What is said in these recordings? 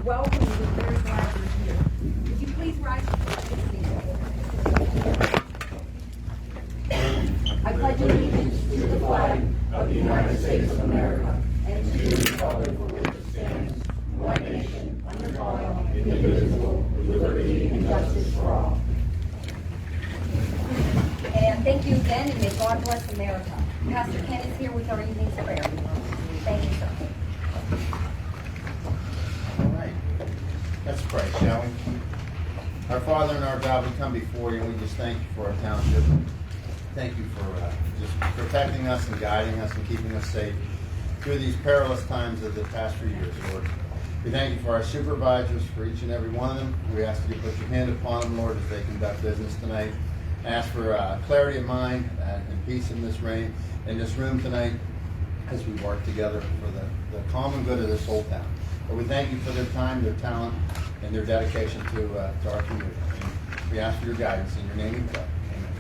welcome you. We're very glad you're here. Would you please rise and I pledge allegiance to the flag of the United States of America and to the republic for which it stands, one nation, under God, indivisible, with liberty and justice for all. And thank you again, and may God bless America. Pastor Ken is here with our evening prayer. Thank you, sir. All right. Let's pray, shall we? Our Father and our God, we come before you, and we just thank you for our township. Thank you for just protecting us and guiding us and keeping us safe through these perilous times of the past few years, Lord. We thank you for our supervisors, for each and every one of them. We ask that you put your hand upon them, Lord, as they conduct business tonight. I ask for clarity of mind and peace in this room tonight as we work together for the common good of this whole town. But we thank you for their time, their talent, and their dedication to our community. And we ask for your guidance in your name we pray.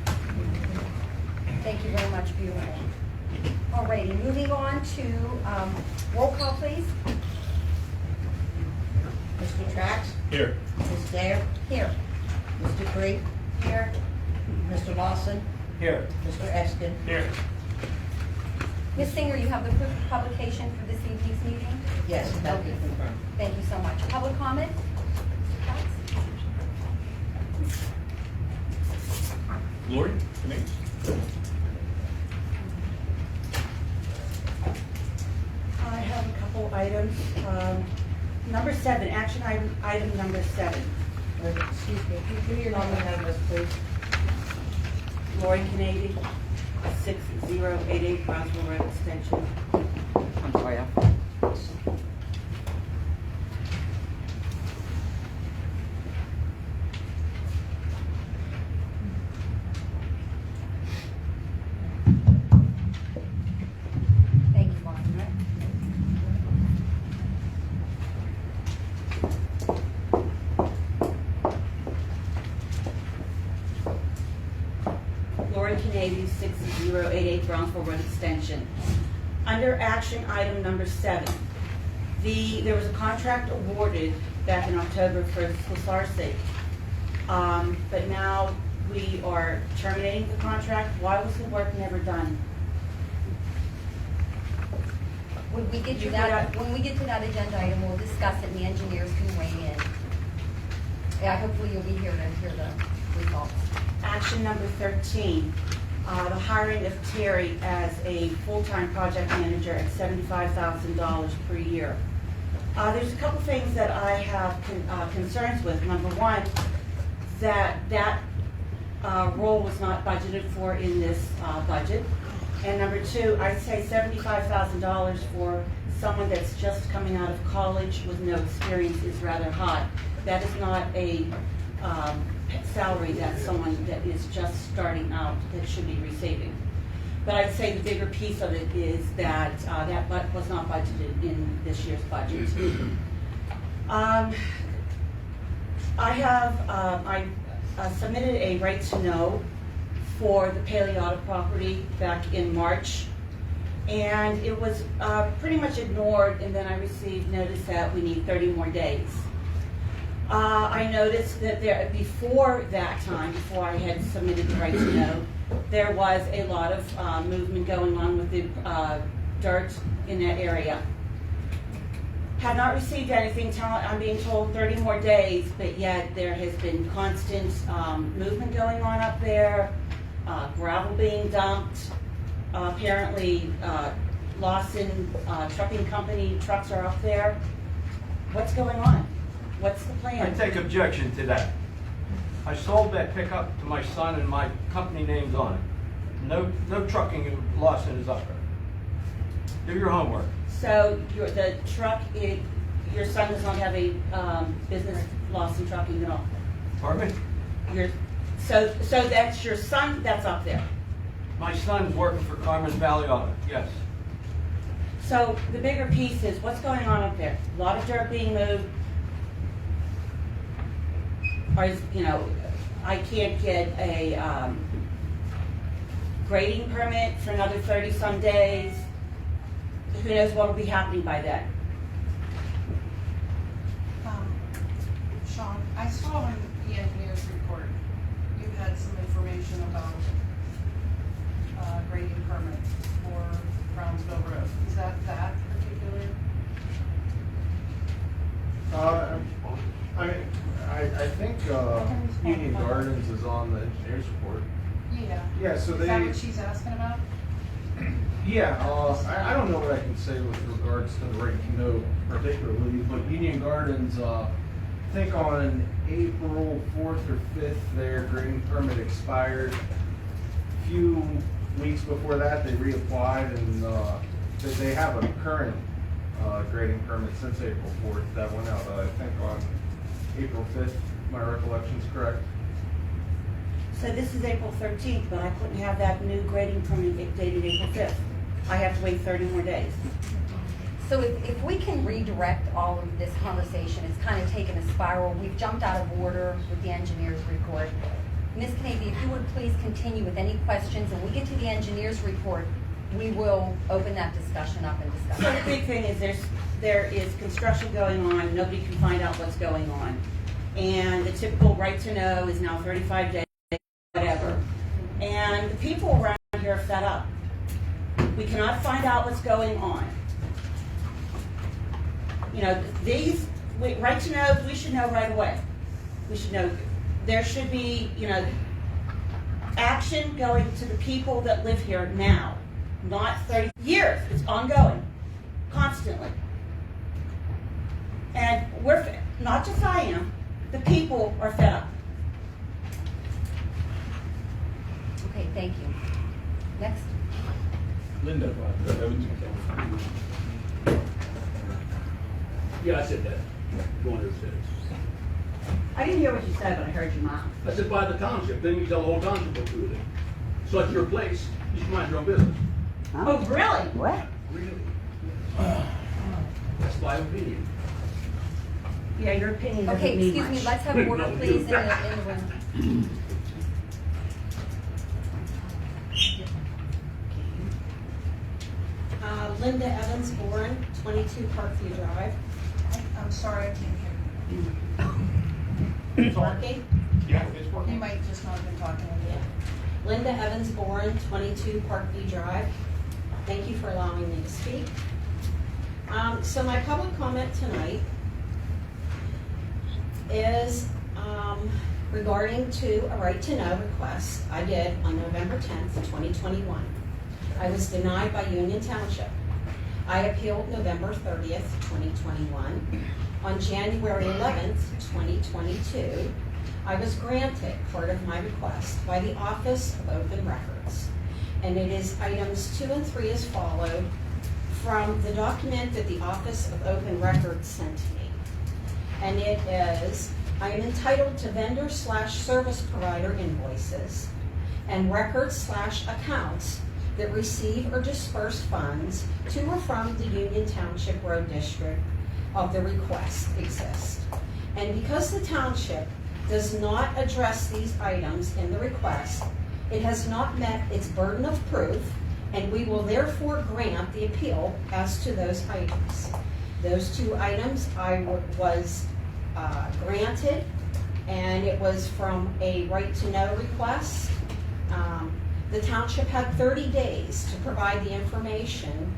Amen. Thank you very much, beautiful. All righty, moving on to roll call, please. Mr. Trax? Here. Ms. Dare? Here. Mr. Bree? Here. Mr. Lawson? Here. Mr. Eskin? Here. Ms. Singer, you have the proof of publication for this evening's meeting? Yes, that will be confirmed. Thank you so much. Public comment? Lori, come in. I have a couple items. Number 7, action item number 7. Excuse me, can you give me your name and address, please? Lori Kennedy, 6088 Brownsville Road Extension. I'm sorry. Thank you, Margaret. Lori Kennedy, 6088 Brownsville Road Extension. Under action item number 7, there was a contract awarded back in October for Slasarsi. But now we are terminating the contract. Why was the work never done? When we get to You that, forgot- when we get to that agenda item, we'll discuss it and the engineers can weigh in. Yeah, hopefully you'll be here to hear the results. Action number 13, the hiring of Terry as a full-time project manager at $75,000 per year. There's a couple things that I have concerns with. Number one, that role was not budgeted for in this budget. And number two, I'd say $75,000 for someone that's just coming out of college with no experience is rather high. That is not a salary that someone that is just starting out that should be receiving. But I'd say the bigger piece of it is that that was not budgeted in this year's budget. I submitted a right to know for the Paleotta property back in March, and it was pretty much ignored, and then I received notice that we need 30 more days. I noticed that before that time, before I had submitted the right to know, there was a lot of movement going on with the dirt in that area. Have not received anything. I'm being told 30 more days, but yet there has been constant movement going on up there, gravel being dumped. Apparently, Lawson Trucking Company trucks are up there. What's going on? What's the I plan? take objection to that. I sold that pickup to my son and my company name's on it. No trucking in Lawson is up there. Do your homework. So the truck, your son does not have a business Lawson Trucking at all? Pardon me? So that's your son that's up there? My son's working for Carmen's Valley Auto, yes. So the bigger piece is what's going on up there? A lot of dirt being moved. I can't get a grading permit for another 30-some days. Who knows what will be happening by then? Sean, I saw in the engineer's report, you had some information about grading permit for Brownsville Road. Is that particular? I think Union Gardens is on the engineer's report. Yeah. Yeah, so Is that they, what she's asking about? yeah, I don't know what I can say with regards to the right to know particularly, but Union Gardens, I think on April 4th or 5th, their grading permit expired. A few weeks before that, they reapplied and they have a current grading permit since April 4th that went out, I think on April 5th, my recollection's correct. So this is April 13th, but I couldn't have that new grading permit dated April 5th. I have to wait 30 more days. So if we can redirect all of this conversation, it's kind of taken a spiral. We've jumped out of order with the engineer's report. Ms. Canavy, if you would please continue with any questions, and we get to the engineer's report, we will open that discussion up and discuss So the it. big thing is there is construction going on, nobody can find out what's going on. And the typical right to know is now 35 days, whatever. And the people around here are fed up. We cannot find out what's going on. You know, right to know, we should know right away. We should know, there should be, you know, action going to the people that live here now, not 30 years. It's ongoing, constantly. And not just I am, the people are fed up. Okay, thank you. Next. Linda. Yeah, I said that. Go on, said it. I didn't hear what you said, but I heard your mouth. I said by the township, then you tell the whole township what to do with it. So it's your place, you should mind your own business. Oh, really? What? Really? That's my opinion. Yeah, your opinion doesn't Okay, mean excuse me, much. let's have order, please, in the room. Linda Evans Bourne, 22 Parkview Drive. I'm sorry, I can't hear It's working? Yeah, it's you. You might just not have been talking with Yeah. Linda Evans Bourne, 22 Parkview Drive. Thank you for allowing me to speak. So my public comment tonight is regarding to a right to know request I did on November 10th, 2021. I was denied by Union Township. I appealed November 30th, 2021. On January 11th, 2022, I was granted part of my request by the Office of Open Records. And it is items 2 and 3 as followed from the document that the Office of Open Records sent to me. And it is, I am entitled to vendor/service provider invoices and records/accounts that receive or disperse funds to or from the Union Township Road District of the request exist. And because the township does not address these items in the request, it has not met its burden of proof, and we will therefore grant the appeal as to those items. Those 2 items I was granted, and it was from a right to know request. The township had 30 days to provide the information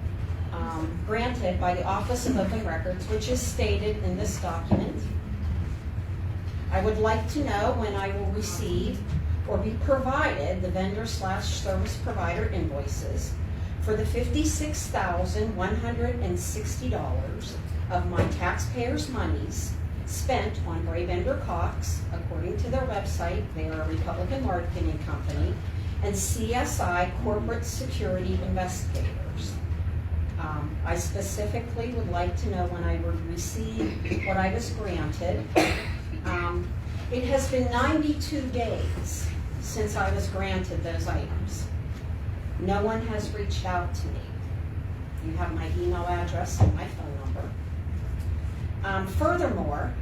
granted by the Office of Open Records, which is stated in this document. I would like to know when I will receive or be provided the vendor/service provider invoices for the $56,160 of my taxpayers' monies spent on Brabender Cox, according to their website. They are a Republican marketing company, and CSI Corporate Security Investigators. I specifically would like to know when I would receive what I was granted. It has been 92 days since I was granted those items. No one has reached out to me. You have my email address and my phone number. Furthermore,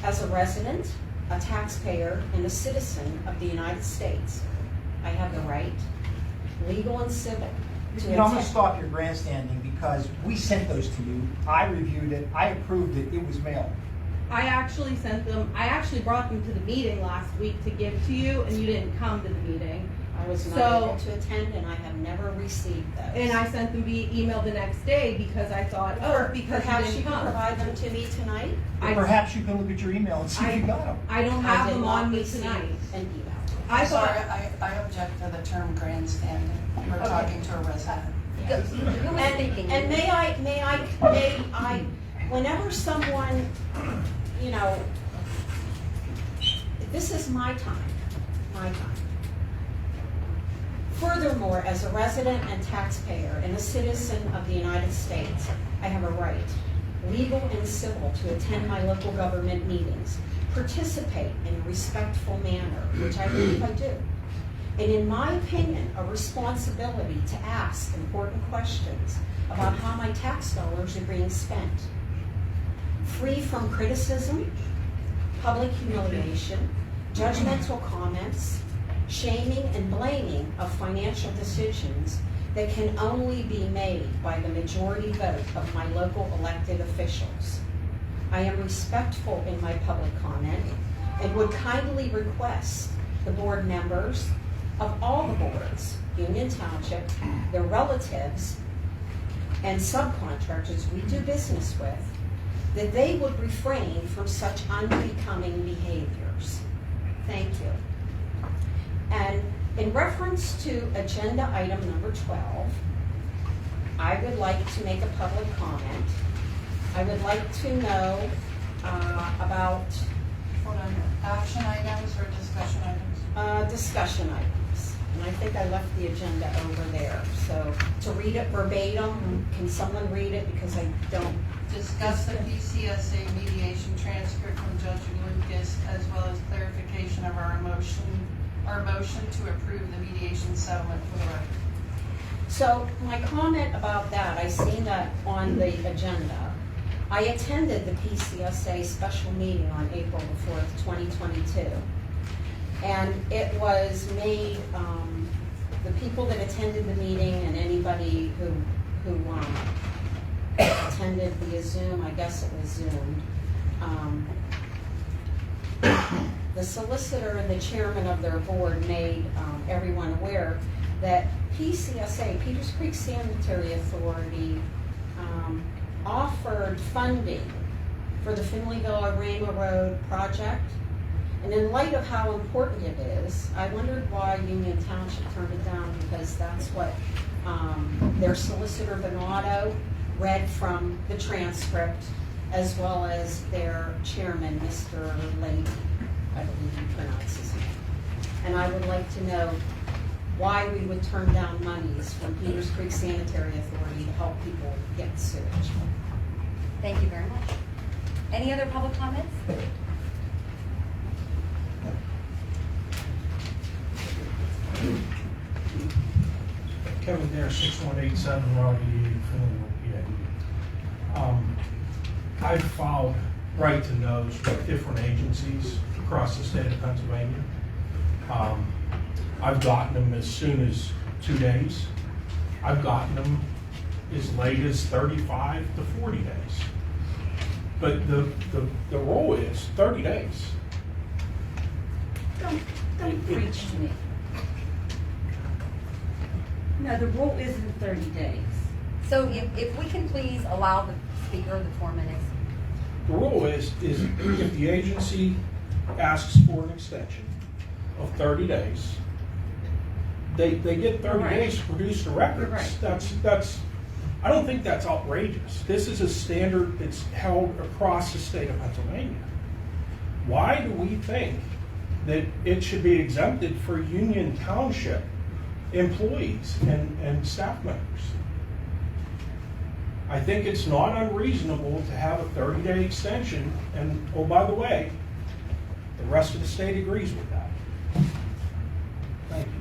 as a resident, a taxpayer, and a citizen of the United States, I have the right, legal and civil, to You know, I'm gonna attend. stop your grandstanding because we sent those to you. I reviewed it, I approved it, it was mailed. I actually brought them to the meeting last week to give to you, and you didn't come to the meeting. I was not So- able to attend, and I have never received those. And I sent them via email the next day because I thought, oh, because you Perhaps you didn't can come. provide them to me tonight? I- Perhaps you can look at your email and see if you got them. I don't I have did them not on me receive tonight. an email. I Sorry, thought, I object to the term grandstanding. We're talking to a resident. Who was speaking? And may I, whenever someone, you know, this is my time. Furthermore, as a resident and taxpayer and a citizen of the United States, I have a right, legal and civil, to attend my local government meetings, participate in a respectful manner, which I believe I do. And in my opinion, a responsibility to ask important questions about how my tax dollars are being spent. Free from criticism, public humiliation, judgmental comments, shaming and blaming of financial decisions that can only be made by the majority vote of my local elected officials. I am respectful in my public comment and would kindly request the board members of all the boards, Union Township, their relatives, and subcontractors we do business with, that they would refrain from such unbecoming behaviors. Thank you. And in reference to agenda item number 12, I would like to make a public comment. I would like to know about Hold on, action items or discussion items? discussion items. And I think I left the agenda over there. So to read it verbatim, can someone read it? Because I don't. Discuss the PCSA mediation transcript from Judge Lucas, as well as clarification of our motion to approve the mediation settlement for the record. So my comment about that, I seen that on the agenda. I attended the PCSA special meeting on April the 4th, 2022. And it was made, the people that attended the meeting and anybody who attended via Zoom, I guess it was Zoom, the solicitor and the chairman of their board made everyone aware that PCSA, Peters Creek Sanitary Authority, offered funding for the Finleyville-Arama Road project. And in light of how important it is, I wondered why Union Township turned it down, because that's what their solicitor Bernardo read from the transcript, as well as their chairman, Mr. Lady, I believe you pronounce his name. And I would like to know why we would turn down monies from Peters Creek Sanitary Authority to help people get sewage. Thank you very much. Any other public comments? Kevin Dare, 6187 Robbie, Finleyville, PA. I've filed right to knows with different agencies across the state of Pennsylvania. I've gotten them as soon as 2 days. I've gotten them as late as 35 to 40 days. But the rule is 30 days. Don't preach to me. No, the rule isn't 30 days. So if we can please allow the speaker the 4 minutes. The rule is if the agency asks for an extension of 30 days, they get 30 days to produce the records. Right. That's I don't think that's outrageous. This is a standard that's held across the state of Pennsylvania. Why do we think that it should be exempted for Union Township employees and staff members? I think it's not unreasonable to have a 30-day extension, and oh, by the way, the rest of the state agrees with that. Thank you.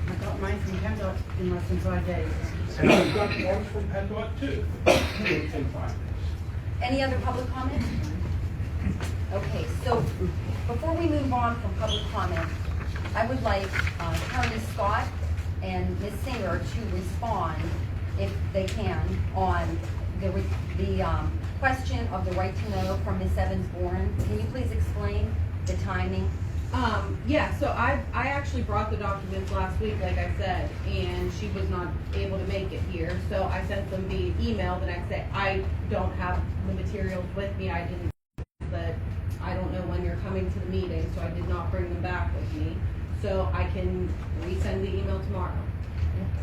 I got mine from PennDOT in less than 5 days. And I've got one from PennDOT too, in 5 days. Any other public comment? Okay, so before we move on from public comment, I would like Attorney Scott and Ms. Singer to respond, if they can, on the question of the right to know from Ms. Evans-Bourne. Can you please explain the timing? Yeah, so I actually brought the documents last week, like I said, and she was not able to make it here. So I sent them via email the next day. I don't have the materials with me. I didn't, but I don't know when you're coming to the meeting, so I did not bring them back with me. So I can resend the email tomorrow.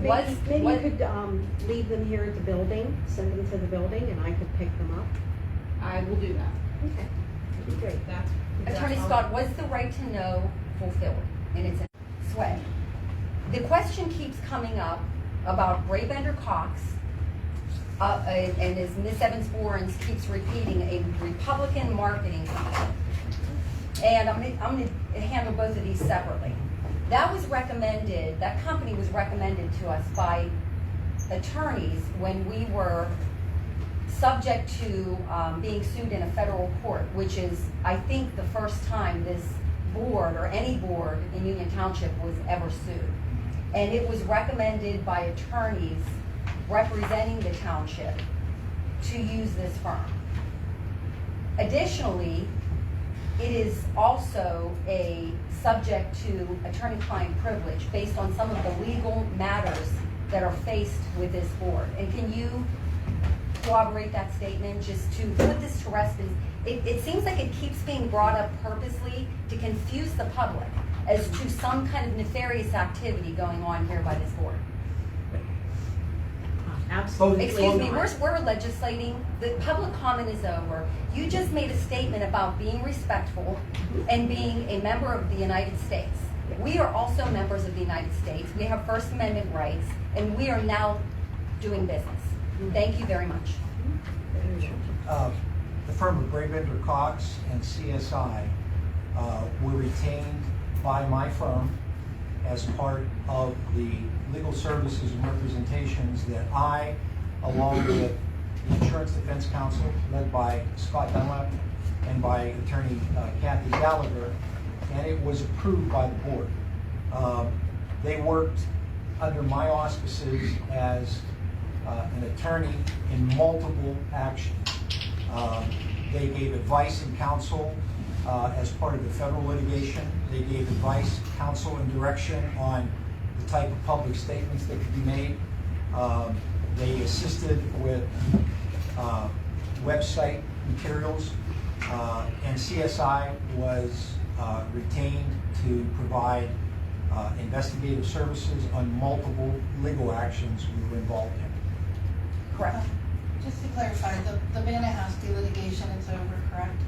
Maybe you could leave them here at the building, send them to the building, and I could pick them up. I will do that. Okay, that'd be great. That's Attorney Scott, was the right to know fulfilled in its Sweat? The question keeps coming up about Brabender Cox, and as Ms. Evans-Bourne keeps repeating, a Republican marketing company. And I'm going to handle both of these separately. That was recommended, that company was recommended to us by attorneys when we were subject to being sued in a federal court, which is, I think, the first time this board or any board in Union Township was ever sued. And it was recommended by attorneys representing the township to use this firm. Additionally, it is also a subject to attorney-client privilege based on some of the legal matters that are faced with this board. And can you corroborate that statement just to put this to rest? It seems like it keeps being brought up purposely to confuse the public as to some kind of nefarious activity going on here by this board. Absolutely. Excuse me, not. we're legislating. The public comment is over. You just made a statement about being respectful and being a member of the United States. We are also members of the United States. We have First Amendment rights, and we are now doing business. Thank you very much. The firm of Brabender Cox and CSI were retained by my firm as part of the legal services and representations that I, along with the Insurance Defense Council, led by Scott Dunlap and by attorney Kathy Gallagher, and it was approved by the board. They worked under my auspices as an attorney in multiple actions. They gave advice and counsel as part of the federal litigation. They gave advice, counsel, and direction on the type of public statements that could be made. They assisted with website materials, and CSI was retained to provide investigative services on multiple legal actions we were involved in. Correct. Just to clarify, the Manahaskey litigation is over, correct?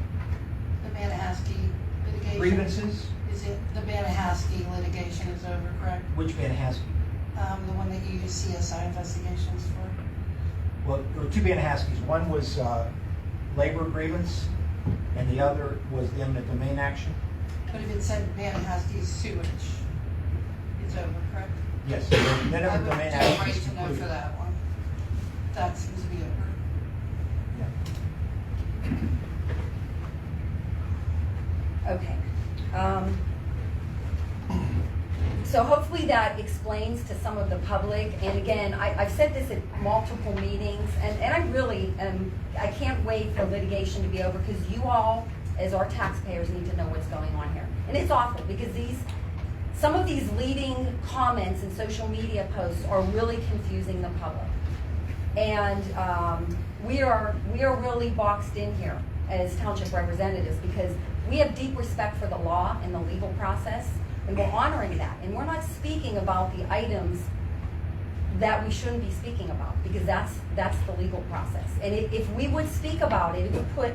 The Manahaskey litigation? Grievances? Is it, the Manahaskey litigation is over, correct? Which Manahaskey? The one that you use CSI investigations for? Well, there were two Manahaskies. One was labor grievance, and the other was the eminent domain action. But if it said Manahaskey's sewage, it's over, correct? Yes. The I eminent would domain do action right is to know concluded. for that one. That seems to be over. Okay. So hopefully that explains to some of the public. And again, I've said this at multiple meetings, and I really I can't wait for litigation to be over, because you all, as our taxpayers, need to know what's going on here. And it's awful, because some of these leading comments and social media posts are really confusing the public. And we are really boxed in here as township representatives, because we have deep respect for the law and the legal process, and we're honoring that. And we're not speaking about the items that we shouldn't be speaking about, because that's the legal process. And if we would speak about it, it would put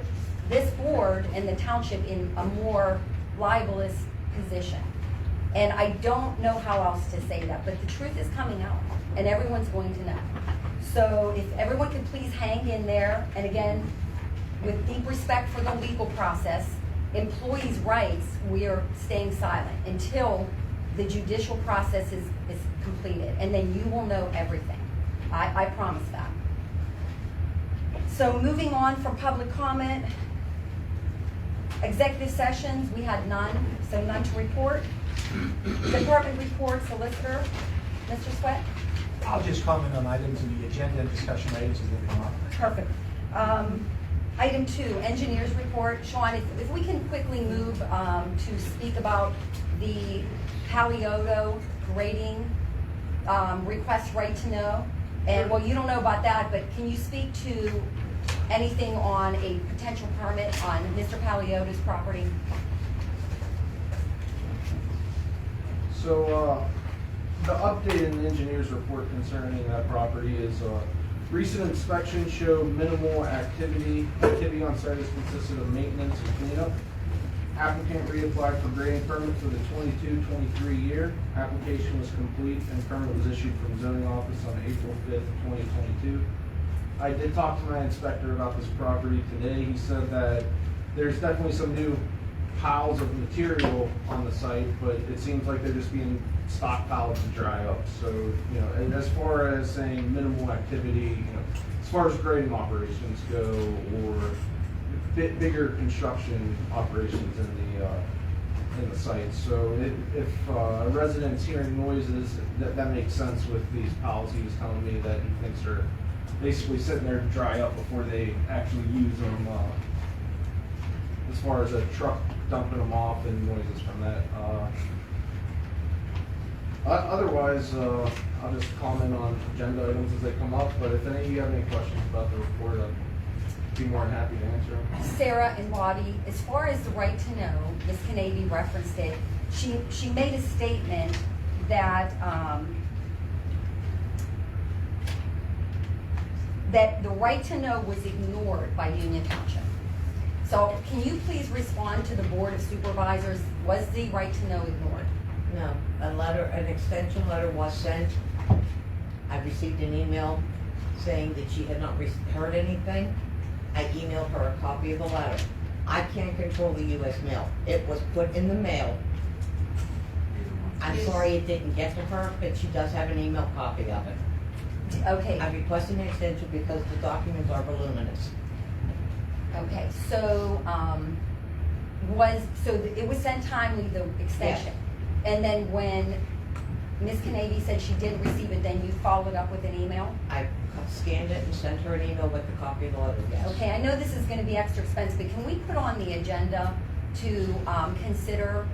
this board and the township in a more libelous position. And I don't know how else to say that, but the truth is coming out, and everyone's going to know. So if everyone could please hang in there, and again, with deep respect for the legal process, employees' rights, we are staying silent until the judicial process is completed, and then you will know everything. I promise that. So moving on from public comment, executive sessions, we had none, so none to report. Department report, solicitor, Mr. Sweat? I'll just comment on items in the agenda and discussion items as they come up. Perfect. Item 2, engineers report. Sean, if we can quickly move to speak about the Paliotto grading request right to know. And well, you don't know about that, but can you speak to anything on a potential permit on Mr. Paliotto's property? So, the update in the engineer's report concerning that property is, recent inspections show minimal activity. Activity on site is consisted of maintenance and cleanup. Applicant reapplied for grading permit for the 22-23 year. Application was complete and permit was issued from zoning office on April 5th, 2022. I did talk to my inspector about this property today. He said that there's definitely some new piles of material on the site, but it seems like they're just being stockpiled to dry up. So, you know, and as far as saying minimal activity, you know, as far as grading operations go, or bigger construction operations in the site. So if a resident's hearing noises, that makes sense with these piles. He was telling me that he thinks are basically sitting there to dry up before they actually use them. As far as a truck dumping them off and noises from that. Otherwise, I'll just comment on agenda items as they come up, but if any of you have any questions about the report, I'd be more than happy to answer them. Sarah and Bobby, as far as the right to know, Ms. Canavy referenced it. She made a statement that that the right to know was ignored by Union Township. So can you please respond to the Board of Supervisors? Was the right to know ignored? No, an extension letter was sent. I received an email saying that she had not heard anything. I emailed her a copy of the letter. I can't control the US mail. It was put in the mail. I'm sorry it didn't get to her, but she does have an email copy of it. Okay. I requested an extension because the documents are voluminous. Okay, so it was sent timely, the extension? And then when Ms. Canavy said she did receive it, then you followed up with an email? I scanned it and sent her an email with the copy of the letter, yes. Okay, I know this is gonna be extra expensive, but can we put on the agenda to consider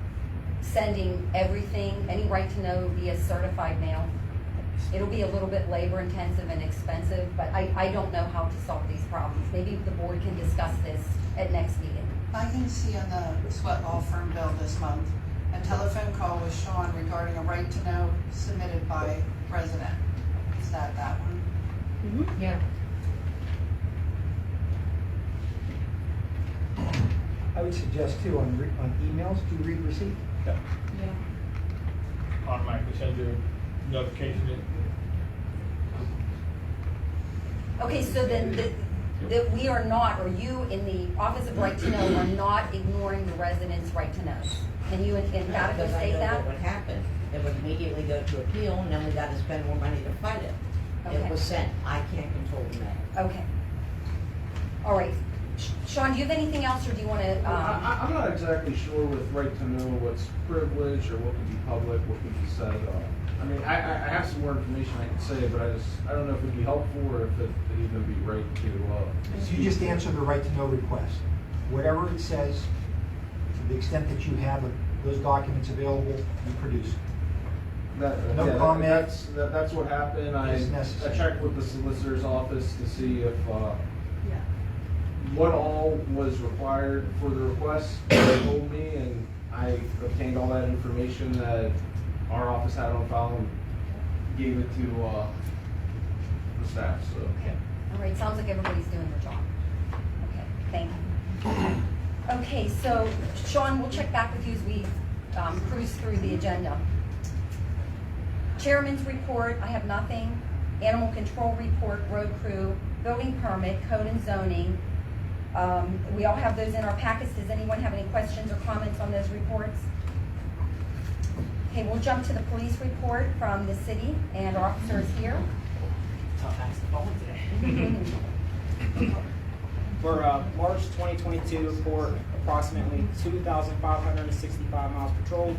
sending everything, any right to know via certified mail? It'll be a little bit labor intensive and expensive, but I don't know how to solve these problems. Maybe the board can discuss this at next meeting. I can see on the Sweat Law Firm bill this month, a telephone call with Sean regarding a right to know submitted by resident. Is that one? Mm-hmm. Yeah. I would suggest too, on emails, do you read receipt? Yeah. Automatically send you a notification. Okay, so then that we are not, or you in the Office of Right to Know are not ignoring the residents' right to know. Can you emphatically Because I state know that? what would happen. It would immediately go to appeal, and then we got to spend more money to fight it. Okay. It was sent. I can't control the matter. Okay. All right. Sean, do you have anything else, or do you want to? I'm not exactly sure with right to know what's privileged or what can be public, what can be said. I mean, I have some more information I can say, but I don't know if it'd be helpful or if it'd even be right to. So you just answer the right to know request. Whatever it says, to the extent that you have those documents available, you produce. No comment. That's what happened. I checked with the solicitor's office to see if what all was required for the request. They told me, and I obtained all that information that our office had on file and gave it to the staff. So. Okay. All right. Sounds like everybody's doing their job. Okay. Thank you. Okay. So, Sean, we'll check back with you as we cruise through the agenda. Chairman's report. I have nothing. Animal control report. Road crew. Building permit. Code and zoning. We all have those in our packets. Does anyone have any questions or comments on those reports? Okay, we'll jump to the police report from the city and our officers here. Tough ass to follow today. For March 2022 report, approximately 2,565 miles patrolled,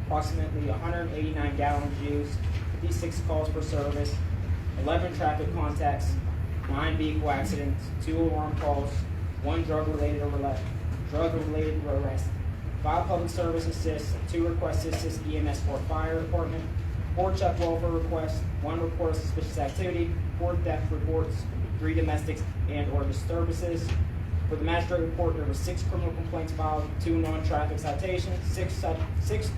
approximately 189 gallons used, 56 calls per service, 11 traffic contacts, 9 vehicle accidents, 2 alarm calls, 1 drug-related arrest, 5 public service assists, 2 requests to assist EMS for fire department, 4 check welfare requests, 1 report of suspicious activity, 4 theft reports, 3 domestics and/or disturbances. For the magistrate report, there were 6 criminal complaints filed, 2 non-traffic citations, 6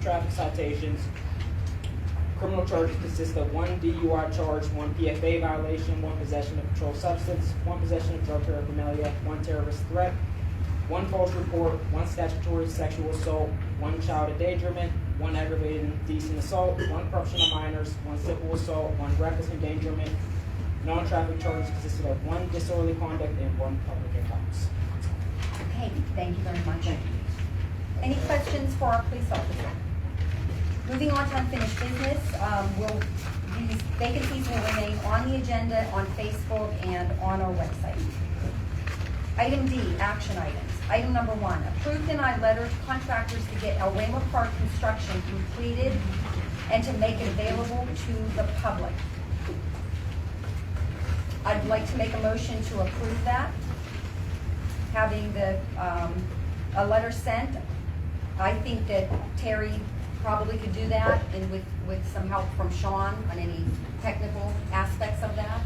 traffic citations. Criminal charges consist of 1 DUI charge, 1 PFA violation, 1 possession of controlled substance, 1 possession of drug paraphernalia, 1 terrorist threat, 1 false report, 1 statutory sexual assault, 1 child endangerment, 1 aggravated indecent assault, 1 corruption of minors, 1 simple assault, 1 reckless endangerment. Non-traffic charges consisted of 1 disorderly conduct and 1 public intox. Okay, thank you very much. Any questions for our police officer? Moving on to unfinished business, these vacancies will remain on the agenda, on Facebook, and on our website. Item D, action items. Item number 1, approve denied letter to contractors to get El Ramo Park construction completed and to make it available to the public. I'd like to make a motion to approve that. Having a letter sent, I think that Terry probably could do that, and with some help from Sean on any technical aspects of that.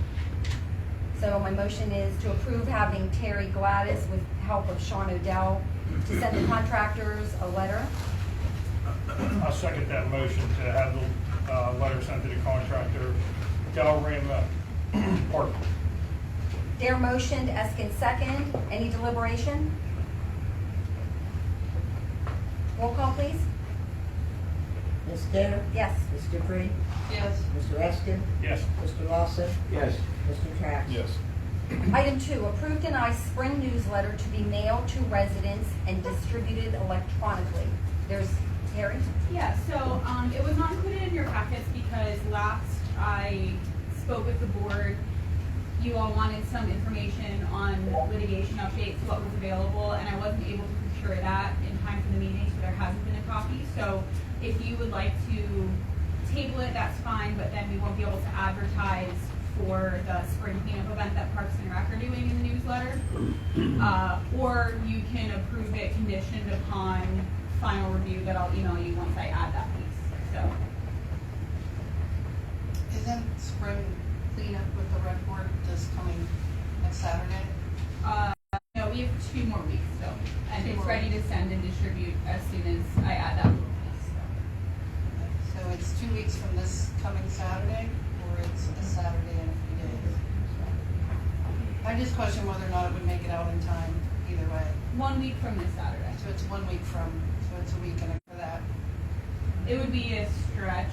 So my motion is to approve having Terry Gladys, with help of Sean Odell, to send the contractors a letter. I'll second that motion to have the letter sent to the contractor, Del Ramo Park. Dare motioned, Eskin second. Any deliberation? Roll call, please. Ms. Dare? Yes. Ms. Dupree? Yes. Mr. Eskin? Yes. Mr. Lawson? Yes. Mr. Trax? Yes. Item 2, approve deny spring newsletter to be mailed to residents and distributed electronically. There's Terry? Yeah, so, it was not included in your packets because last I spoke with the board, you all wanted some information on litigation updates, what was available, and I wasn't able to procure that in time for the meeting, so there hasn't been a copy. So if you would like to table it, that's fine, but then we won't be able to advertise for the spring cleanup event that Parks and Rec are doing in the newsletter. Or you can approve it conditioned upon final review that I'll email you once I add that piece, so. Isn't spring cleanup with the rec board this coming next Saturday? No, we have 2 more weeks, so, and 2 it's more ready to send and distribute as soon as I add that little piece, so. So it's 2 weeks from this coming Saturday, or it's a Saturday in a few days? I just question whether or not it would make it out in time, either way. 1 week from this Saturday. So it's 1 week from, so it's a week and for that. It would be a stretch.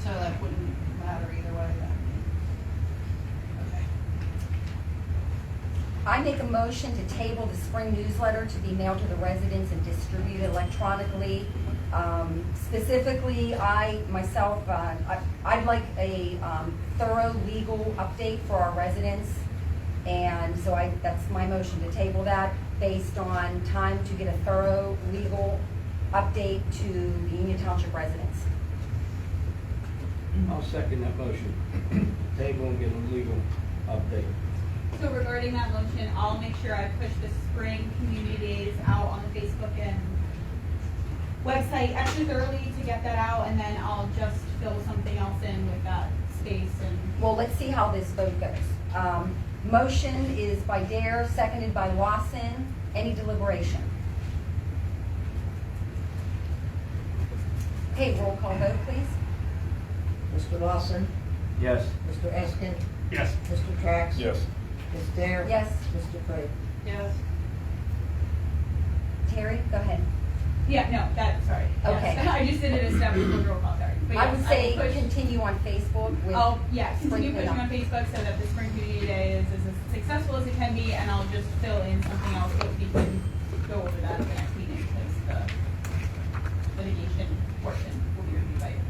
So that wouldn't matter either way then. Okay. I make a motion to table the spring newsletter to be mailed to the residents and distributed electronically. Specifically, I'd like a thorough legal update for our residents. And so that's my motion to table that based on time to get a thorough legal update to the Union Township residents. I'll second that motion. Table and get a legal update. So regarding that motion, I'll make sure I push the spring community days out on the Facebook and website extra thoroughly to get that out, and then I'll just fill something else in with that space and. Well, let's see how this vote goes. Motion is by Dare, seconded by Lawson. Any deliberation? Okay, roll call vote, please. Mr. Lawson? Yes. Mr. Eskin? Yes. Mr. Trax? Yes. Ms. Dare? Yes. Mr. Dupree? Yes. Terry, go ahead. Yeah, no, sorry. Okay. Yes. I just did it as step before the roll call, sorry. But I yes, would say will push- continue on Facebook with. Oh, yeah, continue spring pushing on cleanup. Facebook so that the Spring Community Day is as successful as it can be, and I'll just fill in something else if we can go over that at the next meeting, because the litigation portion will be reviewed by you.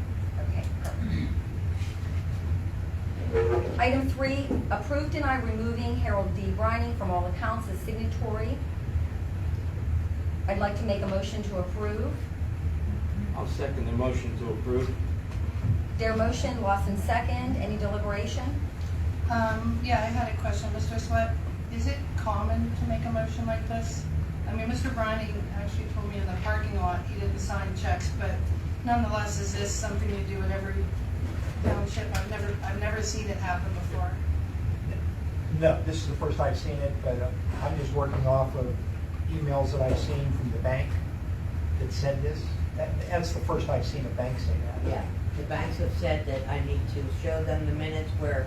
Okay, perfect. Item 3, approve, deny removing Harold D. Brining from all accounts as signatory. I'd like to make a motion to approve. I'll second the motion to approve. Dare motion, Lawson second. Any deliberation? Yeah, I had a question, Mr. Sweat. is it common to make a motion like this? I mean, Mr. Brining actually told me in the parking lot he didn't sign checks, but nonetheless, is this something you do in every township? I've never seen it happen before. No, this is the first I've seen it, but I'm just working off of emails that I've seen from the bank that said this. That's the first I've seen a bank say that. Yeah, the banks have said that I need to show them the minutes where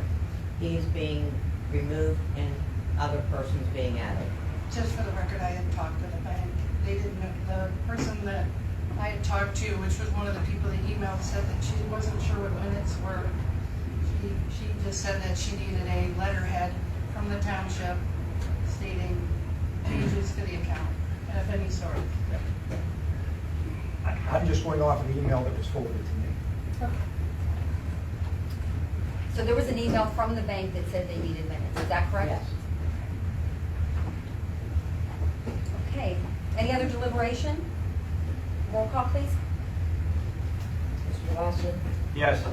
he's being removed and other persons being added. Just for the record, I had talked to the bank. They didn't know, the person that I had talked to, which was one of the people that emailed, said that she wasn't sure what minutes were. She just said that she needed a letterhead from the township stating changes to the account, and of any sort. I'm just going off of the email that was forwarded to me. So there was an email from the bank that said they needed minutes, is that correct? Yes. Okay, any other deliberation? Roll call, please. Mr. Lawson, Yes.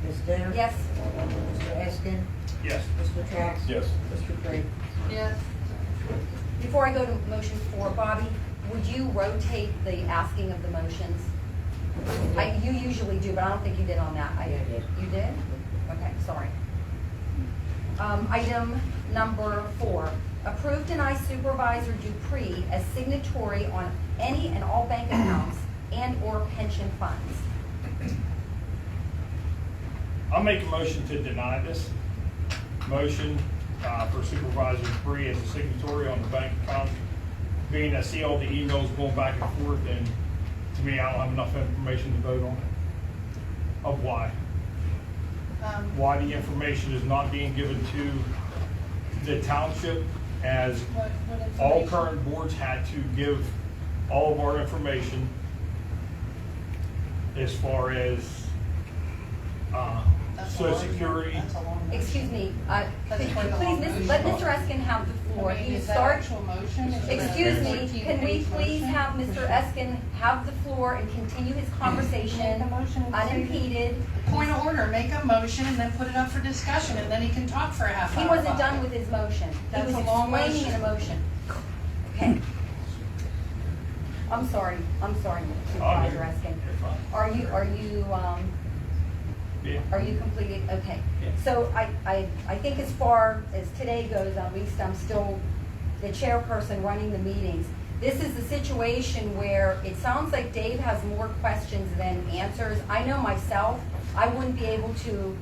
Ms. Dare? Yes. Mr. Eskin? Yes. Mr. Trax? Yes. Mr. Pring? Yes. Before I go to motion 4, Bobby, would you rotate the asking of the motions? You usually do, but I don't think you did on that. Yeah, I did. You did? Okay, sorry. Item number 4, approve, deny Supervisor Dupree as signatory on any and all bank accounts and/or pension funds. I'll make a motion to deny this motion for Supervisor Dupree as a signatory on the bank account. Being I see all the emails going back and forth, and to me, I don't have enough information to vote on it. Of why. Why the information is not being given to the township, as What all information? current boards had to give all of our information as far as That's a Social long- Security. That's a long motion. Excuse me, That's quite a long motion. let Mr. Eskin have the floor. I mean, He is that start. actual motion? Is it a Excuse me, 14 can we page please motion? have Mr. Eskin have the floor and continue his conversation Make a motion and say- unimpeded? Point of order, make a motion and then put it up for discussion, and then he can talk for a half hour. He wasn't about done it. with his motion. He That's was a long explaining motion. an emotion. Okay. I'm sorry, Supervisor Eskin. Are you, Yeah. are you completed? Okay. Yeah. So I think as far as today goes, at least I'm still the chairperson running the meetings. This is a situation where it sounds like Dave has more questions than answers. I know myself, I wouldn't be able to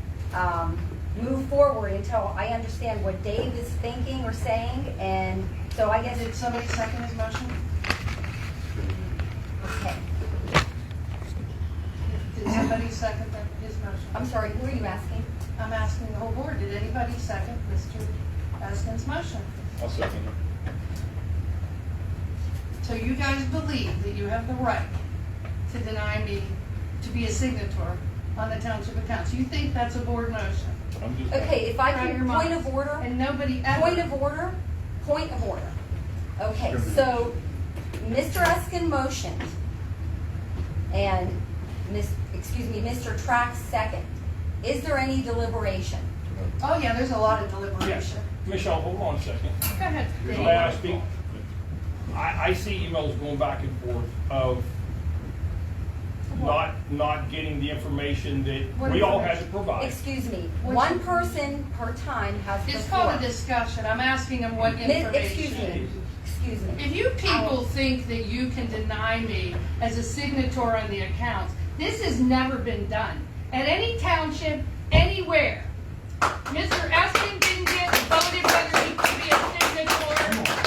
move forward until I understand what Dave is thinking or saying, and so I guess Did it's, somebody second his motion? okay. Did somebody second his motion? I'm sorry, who are you asking? I'm asking the whole board, did anybody second Mr. Eskin's motion? I'll second it. So you guys believe that you have the right to deny me to be a signator on the township accounts? You think that's a board motion? I'm just. Okay, if I Out can, your point mind. of order. And nobody ever. Point of order. Okay, so Mr. Eskin motioned and Mr. Trax second. Is there any deliberation? Oh, yeah, there's a lot of Yeah. deliberation. Michelle, hold on a second. Go ahead. Dave. May I speak? I see emails going back and forth of not getting the information that What we all had to information? provide. Excuse me, What's one your- person per time has the It's floor. called a discussion. I'm asking him what information. Excuse me. If you people think that you can deny me as a signator on the accounts, this has never been done. At any township, anywhere. Mr. Eskin didn't get voted whether he could be a signator.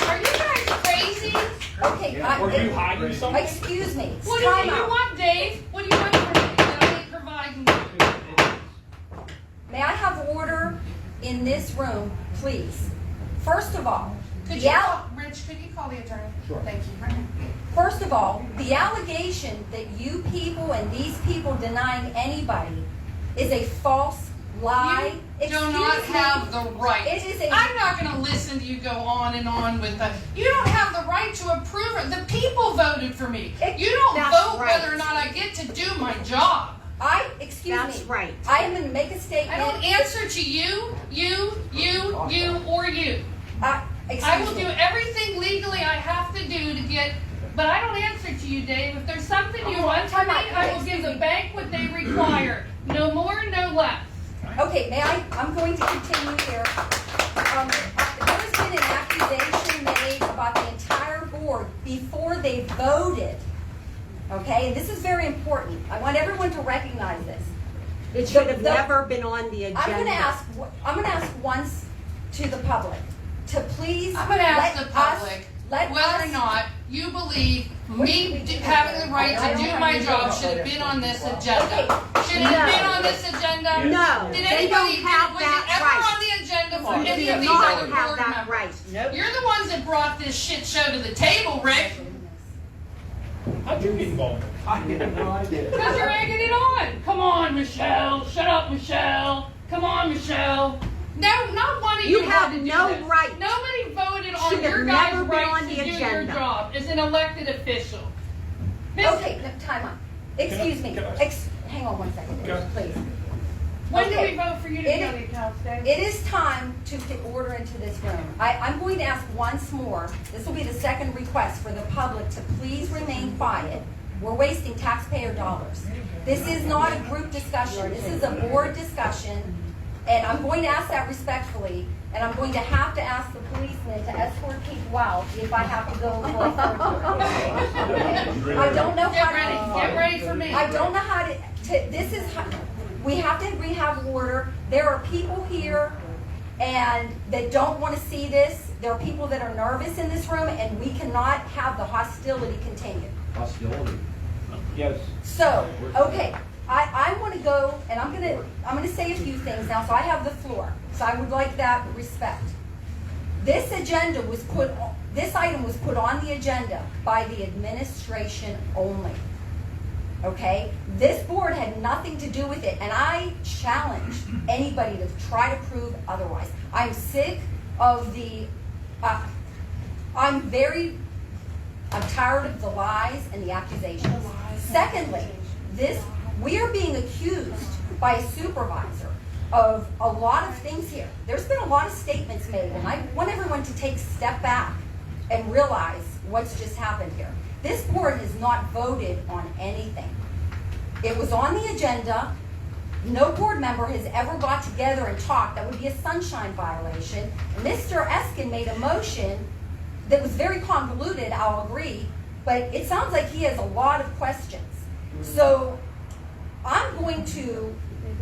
Are you guys crazy? Okay, Were you hiding something? excuse me, What do time you out. want, Dave? What do you want from me that I ain't providing you? May I have order in this room, please? First of all, Could the you al- call, Rich, could you call the attorney? Sure. Thank you. First of all, the allegation that you people and these people denying anybody is a false lie. You do Excuse not me. have the right. It is a- I'm not going to listen to you go on and on with that. You don't have the right to approve it. The people voted for me. You don't That's vote right. whether or not I get to do my job. excuse me. That's right. I am gonna make a statement. I don't answer to you, or you. I Excuse will me. do everything legally I have to do to get, but I don't answer to you, Dave. If there's something you want from me, I will give the bank what they require. No more, no less. Okay, I'm going to continue here. There's been an accusation made about the entire board before they voted. Okay, and this is very important. I want everyone to recognize this. It should have never been on the agenda. I'm gonna ask once to the public to please. I'm going to ask let the public let whether us- or not you believe me having the right to do my job should have been on this agenda. Should it have been on this agenda? No, Did they anybody, don't have was that it ever right. on the agenda for They any do of these not other have board that members? right. You're the ones that brought this shit show to the table, Rick. How'd you get involved? I had no idea. Because you're egging it on. Come on, Michelle. Shut up, Michelle. Come on, Michelle. No, not one of you. You have had to do no this. right. Nobody voted on Should have your guys' never been right on to the do your agenda. job as an elected official. Okay, no, time out. Excuse me. Can I- Hang on one second, Go. please. When do Okay. we vote for you to be on the accounts, Dave? It is time to get order into this room. I'm going to ask once more, this will be the second request for the public to please remain quiet. We're wasting taxpayer dollars. This is not a group discussion, this is a board discussion, and I'm going to ask that respectfully, and I'm going to have to ask the policeman to escort people out if I have to go for a third hearing. I don't know how to. Get ready for me. I don't know how to this is how, we have to have order. There are people here and that don't want to see this. There are people that are nervous in this room, and we cannot have the hostility continue. Hostility. Yes. So, okay, I want to go, and I'm gonna say a few things now, so I have the floor. So I would like that respect. This agenda was this item was put on the agenda by the administration only. Okay? This board had nothing to do with it, and I challenge anybody to try to prove otherwise. I'm sick of the, I'm tired of the lies and the accusations. Secondly, we are being accused by a supervisor of a lot of things here. There's been a lot of statements made, and I want everyone to take a step back and realize what's just happened here. This board has not voted on anything. It was on the agenda. No board member has ever got together and talked. That would be a sunshine violation. And Mr. Eskin made a motion that was very convoluted, I'll agree, but it sounds like he has a lot of questions. So I'm going to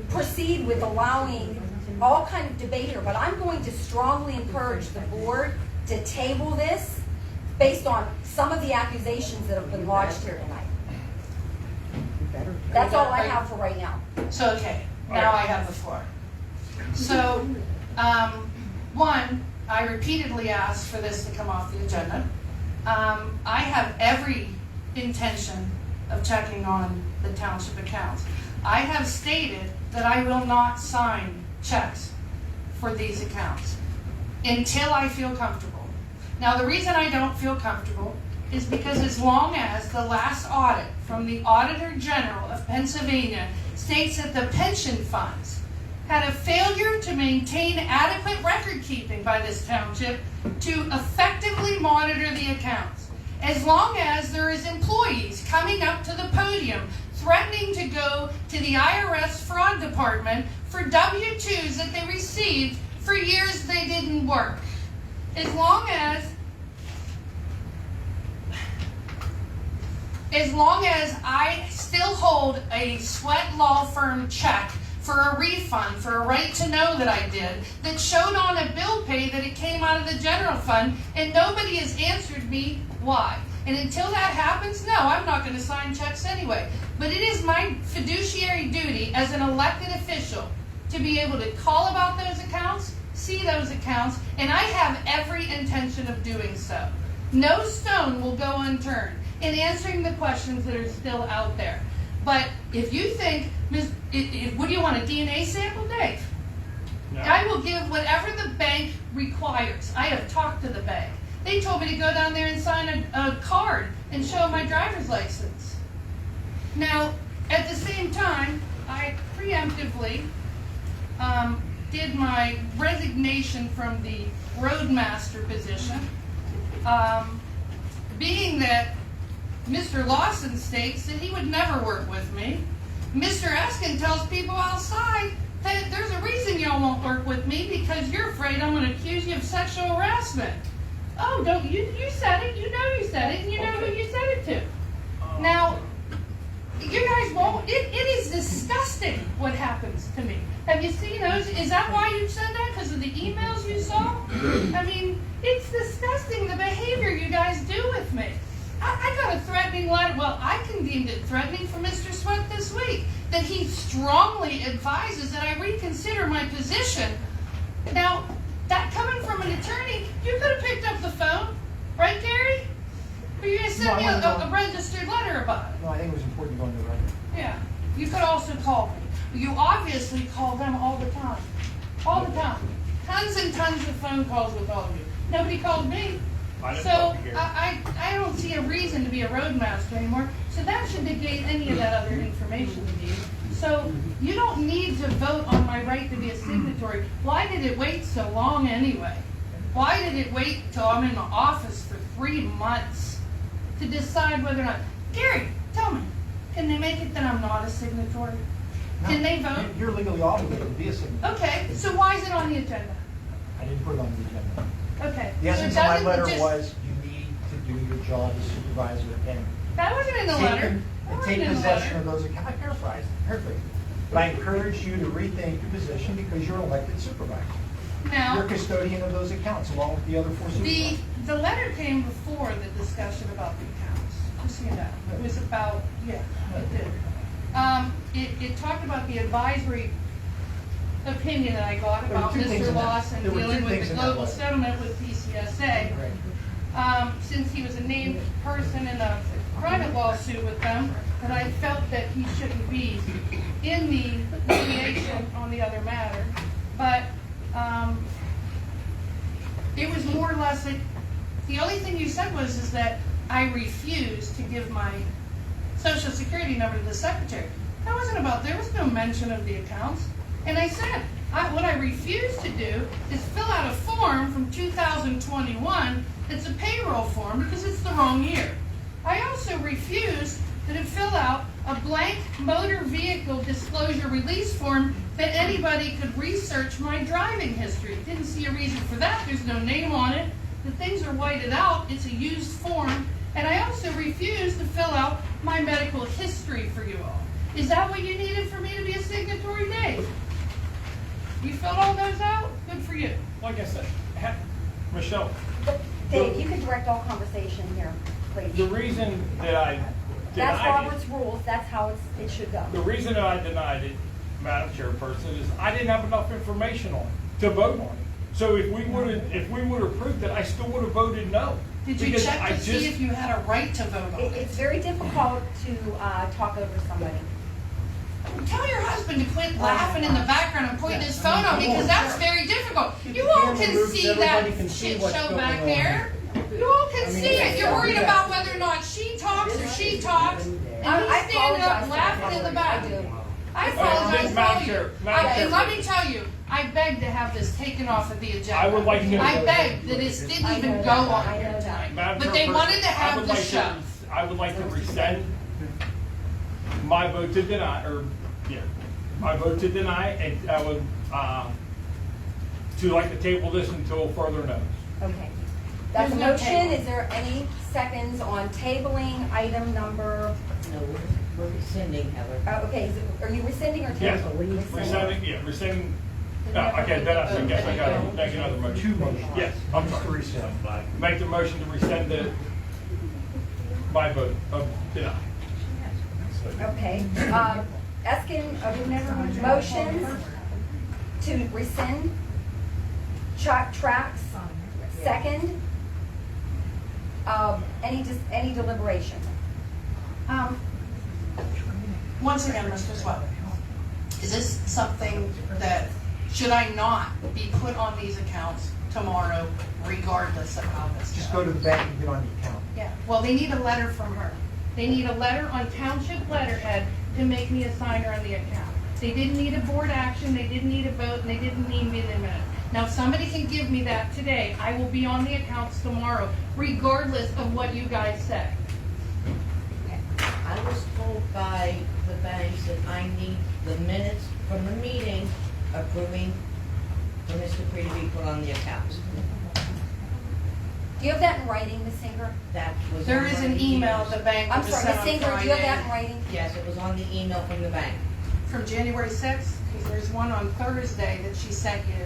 proceed with allowing all kind of debate here, but I'm going to strongly encourage the board to table this based on some of the accusations that have been lodged here tonight. That's all I have for right now. So, okay, now I have the floor. So, one, I repeatedly asked for this to come off the agenda. I have every intention of checking on the township accounts. I have stated that I will not sign checks for these accounts until I feel comfortable. Now, the reason I don't feel comfortable is because as long as the last audit from the Auditor General of Pennsylvania states that the pension funds had a failure to maintain adequate record keeping by this township to effectively monitor the accounts. As long as there is employees coming up to the podium threatening to go to the IRS fraud department for W-2s that they received for years they didn't work. As long as I still hold a Sweat Law Firm check for a refund, for a right to know that I did, that showed on a bill pay that it came out of the general fund, and nobody has answered me why. And until that happens, no, I'm not going to sign checks anyway. But it is my fiduciary duty as an elected official to be able to call about those accounts, see those accounts, and I have every intention of doing so. No stone will go unturned in answering the questions that are still out there. But if you think, what do you want, a DNA sample, Dave? No. I will give whatever the bank requires. I have talked to the bank. They told me to go down there and sign a card and show my driver's license. Now, at the same time, I preemptively did my resignation from the roadmaster position, being that Mr. Lawson states that he would never work with me. Mr. Eskin tells people outside that there's a reason y'all won't work with me because you're afraid I'm going to accuse you of sexual harassment. Oh, don't you said it, you know you said it, and you know who you said it to. Now, you guys won't, it is disgusting what happens to me. Have you seen those? Is that why you said that? Because of the emails you saw? I mean, it's disgusting the behavior you guys do with me. I got a threatening letter, well, I deemed it threatening from Mr. Sweat this week, that he strongly advises that I reconsider my position. Now, that coming from an attorney, you could have picked up the phone, right, Gary? Or you guys sent me a registered letter about it. No, I think it was important to go into the record. Yeah. You could also call me. You obviously call them all the time. All the time. Tons and tons of phone calls with all of you. Nobody called me. So I don't see a reason to be a roadmaster anymore. So that should negate any of that other information with you. So you don't need to vote on my right to be a signatory. Why did it wait so long anyway? Why did it wait till I'm in the office for 3 months to decide whether or not? Gary, tell me, can they make it that I'm not a signatory? Can they vote? You're legally obligated to be a signatory. Okay, so why is it on the agenda? I didn't put it on the agenda. Okay. The so essence of my doesn't letter just- was you need to do your job as supervisor and That wasn't in the letter. That wasn't take in the possession letter. of those accounts. I paraphrased it perfectly. But I encourage you to rethink your position because you're an elected supervisor. Now, You're custodian of those accounts along with the other 4 supervisors. the letter came before the discussion about the accounts. Just so you know. It was about, yeah, it did. It talked about the advisory opinion that I got There were about 2 things Mr. in that. Lawson There were 2 dealing with things the in that global letter. settlement with PCSA. Since he was a named person in a private lawsuit with them, that I felt that he shouldn't be in the mediation on the other matter. But it was more or less like, the only thing you said was that I refused to give my social security number to the secretary. That wasn't about, there was no mention of the accounts. And I said, what I refused to do is fill out a form from 2021 that's a payroll form because it's the wrong year. I also refused to fill out a blank motor vehicle disclosure release form that anybody could research my driving history. Didn't see a reason for that. There's no name on it. The things are whited out. It's a used form. And I also refused to fill out my medical history for you all. Is that what you needed for me to be a signatory, Dave? You filled all those out? Good for you. Like I said, Michelle, Dave, you can direct all conversation here, please. the reason that I That's denied Robert's rules, that's how it should go. the reason that I denied it, Madam Chairperson, is I didn't have enough information on it to vote on it. So if we would have approved it, I still would have voted no. Did you Because check I to see if you had a right to vote on it? It's very difficult to talk over somebody. Tell your husband to quit laughing in the background and pointing his phone at me, because that's very difficult. You all can see that shit show back there. You all can see it. You're worried about whether or not she talks or she talks, and he's standing up laughing in the back. I apologize for all you. And let me tell you, I begged to have this taken off of the agenda. I would like to- I begged that it didn't even go on here tonight. Madam But they Chairperson, wanted to I have would the like show. I would like to rescind my vote to deny, my vote to deny, and I would, to like to table this until further notice. Okay. That's a There's no motion. table. Is there any seconds on tabling item number? No, we're rescinding, Heather. Okay, are you rescinding or Yes, tabling? rescinding, okay, then I guess I got to make another motion. 2 motions. Yes, I'm sorry. Make the motion to rescind my vote of deny. Okay. Eskin, motions to rescind. Tracks, second. Any deliberation? Once again, Mr. Swett, is this something that, should I not be put on these accounts tomorrow regardless of how this Just goes? go to the bank and get on the account. Yeah, well, they need a letter from her. They need a letter on township letterhead to make me a signer on the account. They didn't need a board action, they didn't need a vote, and they didn't need me in a minute. Now, if somebody can give me that today, I will be on the accounts tomorrow, regardless of what you guys say. I was told by the banks that I need the minutes from the meeting approving for Mr. Dupree to be put on the accounts. Do you have that in writing, Ms. Singer? That was. There on is my an email emails. the bank I'm was sorry, sent Ms. on Singer, do you have that in Friday writing? Yes, it was on the email from the bank. from January 6th, because there's one on Thursday that she sent you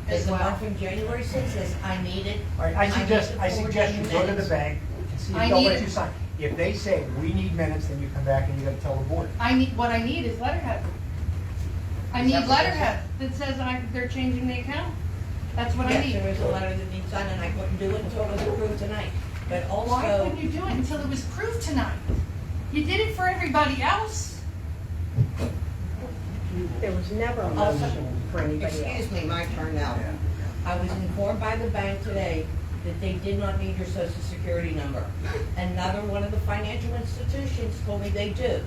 There's as the one well. from January 6th says, I need it. All right, I suggest need you the go to the minutes. bank and see I if they'll need let it. you sign. If they say, we need minutes, then you come back and you gotta tell the board. What I need is letterhead. I Is need that what they letterhead that says they're changing the account. That's what I Yes, need. there is a letter that needs signed, and I couldn't do it until it was approved tonight. But Why also, couldn't you do it until it was proved tonight? You did it for everybody else. There was never a also, motion for anybody else. excuse me, my turn now. I was informed by the bank today that they did not need your social security number. Another one of the financial institutions told me they do.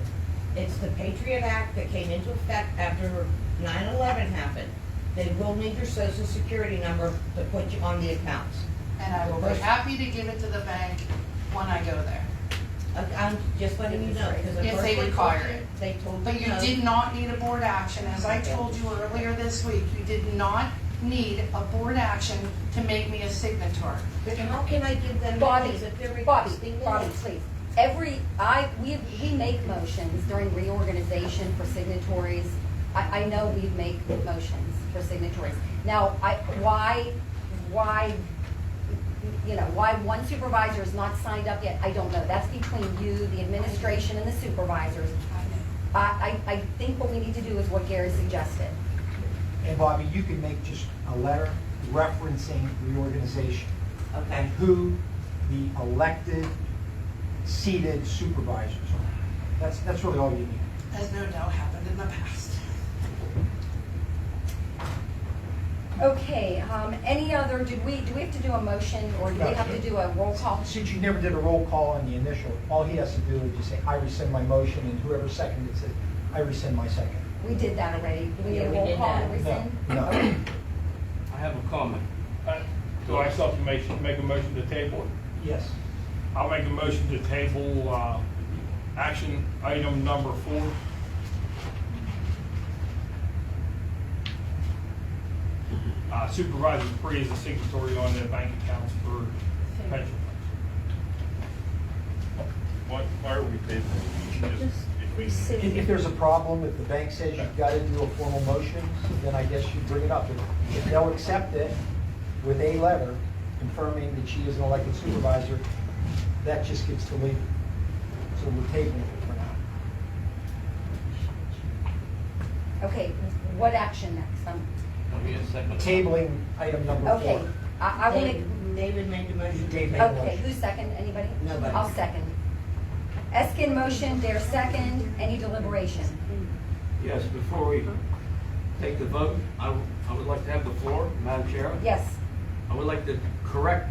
It's the Patriot Act that came into effect after 9/11 happened. They will need your social security number to put you on the accounts. And I will be happy to give it to the bank when I go there. I'm just letting you know, because at If first they require told me- it. They told me But you no. did not need a board action, as I told you earlier this week. You did not need a board action to make me a signatory. But how can I give them Bobby, minutes if they're Bobby, requesting Bobby, minutes? please. We make motions during reorganization for signatories. I know we make motions for signatories. Now, why, why one supervisor is not signed up yet, I don't know. That's between you, the administration, and the supervisors. I think what we need to do is what Gary suggested. And Bobby, you can make just a letter referencing reorganization. Okay. And who the elected, seated supervisors are. That's really all you need. As no doubt happened in the past. Okay, any other, do we have to do a motion, or do we have to do a roll call? Since you never did a roll call on the initial, all he has to do is just say, I rescind my motion, and whoever seconded it says, I rescind my second. We did that already. Do we need Yeah, a we roll did call that. and rescind? No. Okay. I have a comment. Do I still have to make a motion to table it? Yes. I'll make a motion to table, action item number 4. Supervisor Dupree is a signatory on the bank accounts for pension funds. Why are we tabling? If there's a problem, if the bank says you've got to do a formal motion, then I guess you bring it up. If they'll accept it with a letter confirming that she is an elected supervisor, that just gets deleted. So we're tabling it for now. Okay, what action next? Give me a second. Tabling item number 4. Okay, I will make, David made the motion. Dave made the okay, motion. who's second, anybody? Nobody. I'll second. Eskin motion, Dare second, any deliberation? Yes, before we take the vote, I would like to have the floor, Madam Chair. Yes, I would like to correct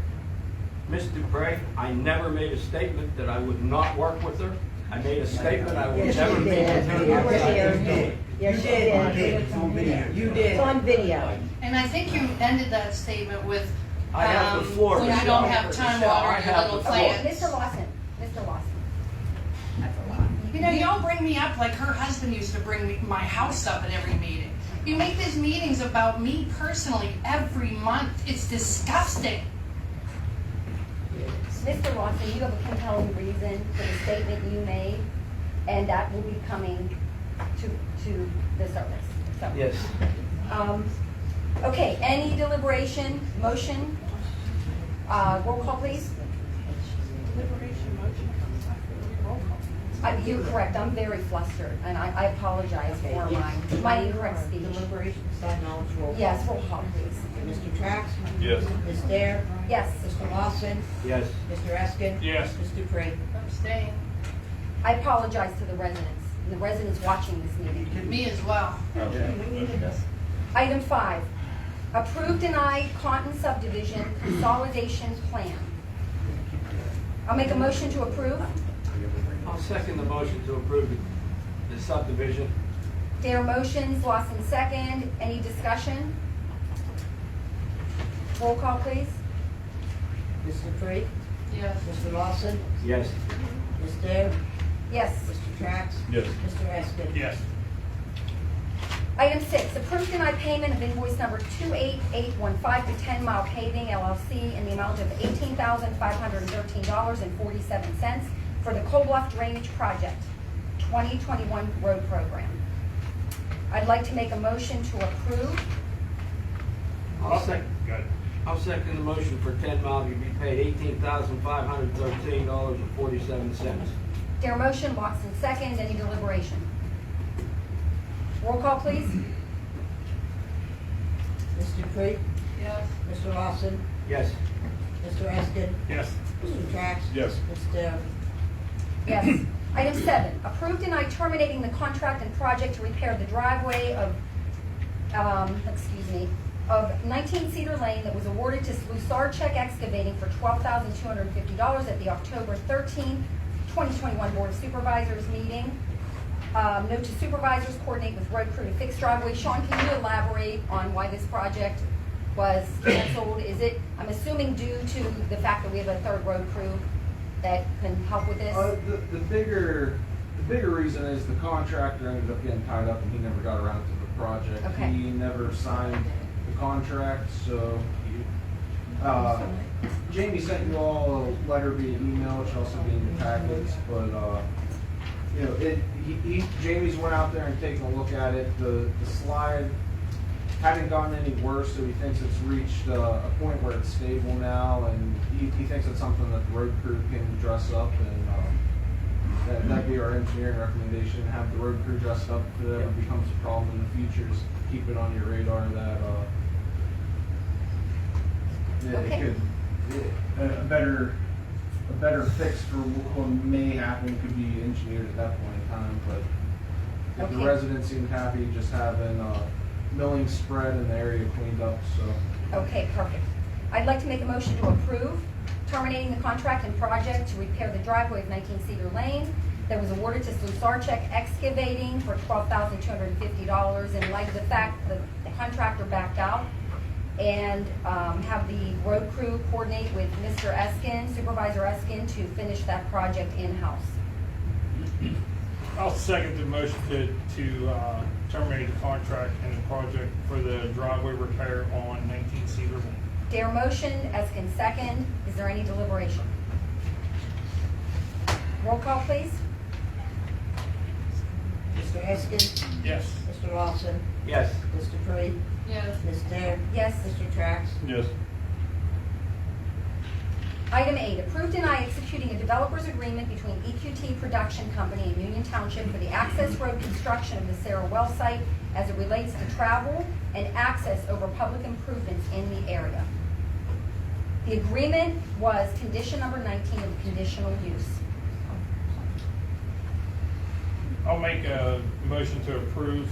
Ms. Dupree. I never made a statement that I would not work with her. I made a statement I would Yes, never you meet did. with her. You were there. You Yes, you did. did. It's on video. You It's did. on video. And I think you ended that statement with, I have the floor, when you Michelle. don't have time to Michelle, I water your have little the floor. plants. Mr. Lawson, Mr. Lawson. That's a lot. You know, y'all bring me up like her husband used to bring my house up at every meeting. You make these meetings about me personally every month. It's disgusting. Mr. Lawson, you have a compelling reason for the statement you made, and that will be coming to the service. So, Yes. Okay, any deliberation, motion? Roll call, please. Deliberation motion comes after roll call. You're correct, I'm very flustered, and I apologize for my incorrect speech. Deliberation, sign knowledge, roll call. Yes, roll call, please. Mr. Trax? Yes. Ms. Dare? Yes, Mr. Lawson? Yes. Mr. Eskin? Yes. Ms. Dupree? Abstain. I apologize to the residents, and the residents watching this meeting. Me as well. Item 5, approve deny Taunton subdivision consolidation plan. I'll make a motion to approve. I'll second the motion to approve the subdivision Dare motions, Lawson second. Any discussion? Roll call, please. Mr. Dupree? Yes. Mr. Lawson? Yes. Ms. Dare? Yes. Mr. Trax? Yes. Mr. Eskin? Yes. Item 6, approve deny payment of invoice number 28815 to 10 Mile Paving LLC in the amount of $18,513.47 for the Cold Bluff Drainage Project 2021 road program. I'd like to make a motion to approve. I'll second. Got it. I'll second the motion for 10 Mile to be paid $18,513.47. Dare motion, Watson second. Any deliberation? Roll call, please. Mr. Dupree? Yes. Mr. Lawson? Yes. Mr. Eskin? Yes. Mr. Trax? Yes. Ms. Dare? Yes. Item 7, approve deny terminating the contract and project to repair the driveway of, of 19 Cedar Lane that was awarded to Slusarchek Excavating for $12,250 at the October 13, 2021 Board of Supervisors meeting. Note to supervisors, coordinate with road crew to fix driveway. Sean, can you elaborate on why this project was canceled? Is it, I'm assuming, due to the fact that we have a third road crew that can help with this? The bigger reason is the contractor ended up getting tied up and he never got around to the project. Okay. He never signed the contract, so Jamie sent you all a letter via email, which will also be in your packets, but you know, Jamie's went out there and taken a look at it. The slide hadn't gotten any worse, so he thinks it's reached a point where it's stable now, and he thinks it's something that the road crew can dress up, and that'd be our engineering recommendation, have the road crew dressed up if it ever becomes a problem in the future. Just keep it on your radar that Okay. it could, a better fix for what may happen could be engineered at that point in time, but if the Okay. residents seem happy just having milling spread and the area cleaned up, so. Okay, perfect. I'd like to make a motion to approve terminating the contract and project to repair the driveway of 19 Cedar Lane that was awarded to Slusarchek Excavating for $12,250 in light of the fact that the contractor backed out, and have the road crew coordinate with Mr. Eskin, Supervisor Eskin, to finish that project in-house. I'll second the motion to terminate the contract and the project for the driveway repair on 19 Cedar Lane. Dare motion, Eskin second. Is there any deliberation? Roll call, please. Mr. Eskin? Yes. Mr. Lawson? Yes. Mr. Dupree? Yes. Ms. Dare? Yes. Mr. Trax? Yes. Item 8, approve deny executing a developer's agreement between EQT Production Company and Union Township for the access road construction of the Sarah Well site as it relates to travel and access over public improvements in the area. The agreement was condition number 19 of conditional use. I'll make a motion to approve.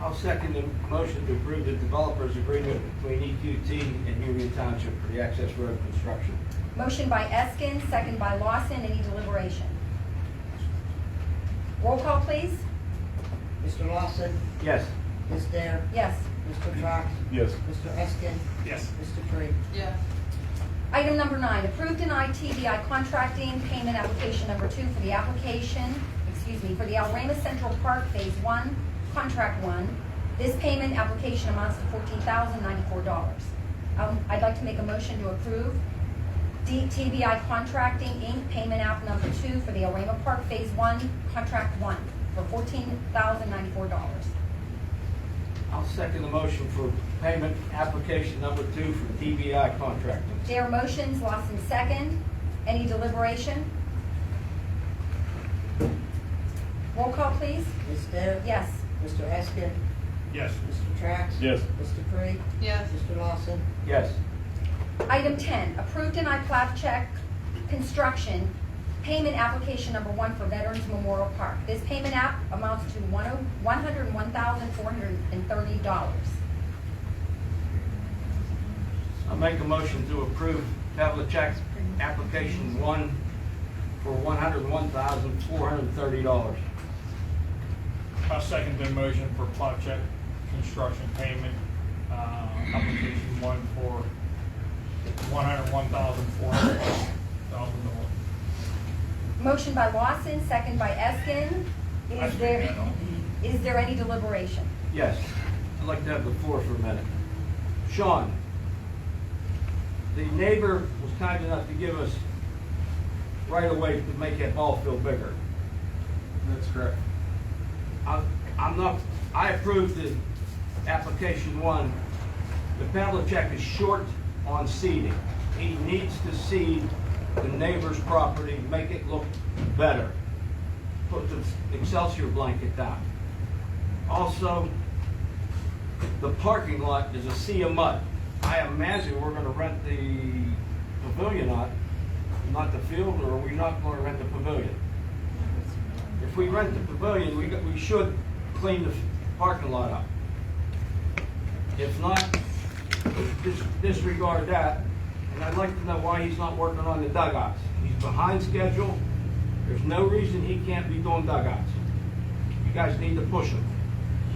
I'll second the motion to approve the developer's agreement between EQT and Union Township for the access road construction. Motion by Eskin, second by Lawson. Any deliberation? Roll call, please. Mr. Lawson? Yes. Ms. Dare? Yes. Mr. Trax? Yes. Mr. Eskin? Yes. Mr. Dupree? Yes. Item number 9, approve deny TBI contracting payment application number 2 for the application, for the Alrama Central Park Phase 1, Contract 1. This payment application amounts to $14,094. I'd like to make a motion to approve TBI Contracting Inc. payment app number 2 for the Alrama Park Phase 1, Contract 1 for $14,094. I'll second the motion for payment application number 2 for TBI contracting. Dare motions, Lawson second. Any deliberation? Roll call, please. Ms. Dare? Yes. Mr. Eskin? Yes. Mr. Trax? Yes. Mr. Dupree? Yes. Mr. Lawson? Yes. Item 10, approve deny Plavchek Construction payment application number 1 for Veterans Memorial Park. This payment app amounts to $101,430. I'll make a motion to approve Pavlicek's application 1 for $101,430. I second the motion for plot check construction payment, application one for $101,400. Motion by Lawson, second by Eskin. Is there any deliberation? Yes, I'd like to have the floor for a minute. Sean, the neighbor was kind enough to give us right away to make that ball field bigger. That's correct. I approved the application one. The Pavlicek is short on seeding. He needs to seed the neighbor's property, make it look better. Put the Excelsior blanket down. Also, the parking lot is a sea of mud. I imagine we're gonna rent the pavilion out, not the field, or are we not gonna rent the pavilion? If we rent the pavilion, we should clean the parking lot up. If not, disregard that. And I'd like to know why he's not working on the dugouts. He's behind schedule. There's no reason he can't be doing dugouts. You guys need to push him.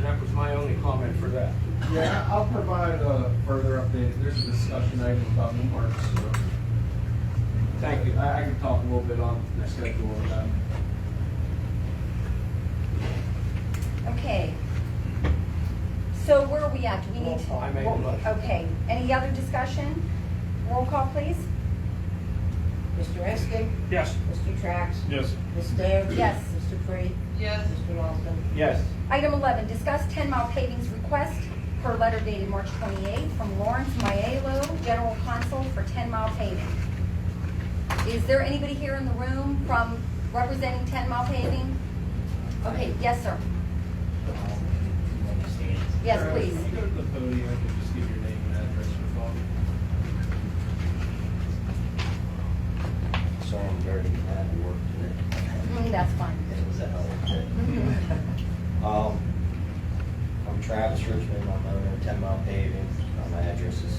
That was my only comment for that. Yeah, I'll provide a further update. There's a discussion item about the parks, so. Thank you. I can talk a little bit on the schedule of that. Okay. So where are we at? Do we need to? I made a motion. Okay. Any other discussion? Roll call, please. Mr. Eskin? Yes. Mr. Trax? Yes. Ms. Dare? Yes. Mr. Freed? Yes. Mr. Lawson? Yes. Item 11, discuss 10 Mile Paving's request per letter dated March 28th from Lawrence Maiello, General Counsel for 10 Mile Paving. Is there anybody here in the room from representing 10 Mile Paving? Okay, yes, sir. Yes, please. Can you go to the podium and just give your name and address for phone? So I'm very glad to work today. That's fine. It was a hell of a day. I'm Travis Richmond, I'm owner of 10 Mile Paving. My address is,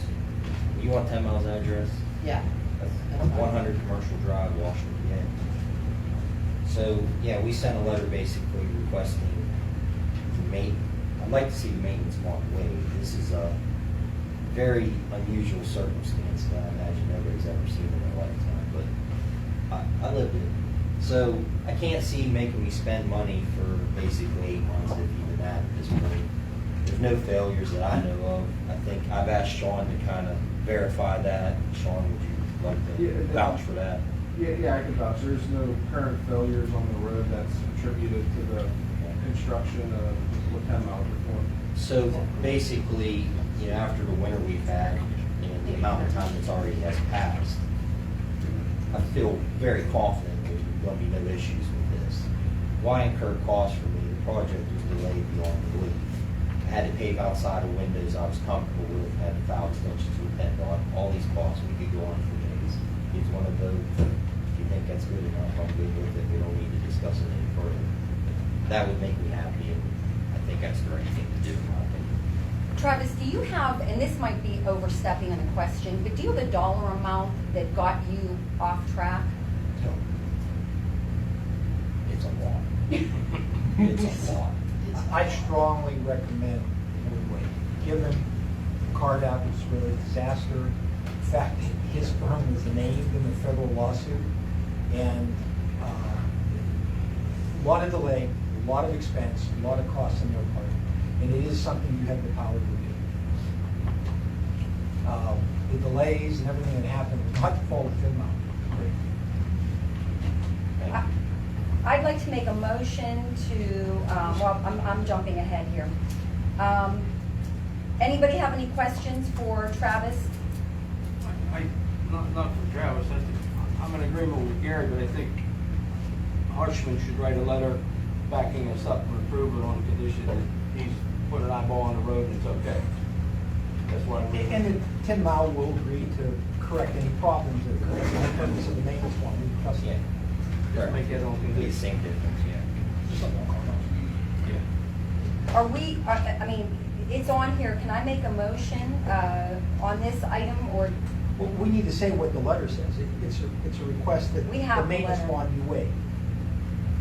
you want 10 Mile's address? Yeah. That's 100 Commercial Drive, Washington, PA. So, yeah, we sent a letter basically requesting I'd like to see the maintenance bond waived. This is a very unusual circumstance that I imagine nobody's ever seen in their lifetime, but I lived it. So I can't see making me spend money for basically 8 months, if even that at this point. There's no failures that I know of. I think I've asked Sean to kind of verify that. Sean, would you like to vouch for that? Yeah, I can vouch. There's no current failures on the road that's attributed to the construction of what 10 Mile performed. So basically, after the winter we've had and the amount of time that's already has passed, I feel very confident there's going to be no issues with this. Why incur costs for me? The project was delayed beyond belief. I had to pave outside of windows I was comfortable with, had to file extensions with PennDOT. All these costs, we could go on for days. It's one of those, if you think that's good enough, I'm good with it. We don't need to discuss it any further. That would make me happy, and I think that's the right thing to do, in my opinion. Travis, do you have, and this might be overstepping on the question, but do you have a dollar amount that got you off track? So, it's a lot. It's a lot. I strongly recommend we wait. Given the card out was really a disaster. In fact, his firm was named in the federal lawsuit, and a lot of delay, a lot of expense, a lot of costs on their part, and it is something you have the power to do. The delays and everything that happened was not the fault of FinMount. I'd like to make a motion to, I'm jumping ahead here. Anybody have any questions for Travis? Not for Travis. I'm in agreement with Gary, but I think Harshman should write a letter backing us up and approve it on condition that he's put an eyeball on the road and it's okay. That's what I mean. And the 10 Mile will agree to correct any problems that occur for the purpose of the maintenance one. We trust Yeah. Just make that on It'll be the condition. same difference, yeah. Are we, I mean, it's on here, can I make a motion on this item, or? Well, we need to say what the letter says. It's a request that We have the the maintenance letter. bond be waived.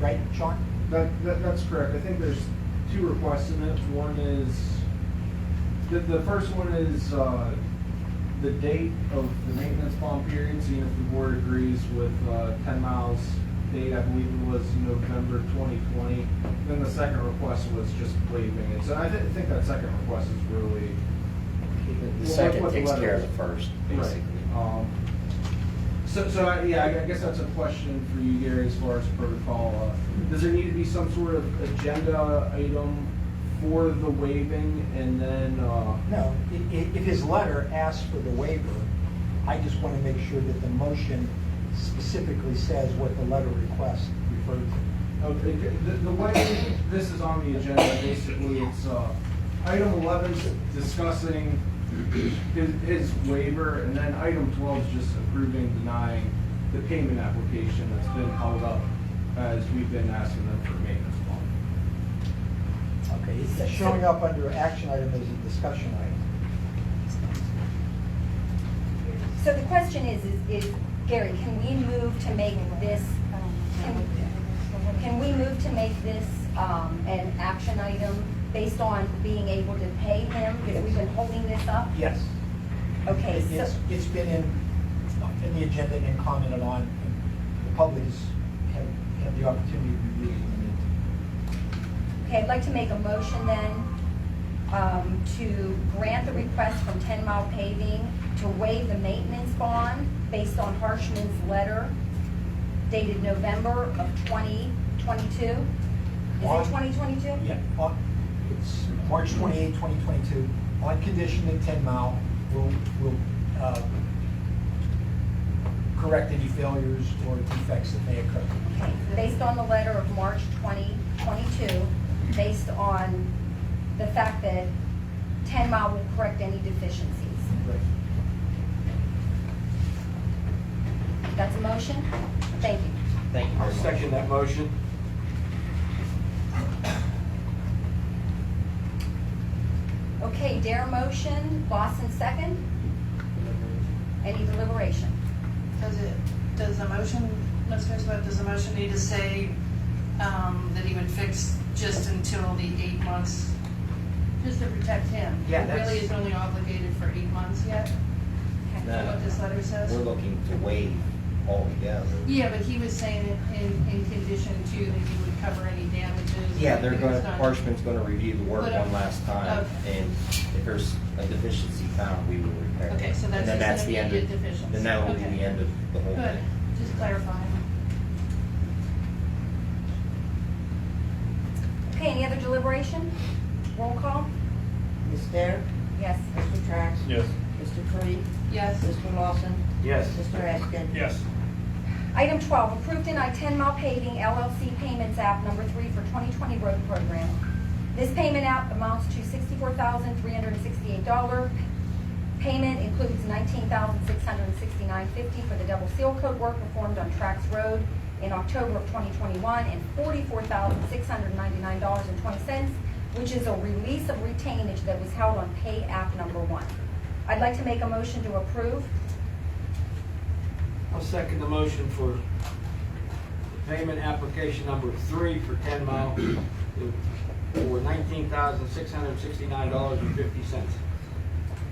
Right, Sean? That's correct. I think there's two requests in it. One is, the first one is the date of the maintenance bond period, seeing if the board agrees with 10 miles date, I believe it was November 2020. Then the second request was just waiving it. So I think that second request is really... The second what takes letter care of is. the first, Right. basically. I guess that's a question for you, Gary, as far as protocol. Does there need to be some sort of agenda item for the waiving, and then, No, if his letter asks for the waiver, I just want to make sure that the motion specifically says what the letter request referred to. okay, the way this is on the agenda, basically, it's, item 11 's discussing his waiver, and then item 12 is just approving, denying the payment application that's been held up as we've been asking them for maintenance bond. Okay, it's showing up under action item as a discussion item. So the question is, Gary, can we move to make this, can we move to make this an action item based on being able to pay him, because we've been holding this up? Yes. Okay, so, It's been in the agenda and commented on, and the public has had the opportunity to review it. okay, I'd like to make a motion then to grant the request from 10 Mile Paving to waive the maintenance bond based on Harshman's letter dated November of 2022. Is it 2022? Yeah, it's March 28, 2022, on condition that 10 Mile will correct any failures or defects that may occur. Okay, based on the letter of March 2022, based on the fact that 10 Mile will correct any deficiencies. Right. That's a motion? Thank you. Thank you I'll very much. second that motion. Okay, Dare motion, Lawson second. Any deliberation? Does the motion, Ms. Griswold, does the motion need to say that he would fix just until the 8 months, just to protect him? Yeah, He really that's- is only obligated for 8 months yet? Is that No. what this letter says? We're looking to waive altogether. Yeah, but he was saying it in condition too, that he would cover any damages. Yeah, they're anything gonna, that's done. Harshman's gonna review the work But, one last time, okay. and if there's a deficiency found, we will repair it. Okay, so that's And then just an the end of- immediate deficiency. Then that will be Okay. the end of the whole Good, thing. just clarifying. Okay, any other deliberation? Roll call? Ms. Dare? Yes. Mr. Trax? Yes. Mr. Tree? Yes. Mr. Lawson? Yes. Mr. Askin? Yes. Item 12, approved deny 10 Mile Paving LLC Payments App number 3 for 2020 road program. This payment app amounts to $64,368. Payment includes $19,669.50 for the double seal coat work performed on Trax Road in October of 2021 and $44,699.20, which is a release of retainage that was held on pay app number 1. I'd like to make a motion to approve. I'll second the motion for payment application number 3 for 10 Mile for $19,669.50.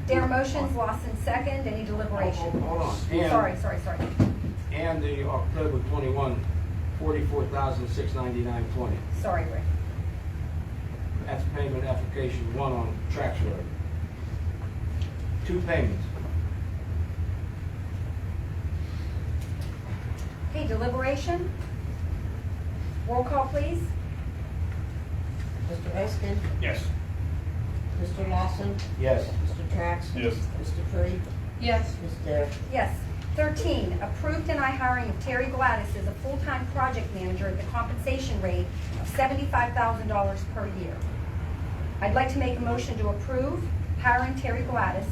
Dare motions, Lawson second, any deliberation? Hold on. And- Sorry. And the October 21, $44,699.20. Sorry, Rick. That's payment application 1 on Trax Road. 2 payments. Okay, deliberation? Roll call, please. Mr. Askin? Yes. Mr. Lawson? Yes. Mr. Trax? Yes. Mr. Tree? Yes. Ms. Dare? Yes. 13, approved deny hiring of Terry Gladys as a full-time project manager at the compensation rate of $75,000 per year. I'd like to make a motion to approve hiring Terry Gladys,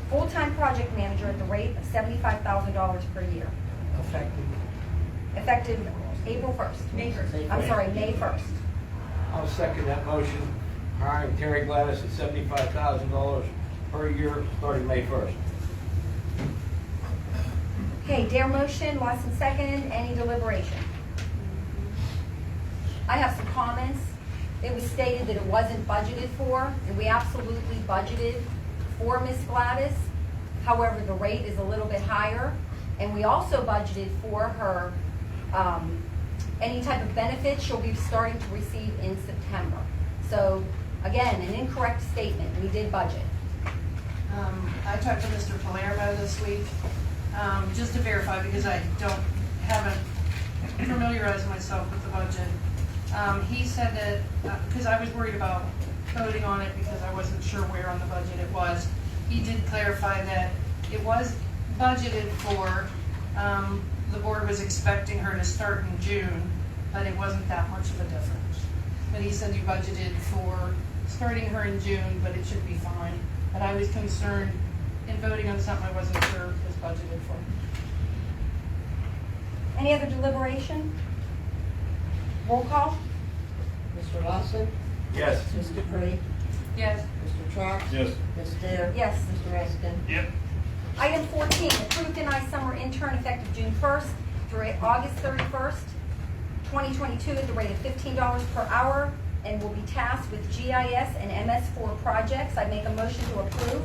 full-time project manager at the rate of $75,000 per year, effective April 1st. May 1st. I'm sorry, May 1st. I'll second that motion, hiring Terry Gladys at $75,000 per year starting May 1st. Okay, Dare motion, Lawson second, any deliberation? I have some comments. it was stated that it wasn't budgeted for, and we absolutely budgeted for Miss Gladys. However, the rate is a little bit higher, and we also budgeted for her any type of benefits she'll be starting to receive in September. So, again, an incorrect statement. We did budget. I talked to Mr. Palermo this week, just to verify, because I haven't familiarized myself with the budget. He said that, because I was worried about voting on it because I wasn't sure where on the budget it was. He did clarify that it was budgeted for, the board was expecting her to start in June, but it wasn't that much of a difference. But he said you budgeted for starting her in June, but it should be fine. But I was concerned in voting on something I wasn't sure was budgeted for. Any other deliberation? Roll call? Mr. Lawson? Yes. Ms. Dupree? Yes. Mr. Trox? Yes. Ms. Dare? Yes. Mr. Eskin? Yep. Item 14, approve deny summer intern effective June 1st through August 31st, 2022 at the rate of $15 per hour and will be tasked with GIS and MS4 projects. I make a motion to approve.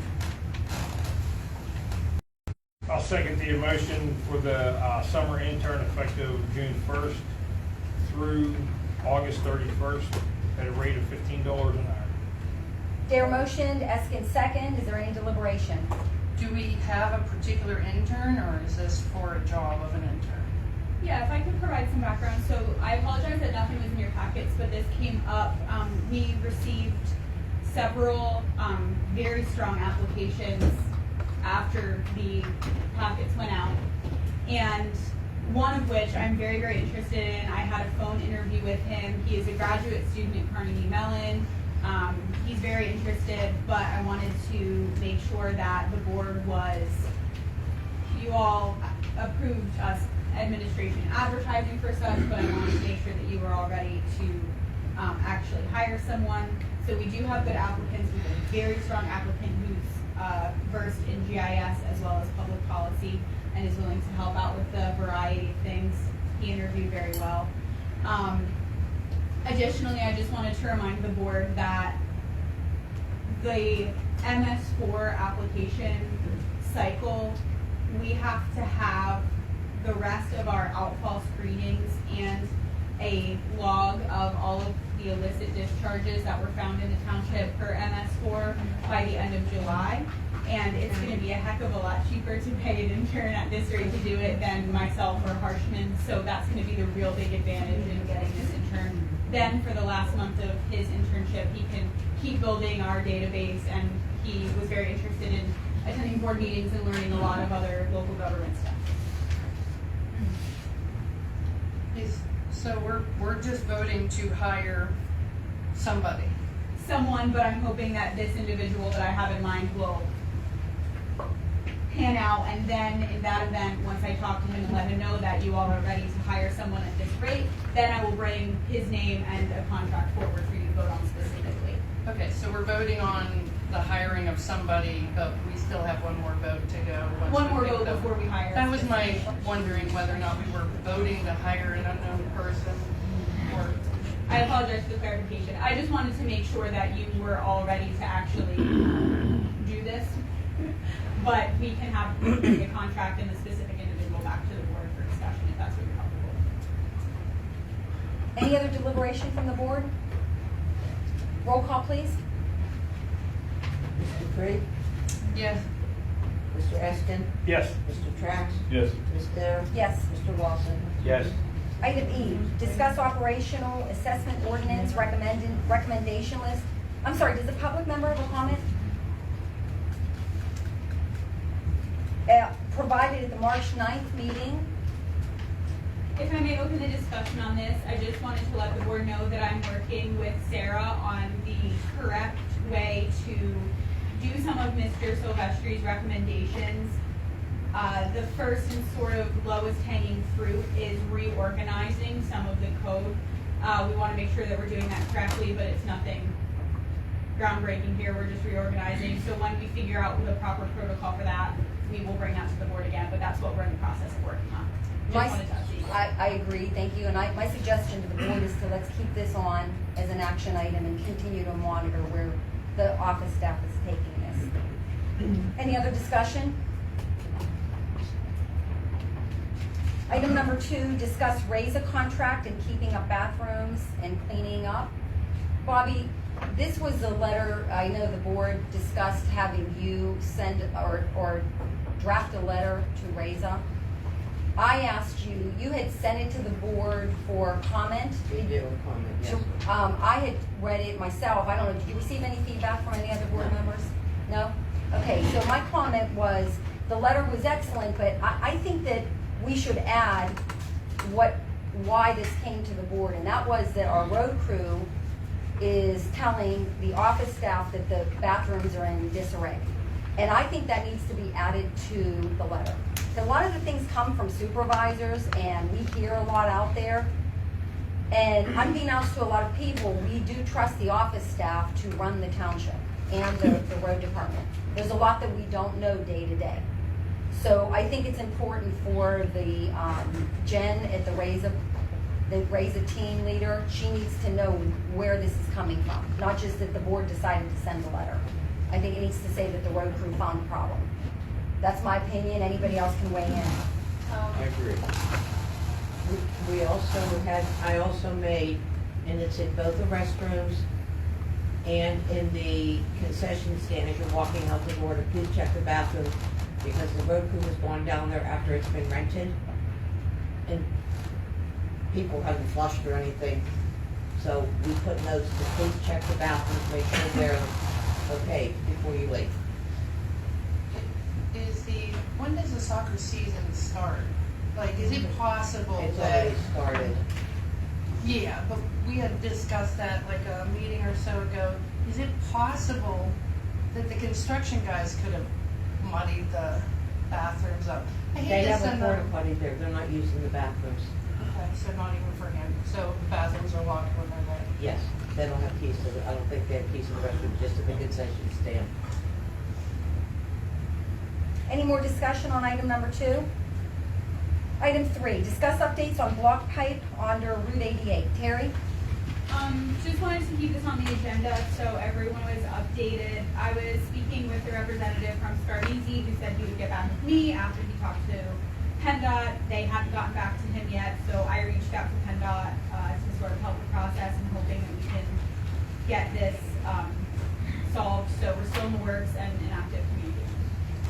I'll second the motion for the summer intern effective June 1st through August 31st at a rate of $15 an hour. Dare motioned, Eskin second. Is there any deliberation? Do we have a particular intern, or is this for a job of an intern? Yeah, if I could provide some background. So I apologize that nothing was in your packets, but this came up. We received several very strong applications after the packets went out. And one of which I'm very, very interested in. I had a phone interview with him. He is a graduate student at Carnegie Mellon. He's very interested, but I wanted to make sure that the board was, you all approved us administration advertising for such, but I wanted to make sure that you were all ready to actually hire someone. So we do have good applicants. We have a very strong applicant who's versed in GIS as well as public policy and is willing to help out with the variety of things. He interviewed very well. Additionally, I just wanted to remind the board that the MS4 application cycle, we have to have the rest of our outfall screenings and a log of all of the illicit discharges that were found in the township per MS4 by the end of July. And it's going to be a heck of a lot cheaper to pay an intern at this rate to do it than myself or Harshman. So that's going to be the real big advantage in getting this intern. Then for the last month of his internship, he can keep building our database, and he was very interested in attending board meetings and learning a lot of other local government stuff. So we're just voting to hire somebody. Someone, but I'm hoping that this individual that I have in mind will pan out, and then in that event, once I talk to him and let him know that you all are ready to hire someone at this rate, then I will bring his name and a contract forward for you to vote on specifically. Okay, so we're voting on the hiring of somebody, but we still have one more vote to go. One more vote before we hire. That was my wondering whether or not we were voting to hire an unknown person, or. I apologize for the clarification. I just wanted to make sure that you were all ready to actually do this. But we can have the contract and the specific individual back to the board for discussion if that's what you're comfortable with. Any other deliberation from the board? Roll call, please. Ms. Dupree? Yes. Mr. Eskin? Yes. Mr. Trax? Yes. Ms. Dare? Yes. Mr. Lawson? Yes. Item E, discuss operational assessment ordinance recommendation list. I'm sorry, does the public member have a comment? Provided at the March 9th meeting. If I may open the discussion on this, I just wanted to let the board know that I'm working with Sarah on the correct way to do some of Mr. Silvestri's recommendations. The first and sort of lowest hanging fruit is reorganizing some of the code. We want to make sure that we're doing that correctly, but it's nothing groundbreaking here, we're just reorganizing. So when we figure out the proper protocol for that, we will bring that to the board again, but that's what we're in the process of working on. Just wanted to update you. I agree, thank you, and my suggestion to the board is to let's keep this on as an action item and continue to monitor where the office staff is taking this. Any other discussion? Item number 2, discuss raise a contract and keeping up bathrooms and cleaning up. Bobby, this was a letter, I know the board discussed having you send or draft a letter to Reza. I asked you, you had sent it to the board for comment. We do, comment, yes. I had read it myself. I don't know, did you receive any feedback from any other board members? No? Okay, so my comment was, the letter was excellent, but I think that we should add why this came to the board, and that was that our road crew is telling the office staff that the bathrooms are in disarray. And I think that needs to be added to the letter. A lot of the things come from supervisors, and we hear a lot out there. And unbeknownst to a lot of people, we do trust the office staff to run the township and the road department. There's a lot that we don't know day to day. So I think it's important for the Jen at the Reza team leader. She needs to know where this is coming from, not just that the board decided to send a letter. I think it needs to say that the road crew found a problem. That's my opinion. Anybody else can weigh in. I agree. I also made, and it's in both the restrooms and in the concession stand as you're walking out the door, to please check the bathroom, because the road crew has gone down there after it's been rented, and people haven't flushed or anything. So we put notes to please check the bathrooms, make sure they're okay before you leave. When does the soccer season start? Like, is it possible It's that? already started. Yeah, but we had discussed that like a meeting or so ago. Is it possible that the construction guys could have muddied the bathrooms up? I hate They to have a send porta them. potty there. They're not using the bathrooms. Okay, so not even for him. So the bathrooms are locked when they're there. Yes, they don't have keys to I don't think they have keys to the restroom, just to the concession stand. Any more discussion on item number 2? Item 3, discuss updates on block pipe under Route 88. Terry? Just wanted to keep this on the agenda so everyone was updated. I was speaking with the representative from Scarbeezy who said he would get back with me after he talked to PennDOT. They hadn't gotten back to him yet, so I reached out to PennDOT to sort of help the process and hoping that we can get this solved. So we're still in the works and in active communication.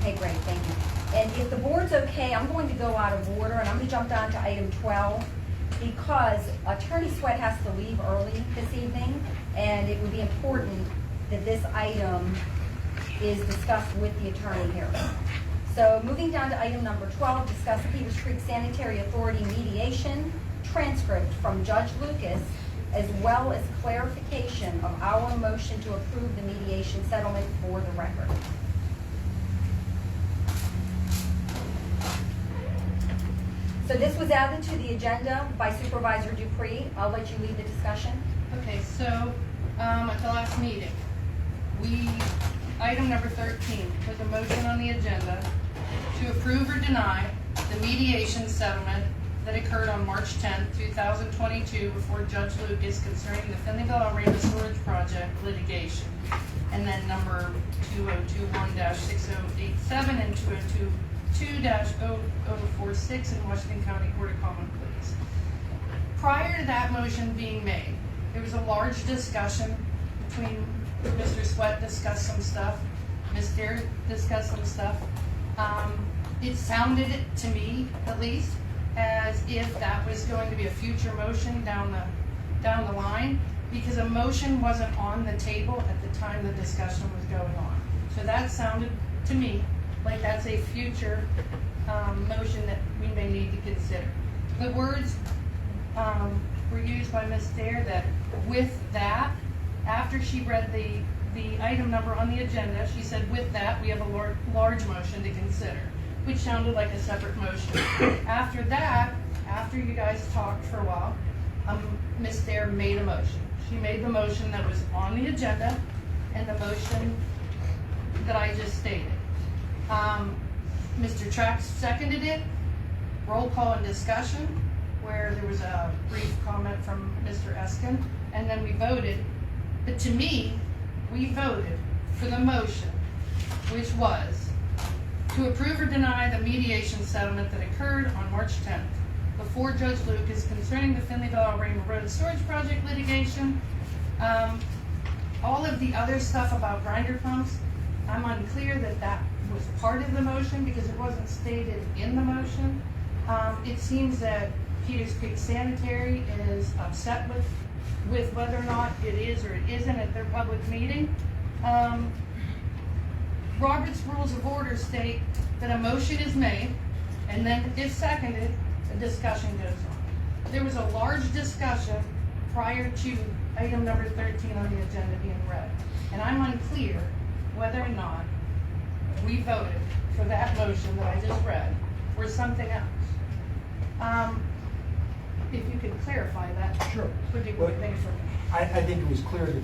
Okay, great, thank you. And if the board's okay, I'm going to go out of order, and I'm going to jump down to item 12, because Attorney Sweat has to leave early this evening, and it would be important that this item is discussed with the attorney here. So moving down to item number 12, discuss Peters Creek Sanitary Authority mediation transcript from Judge Lucas, as well as clarification of our motion to approve the mediation settlement for the record. So this was added to the agenda by Supervisor Dupree. I'll let you lead the discussion. Okay, so, at the last meeting, item number 13 was a motion on the agenda to approve or deny the mediation settlement that occurred on March 10th, 2022 before Judge Lucas concerning the Finleyville Arena Storage Project litigation. And then number 2021-6087 and 202-0046 in Washington County Court of Common Pleas. Prior to that motion being made, there was a large discussion between Mr. Sweat discussed some stuff, Ms. Dare discussed some stuff. It sounded to me, at least, as if that was going to be a future motion down the line, because a motion wasn't on the table at the time the discussion was going on. So that sounded to me like that's a future motion that we may need to consider. The words were used by Ms. Dare that with that, after she read the item number on the agenda, she said, with that, we have a large motion to consider, which sounded like a separate motion. After that, after you guys talked for a while, Ms. Dare made a motion. She made the motion that was on the agenda, and the motion that I just stated. Mr. Trax seconded it, roll call and discussion, where there was a brief comment from Mr. Eskin, and then we voted. But to me, we voted for the motion, which was to approve or deny the mediation settlement that occurred on March 10th before Judge Lucas concerning the Finleyville-Raymond Road Storage Project litigation. All of the other stuff about grinder pumps, I'm unclear that that was part of the motion because it wasn't stated in the motion. It seems that Peters Creek Sanitary is upset with whether or not it is or it isn't at their public meeting. Robert's Rules of Order state that a motion is made, and then if seconded, a discussion goes on. There was a large discussion prior to item number 13 on the agenda being read, and I'm unclear whether or not we voted for that motion that I just read or something else. If you could clarify that. Sure. Would be great. Thanks for me. I think it was clear that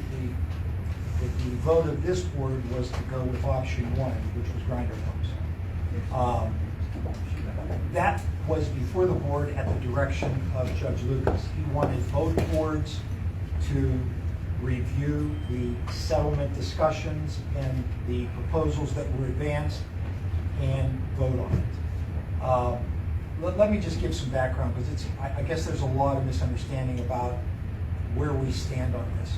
the vote of this board was to go with option one, which was grinder pumps. That was before the board at the direction of Judge Lucas. He wanted both boards to review the settlement discussions and the proposals that were advanced and vote on it. Let me just give some background, because I guess there's a lot of misunderstanding about where we stand on this.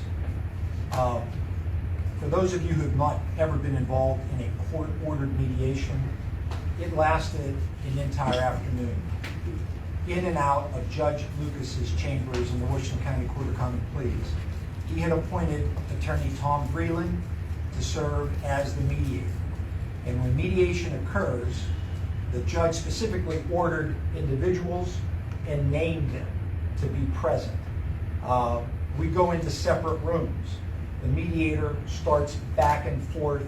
For those of you who have not ever been involved in a court-ordered mediation, it lasted an entire afternoon, in and out of Judge Lucas's chambers in the Washington County Court of Common Pleas. He had appointed attorney Tom Vreeland to serve as the mediator. And when mediation occurs, the judge specifically ordered individuals and named them to be present. We go into separate rooms. The mediator starts back and forth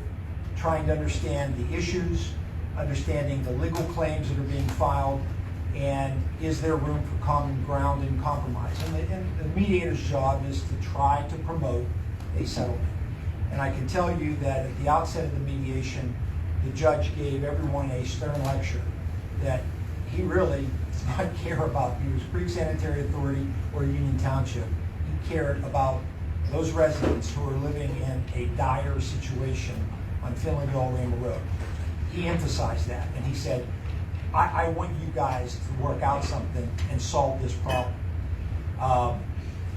trying to understand the issues, understanding the legal claims that are being filed, and is there room for common ground and compromise. And the mediator's job is to try to promote a settlement. And I can tell you that at the outset of the mediation, the judge gave everyone a stern lecture that he really does not care about Peters Creek Sanitary Authority or Union Township. He cared about those residents who are living in a dire situation on Finleyville-Raymond Road. He emphasized that, and he said, I want you guys to work out something and solve this problem.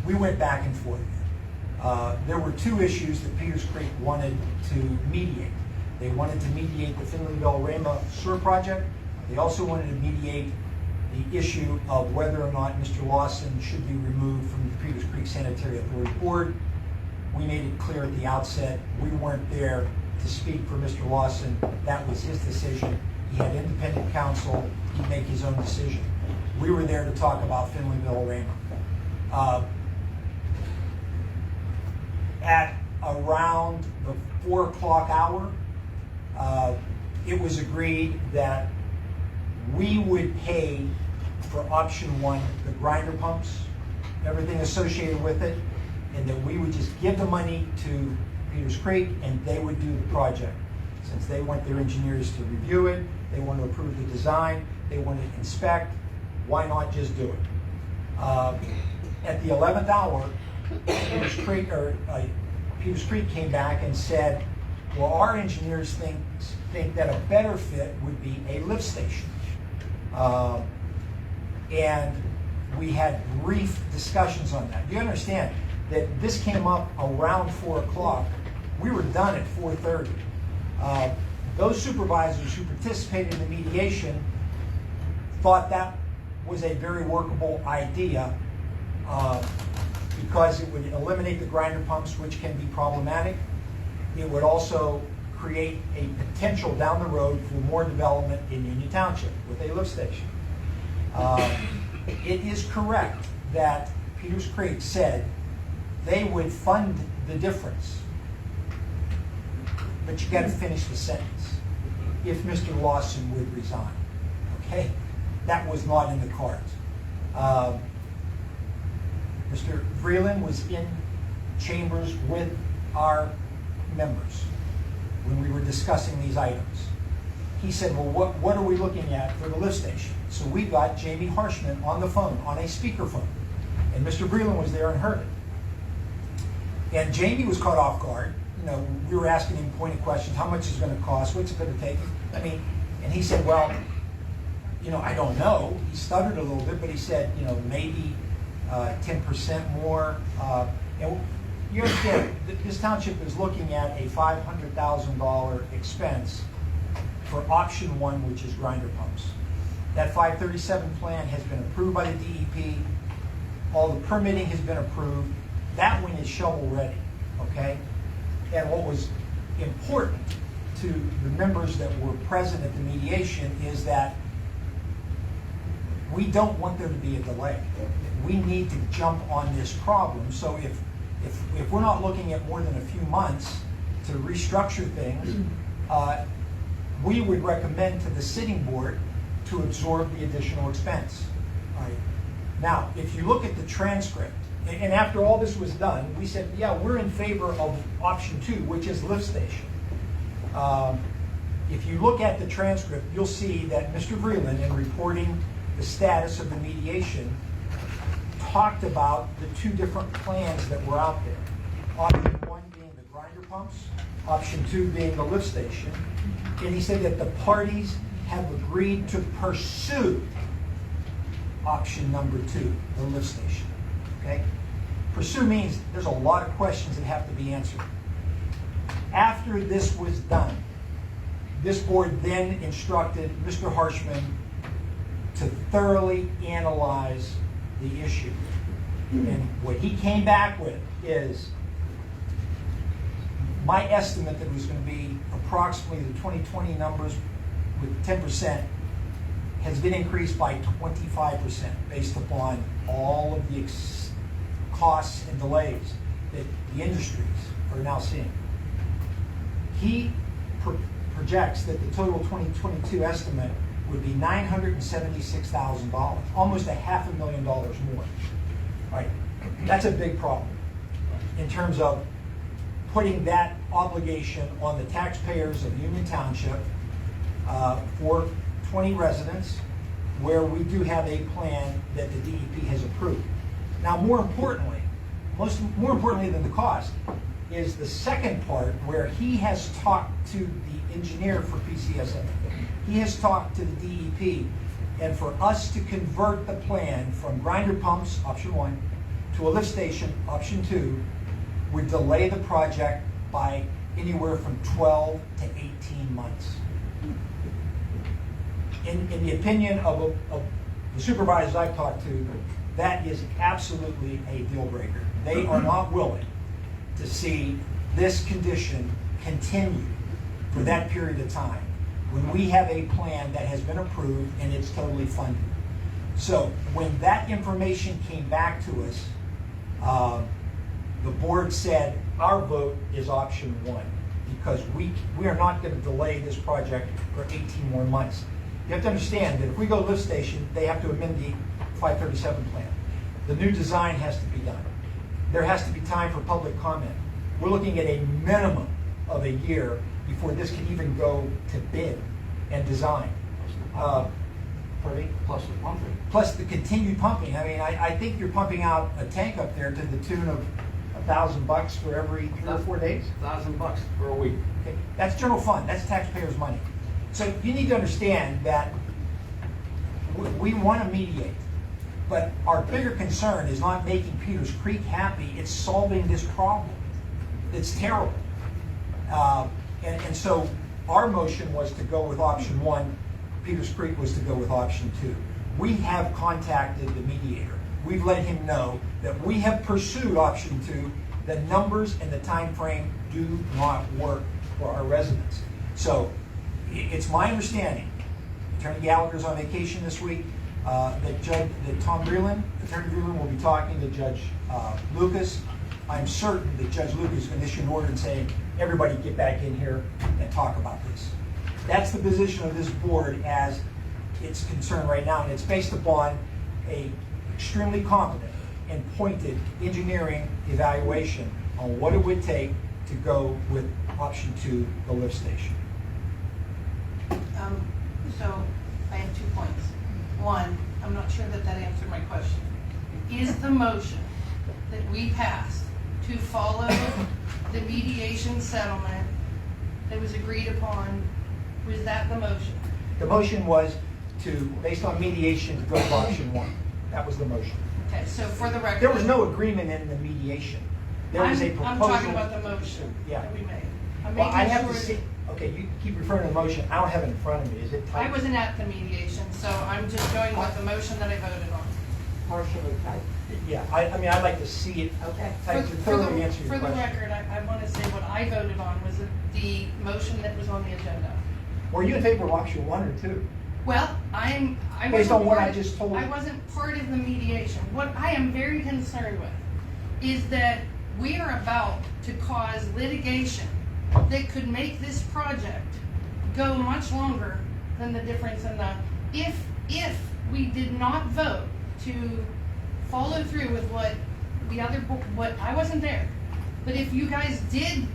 We went back and forth. There were two issues that Peters Creek wanted to mediate. They wanted to mediate the Finleyville-Raymond Sewer Project. They also wanted to mediate the issue of whether or not Mr. Lawson should be removed from the Peters Creek Sanitary Authority Board. We made it clear at the outset we weren't there to speak for Mr. Lawson. That was his decision. He had independent counsel. He'd make his own decision. We were there to talk about Finleyville-Raymond. At around the 4 o'clock hour, it was agreed that we would pay for option one, the grinder pumps, everything associated with it, and that we would just give the money to Peters Creek and they would do the project. Since they want their engineers to review it, they want to approve the design, they want to inspect, why not just do it? At the 11th hour, Peters Creek came back and said, well, our engineers think that a better fit would be a lift station. And we had brief discussions on that. You understand that this came up around 4 o'clock. We were done at 4:30. Those supervisors who participated in the mediation thought that was a very workable idea because it would eliminate the grinder pumps, which can be problematic. It would also create a potential down the road for more development in Union Township with a lift station. It is correct that Peters Creek said they would fund the difference, but you got to finish the sentence. If Mr. Lawson would resign, okay? That was not in the cards. Mr. Vreeland was in chambers with our members when we were discussing these items. He said, well, what are we looking at for the lift station? So we got Jamie Harshman on the phone, on a speakerphone. And Mr. Breland was there and heard it. And Jamie was caught off guard. You know, we were asking him pointed questions. How much is it going to cost? What's it going to take? I mean, and he said, well, you know, I don't know. He stuttered a little bit, but he said, you know, maybe 10% more. And you understand, this township is looking at a $500,000 expense for option one, which is grinder pumps. That 537 plan has been approved by the DEP. All the permitting has been approved. That one is shovel ready, okay? And what was important to the members that were present at the mediation is that we don't want there to be a delay. We need to jump on this problem. So if we're not looking at more than a few months to restructure things, we would recommend to the sitting board to absorb the additional expense. All right. Now, if you look at the transcript, and after all this was done, we said, yeah, we're in favor of option two, which is lift station. If you look at the transcript, you'll see that Mr. Vreeland, in reporting the status of the mediation, talked about the two different plans that were out there. Option one being the grinder pumps, option two being the lift station. And he said that the parties have agreed to pursue option number two, the lift station. Okay? Pursue means there's a lot of questions that have to be answered. After this was done, this board then instructed Mr. Harshman to thoroughly analyze the issue. And what he came back with is my estimate that it was going to be approximately the 2020 numbers with 10% has been increased by 25% based upon all of the costs and delays that the industries are now seeing. He projects that the total 2022 estimate would be $976,000, almost $500,000 more. All right, that's a big problem in terms of putting that obligation on the taxpayers of Union Township for 20 residents, where we do have a plan that the DEP has approved. Now, more importantly than the cost, is the second part where he has talked to the engineer for PCSA. He has talked to the DEP, and for us to convert the plan from grinder pumps, option one, to a lift station, option two, would delay the project by anywhere from 12 to 18 months. In the opinion of the supervisors I've talked to, that is absolutely a deal breaker. They are not willing to see this condition continue for that period of time when we have a plan that has been approved and it's totally funded. So when that information came back to us, the board said our vote is option one, because we are not going to delay this project for 18 more months. You have to understand that if we go lift station, they have to amend the 537 plan. The new design has to be done. There has to be time for public comment. We're looking at a minimum of a year before this can even go to bid and design. Plus the pumping. Plus the continued pumping. I mean, I think you're pumping out a tank up there to the tune of $1,000 for every 3 or 4 days. $1,000 for a week. Okay. That's general fund. That's taxpayers' money. So you need to understand that we want to mediate, but our bigger concern is not making Peters Creek happy. It's solving this problem. It's terrible. And so our motion was to go with option one. Peters Creek was to go with option two. We have contacted the mediator. We've let him know that we have pursued option two. The numbers and the time frame do not work for our residents. So it's my understanding, Attorney Gallagher's on vacation this week, that Tom Breland, Attorney Breland, will be talking to Judge Lucas. I'm certain that Judge Lucas is going to issue an order and say, everybody get back in here and talk about this. That's the position of this board as it's concerned right now, and it's based upon a extremely competent and pointed engineering evaluation on what it would take to go with option 2, the lift station. So I have 2 points. One, I'm not sure that answered my question. Is the motion that we passed to follow the mediation settlement that was agreed upon, was that the motion? The motion was to, based on mediation, to go with option 1. That was the motion. Okay, so for the record. There was no agreement in the mediation. There was a proposal. I'm talking about the motion Yeah. that we made. I'm Well, I making have sure to see, that- okay, you keep referring to the motion. I don't have it in front of me. Is it I typed? wasn't at the mediation, so I'm just going with the motion that I voted on. Partially typed. Yeah, I mean, I'd like to see it Okay. typed to thoroughly answer your For the question. record, I want to say what I voted on was the motion that was on the agenda. Were you in favor of option 1 or 2? Well, I Based wasn't on what I part- just told you. I wasn't part of the mediation. What I am very concerned with is that we are about to cause litigation that could make this project go much longer than the difference in the, if we did not vote to follow through with what the other, what, I wasn't there, but if you guys did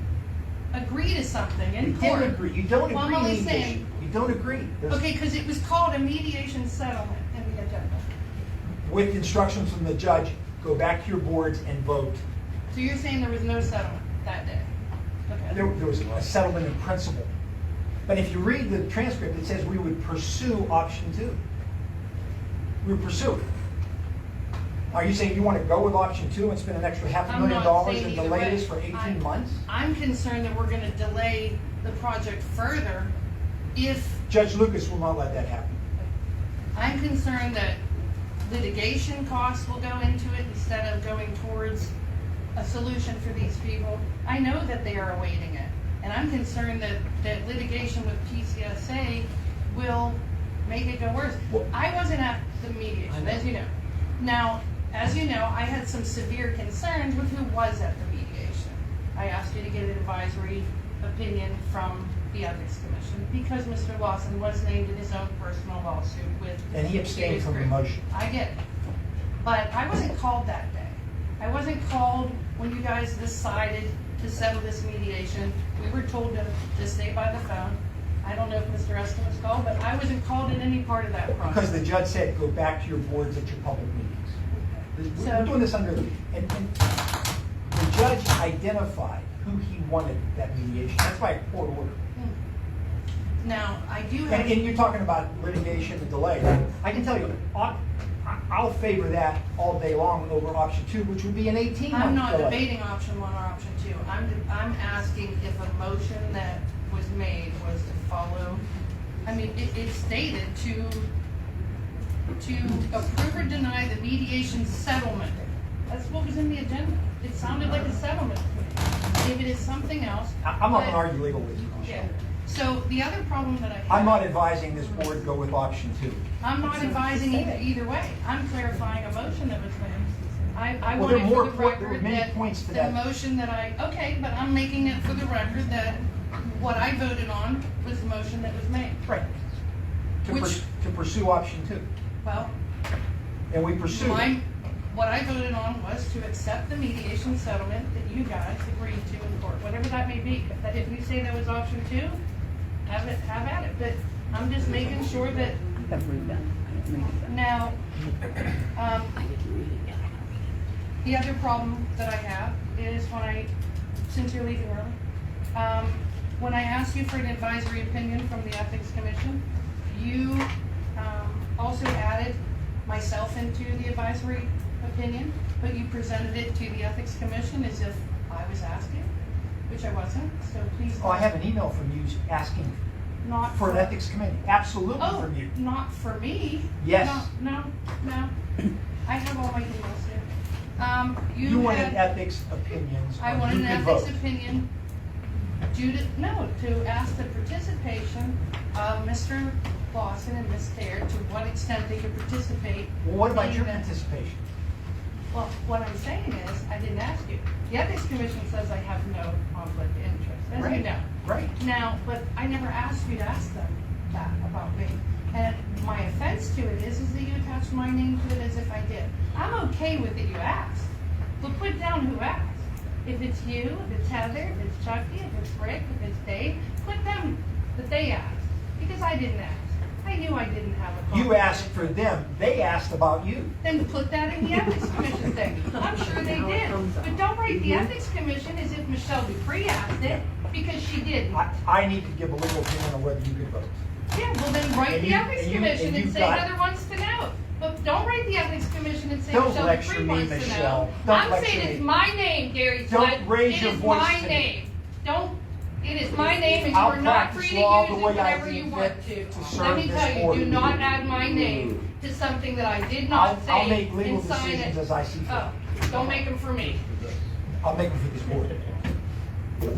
agree to something You in court. didn't agree. You don't Well, agree I'm in only saying- mediation. You don't agree. There's- Okay, because it was called a mediation settlement in the agenda. With instructions from the judge, go back to your boards and vote. So you're saying there was no settlement that day? Okay. There was a settlement in principle. But if you read the transcript, it says we would pursue option 2. We would pursue it. Are you saying you want to go with option 2 and spend an extra $500,000 and delay this for 18 months? I'm concerned that we're going to delay the project further if, Judge Lucas will not let that happen. I'm concerned that litigation costs will go into it instead of going towards a solution for these people. I know that they are awaiting it, and I'm concerned that litigation with PCSA will make it go worse. I wasn't at the mediation, as you know. Now, as you know, I had some severe concerns with who was at the mediation. I asked you to get an advisory opinion from the Ethics Commission because Mr. Lawson was named in his own personal lawsuit with. And he abstained from the group. motion. I get it. But I wasn't called that day. I wasn't called when you guys decided to settle this mediation. We were told to stay by the phone. I don't know if Mr. Eskin was called, but I wasn't called in any part of that process. Because the judge said, go back to your boards at your public meetings. We're doing this under, and the judge identified who he wanted that mediation. That's by a court order. Now, I do And have. you're talking about litigation and delay. I can tell you, I'll favor that all day long over option 2, which would be an 18-month delay. I'm not debating option 1 or option 2. I'm asking if a motion that was made was to follow. I mean, it stated to approve or deny the mediation settlement. That's what was in the agenda. It sounded like a settlement to me. If it is something else. I'm not going to but- argue legal with you, Michelle. Yeah. So the other problem that I have. I'm not advising this board go with option 2. I'm not advising either way. I'm clarifying a motion that was made. I Well, want there it are for more the there were record many that points to the that. motion that okay, but I'm making it for the record that what I voted on was the motion that was made. Right. Which, To pursue option 2. well, And we pursued it. what I voted on was to accept the mediation settlement that you guys agreed to in court, whatever that may be. But if you say that was option 2, have at it. But I'm just making sure that. Now, the other problem that I have is since you're leaving early, when I asked you for an advisory opinion from the Ethics Commission, you also added myself into the advisory opinion, but you presented it to the Ethics Commission as if I was asking, which I wasn't, so please. Oh, I have an email from you asking Not for an ethics committee. Absolutely from you. Not for me. Yes. No. I have all my emails here. You wanted had- ethics opinions I on wanted who an could ethics vote. opinion to ask the participation of Mr. Lawson and Ms. Thayer to what extent they could participate. Well, what about in your the- participation? Well, what I'm saying is, I didn't ask you. The Ethics Commission says I have no conflict of interest, as you Right. know. Right. Now, but I never asked you to ask them that about me. And my offense to it is that you attached my name to it as if I did. I'm okay with it you asked, but put down who asked. If it's you, if it's Heather, if it's Chucky, if it's Rick, if it's Dave, put them that they asked, because I didn't ask. I knew I didn't have a conflict. You asked for them, they asked about you. Then put that in the Ethics Commission thing. I'm sure they did. But don't write the Ethics Commission as if Michelle Dupree asked it, because she didn't. I need to give a legal opinion on whether you could vote. Yeah, well then write And the you- Ethics and you- Commission and and you've say got- Heather wants to know. But don't write the Ethics Commission and say Don't Michelle lecture Dupree me, wants to Michelle. know. Don't I'm lecture saying me. it's my name, Gary Don't Flood. raise your voice It is my to me. name. It is my name and you I'll are not practice free to law use the it way I whenever see you fit want to. to Let serve me this tell you, board. do not add my name to something that I did not say I'll make legal and sign decisions it. as I see fit. Oh, don't make them for me. I'll make them for this board.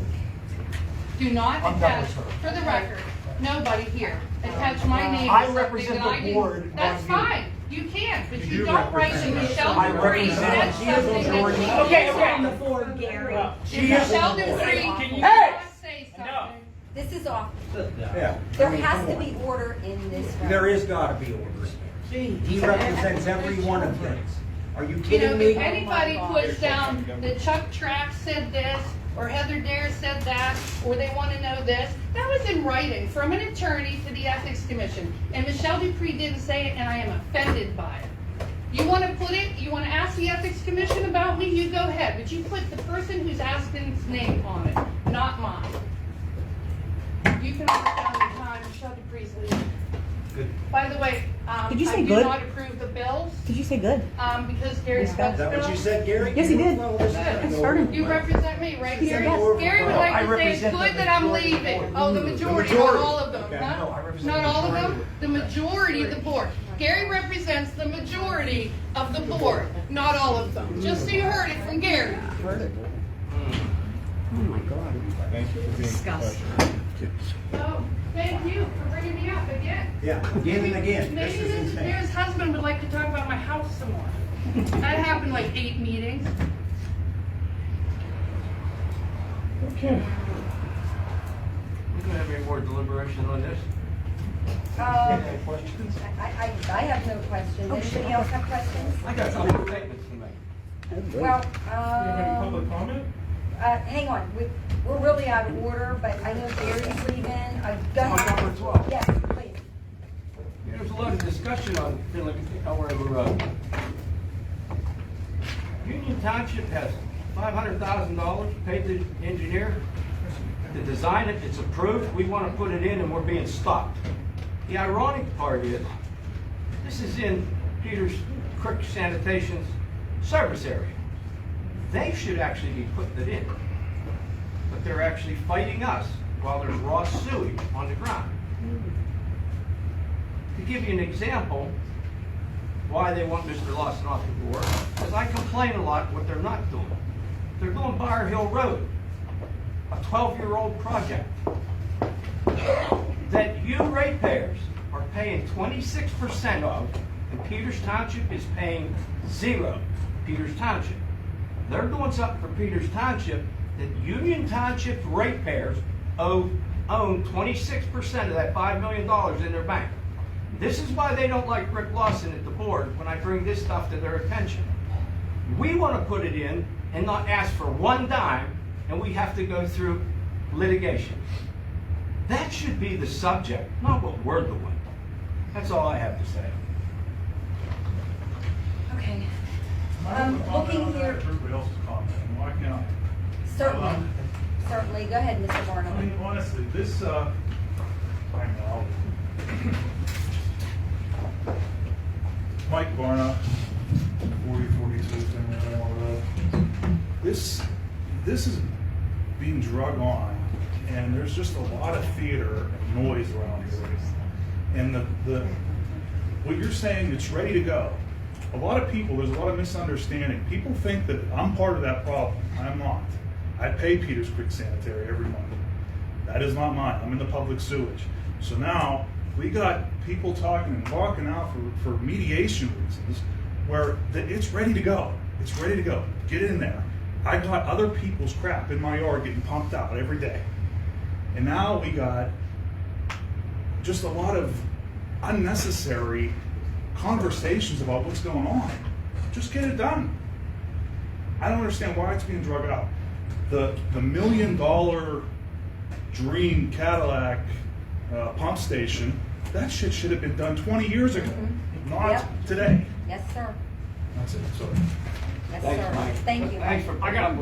Do not I'm done attach, with her. for the record, nobody here attach my name I to something represent that I the didn't. board, That's not you. fine, you can, but You you do don't write to represent us. Michelle I Dupree, represent that's the something majority. that. Okay, If on the floor, Gary. Michelle Dupree, can you Hey! not say something? This is off. Yeah. There has to be order in this room. There is gotta be order. He represents every one of them. Are you You know, kidding me? if anybody puts down that Chuck Track said this, or Heather Dare said that, or they want to know this, that was in writing from an attorney to the Ethics Commission. And Michelle Dupree didn't say it, and I am offended by it. You want to put it, you want to ask the Ethics Commission about me, you go ahead, but you put the person who's asking's name on it, not mine. You can mark down your time, Michelle Dupree's leaving. Good. By the way, Did you say I do good? not approve the bills, Did you say good? because Gary Scott's Is that what bill. you said, Gary? Yes, he did. Well, this is Good. gonna go Started. over You well. represent me, right, He said Gary? yes. Gary would No, like I to say it's represent good the that I'm majority of the leaving. board. Oh, the The majority, majority. not all of them, Okay. huh? No, I represent Not the all of majority. them, the majority of the board. Gary represents the majority of the board, not all of them. Just so you heard it from Gary. Thank you for being professional. So, thank you for bringing me up again. Yeah, again and again. This Maybe is this insane. Mayor's husband would like to talk about my house some more. That happened like 8 meetings. Okay. We don't have any more deliberation on this? Any questions? I have no questions. Anybody else have questions? I got some statements to make. Well, You have any public comment? hang on, we're really out of order, but I know Gary's leaving. Go On ahead. number 12. Yes, please. Yeah, there's a lot of discussion on Finley Elway Road. Union Township has $500,000 paid the engineer to design it, it's approved, we want to put it in and we're being stopped. The ironic part is, this is in Peters Creek Sanitation's service area. They should actually be putting it in, but they're actually fighting us while there's raw sewage on the ground. To give you an example, why they want Mr. Lawson off the board, because I complain a lot what they're not doing. They're doing Bar Hill Road, a 12-year-old project that you ratepayers are paying 26% of, and Peters Township is paying zero. Peters Township. They're doing something for Peters Township that Union Township ratepayers own 26% of that $5 million in their bank. This is why they don't like Rick Lawson at the board when I bring this stuff to their attention. We want to put it in and not ask for one dime, and we have to go through litigation. That should be the subject, not what we're doing. That's all I have to say. Okay. Looking here. Everybody else's comment, why can't I? Certainly. Certainly. Go ahead, Mr. I Barnum. mean, honestly, this, I know. Mike Barna, 4042 Finley Road. This is being drug on, and there's just a lot of theater and noise around here. And what you're saying, it's ready to go. A lot of people, there's a lot of misunderstanding. People think that I'm part of that problem. I'm not. I pay Peters Creek Sanitary every month. That is not mine. I'm in the public sewage. So now we got people talking and walking out for mediation reasons where it's ready to go. It's ready to go. Get in there. I got other people's crap in my yard getting pumped out every day. And now we got just a lot of unnecessary conversations about what's going on. Just get it done. I don't understand why it's being drug out. the $1 million dream Cadillac pump station, that shit should have been done 20 years ago, not Yep. today. Yes, sir. That's it, sorry. Yes, Thanks, sir. Mike. Thank you. Thanks for I got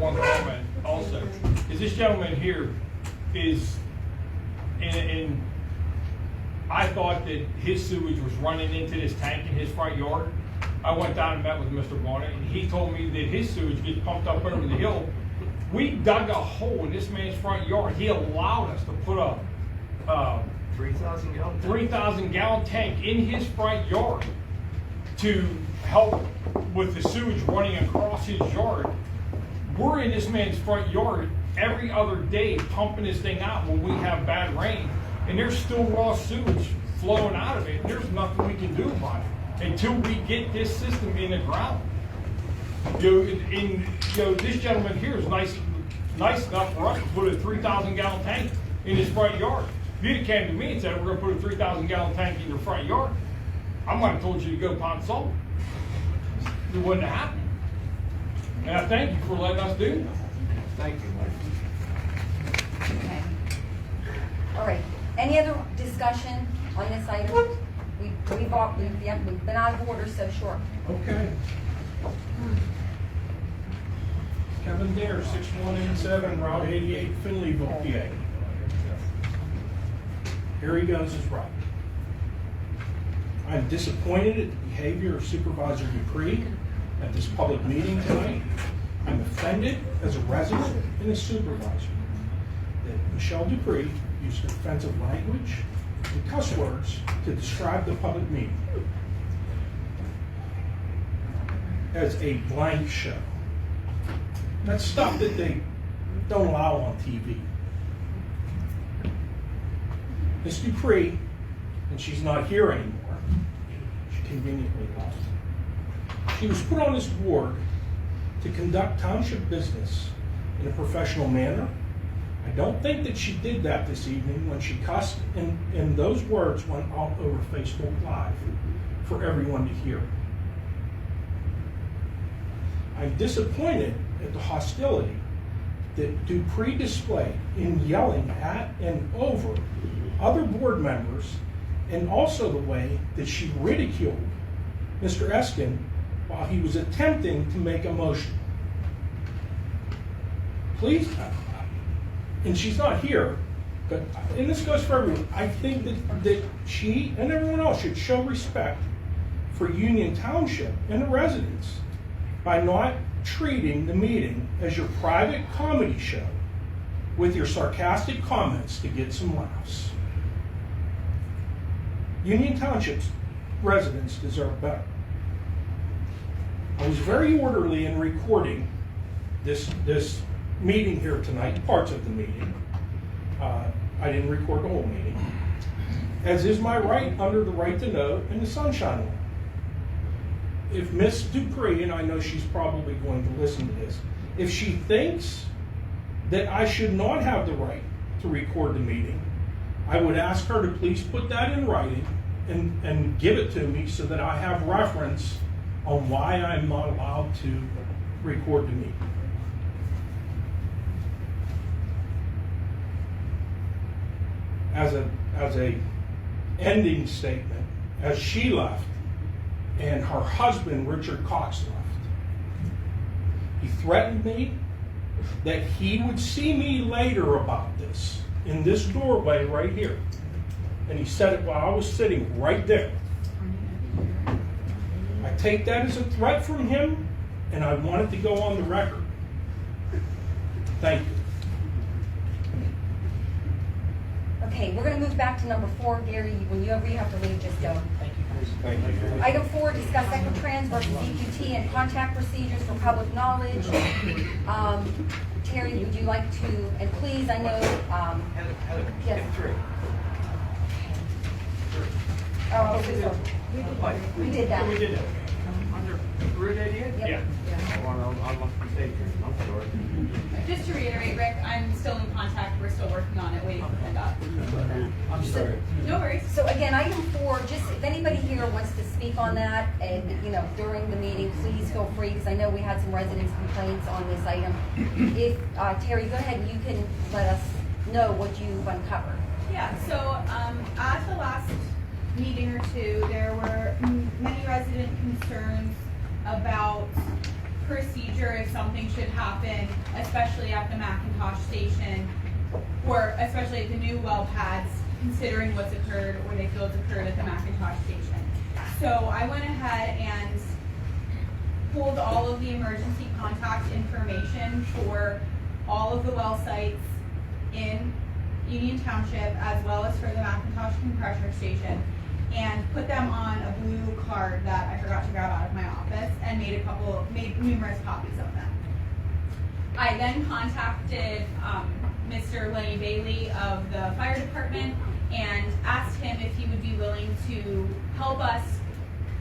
one comment also. Is this gentleman here is, and I thought that his sewage was running into this tank in his front yard. I went down and met with Mr. Bonnet, and he told me that his sewage gets pumped up over the hill. We dug a hole in this man's front yard. He allowed us to put a 3,000 gallon tank in his front yard to help with the sewage running across his yard. We're in this man's front yard every other day pumping this thing out when we have bad rain, and there's still raw sewage flowing out of it, and there's nothing we can do about it until we get this system in the ground. This gentleman here is nice enough for us to put a 3,000 gallon tank in his front yard. If you'd have came to me and said, we're gonna put a 3,000 gallon tank in your front yard, I might have told you to go pound salt. It wouldn't have happened. And I thank you for letting us do that. Thank you, Mike. Okay. All right. Any other discussion on this item? We've been out of order, so sure. Okay. Kevin Dare, 6187 Route 88, Finleyville, PA. Here he goes, his right. I'm disappointed at the behavior of Supervisor Dupree at this public meeting tonight. I'm offended as a resident and a supervisor that Michelle Dupree used offensive language and cuss words to describe the public meeting as a blank show. That's stuff that they don't allow on TV. Ms. Dupree, and she's not here anymore, she conveniently left. She was put on this board to conduct township business in a professional manner. I don't think that she did that this evening when she cussed, and those words went out over Facebook Live for everyone to hear. I'm disappointed at the hostility that Dupree displayed in yelling at and over other board members, and also the way that she ridiculed Mr. Eskin while he was attempting to make a motion. Please, and she's not here, but, and this goes for everyone, I think that she and everyone else should show respect for Union Township and the residents by not treating the meeting as your private comedy show with your sarcastic comments to get some laughs. Union Township's residents deserve better. I was very orderly in recording this meeting here tonight, parts of the meeting. I didn't record the whole meeting, as is my right under the right to know and the Sunshine Law. If Miss Dupree, and I know she's probably going to listen to this, if she thinks that I should not have the right to record the meeting, I would ask her to please put that in writing and give it to me so that I have reference on why I'm not allowed to record the meeting. As a ending statement, as she left and her husband, Richard Cox, left, he threatened me that he would see me later about this in this doorway right here. And he said it while I was sitting right there. I take that as a threat from him, and I want it to go on the record. Thank you. Okay, we're gonna move back to number 4. Gary, whenever you have to leave, just go. Thank you. Item 4, discuss Equitrans versus EQT and contact procedures for public knowledge. Terry, would you like to, and please, I know, yes. Oh, we did that. We did that. Under Route 88? Yep. Yeah. I must be taking, I'm sorry. Just to reiterate, Rick, I'm still in contact, we're still working on it, waiting for PennDOT. I'm sorry. No worries. So again, item 4, just if anybody here wants to speak on that and, you know, during the meeting, please feel free, because I know we had some residents' complaints on this item. If, Terry, go ahead, and you can let us know what you've uncovered. Yeah, so at the last meeting or two, there were many resident concerns about procedure if something should happen, especially at the McIntosh station, or especially at the new well pads, considering what's occurred or they feel it's occurred at the McIntosh station. So I went ahead and pulled all of the emergency contact information for all of the well sites in Union Township, as well as for the McIntosh compressor station, and put them on a blue card that I forgot to grab out of my office, and made numerous copies of them. I then contacted Mr. Lenny Bailey of the fire department and asked him if he would be willing to help us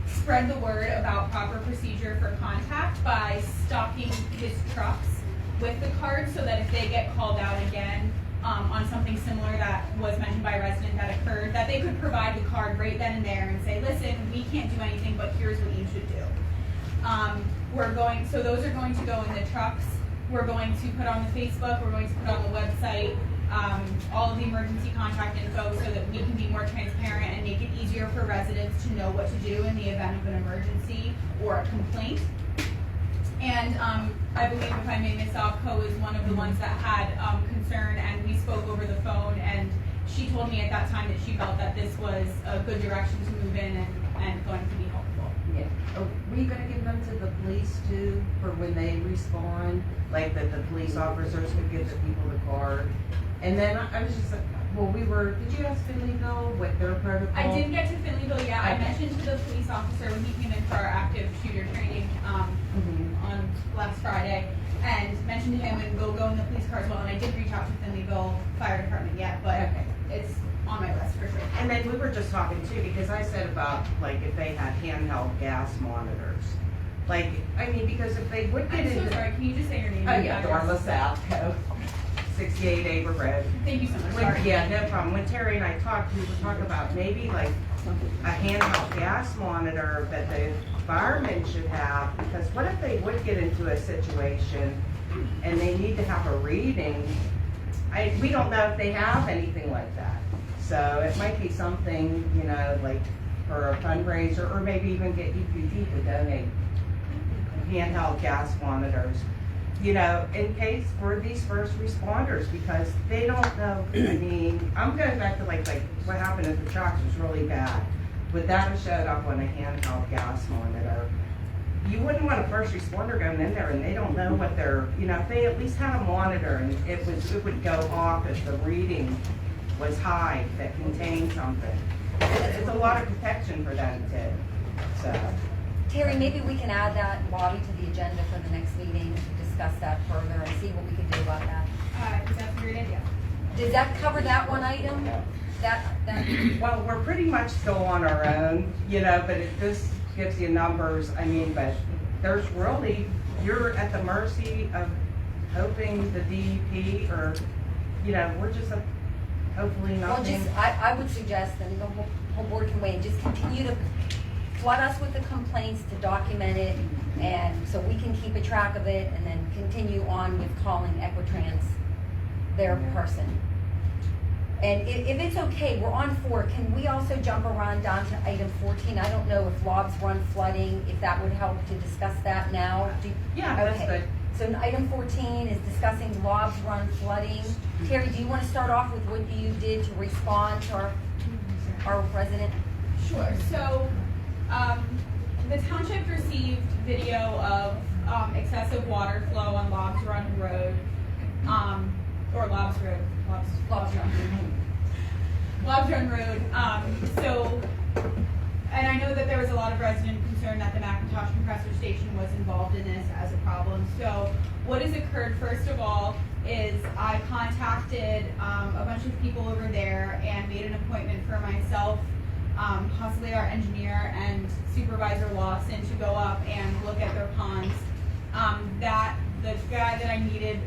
spread the word about proper procedure for contact by stocking his trucks with the card, so that if they get called out again on something similar that was mentioned by a resident that occurred, that they could provide the card right then and there and say, listen, we can't do anything, but here's what you should do. So those are going to go in the trucks. We're going to put on the Facebook, we're going to put on the website, all of the emergency contact info, so that we can be more transparent and make it easier for residents to know what to do in the event of an emergency or a complaint. And I believe, if I may, Ms. Alco is one of the ones that had concern, and we spoke over the phone, and she told me at that time that she felt that this was a good direction to move in and going to be helpful. Yeah. Are we gonna give them to the police too, for when they respond? Like that the police officers would give the people the card? And then I was just like, well, did you ask Finleyville what their protocol? I didn't get to Finleyville yet. I Okay. mentioned to the police officer when he came in for our active shooter training on last Friday, and mentioned to him, and we'll go in the police car as well. And I did reach out to Finleyville Fire Department yet, but it's on my list for sure. And then we were just talking too, because I said about, like, if they had handheld gas monitors. Like, I mean, because if they would get I'm into. so sorry, can you just say your name? Oh, yeah, Darla Southco, 68 Aber Road. Thank you so much. Sorry. Yeah, no problem. When Terry and I talked, we were talking about maybe like a handheld gas monitor that the firemen should have, because what if they would get into a situation and they need to have a reading? We don't know if they have anything like that. So it might be something, you know, like for a fundraiser, or maybe even get EPD to donate handheld gas monitors, you know, in case for these first responders, because they don't know. I mean, I'm going back to like what happened at the trucks was really bad. Would that have showed up on a handheld gas monitor? You wouldn't want a first responder going in there and they don't know what they're, you know, if they at least had a monitor and it would go off if the reading was high that contained something. It's a lot of protection for them too. So. Terry, maybe we can add that body to the agenda for the next meeting to discuss that further and see what we can do about that. That's a great idea. Did that cover that one item? Well, we're pretty much still on our own, you know, but it just gives you numbers. I mean, but there's really, you're at the mercy of hoping the DEP, or, you know, we're just hopefully nothing. Well, I would suggest, and the whole board can weigh in, just continue to flood us with the complaints, to document it, and so we can keep a track of it, and then continue on with calling Equitrans their person. And if it's okay, we're on 4. Can we also jump around down to item 14? I don't know if Lobs Run flooding, if that would help to discuss that now. Yeah, that's good. So item 14 is discussing Lobs Run flooding. Terry, do you want to start off with what you did to respond to our resident? Sure. So the township received video of excessive water flow on Lobs Run Road, or Lobs Road. Lobs Run Road. And I know that there was a lot of resident concern that the McIntosh compressor station was involved in this as a problem. So what has occurred, first of all, is I contacted a bunch of people over there and made an appointment for myself, possibly our engineer and Supervisor Lawson, to go up and look at their ponds That the guy that I needed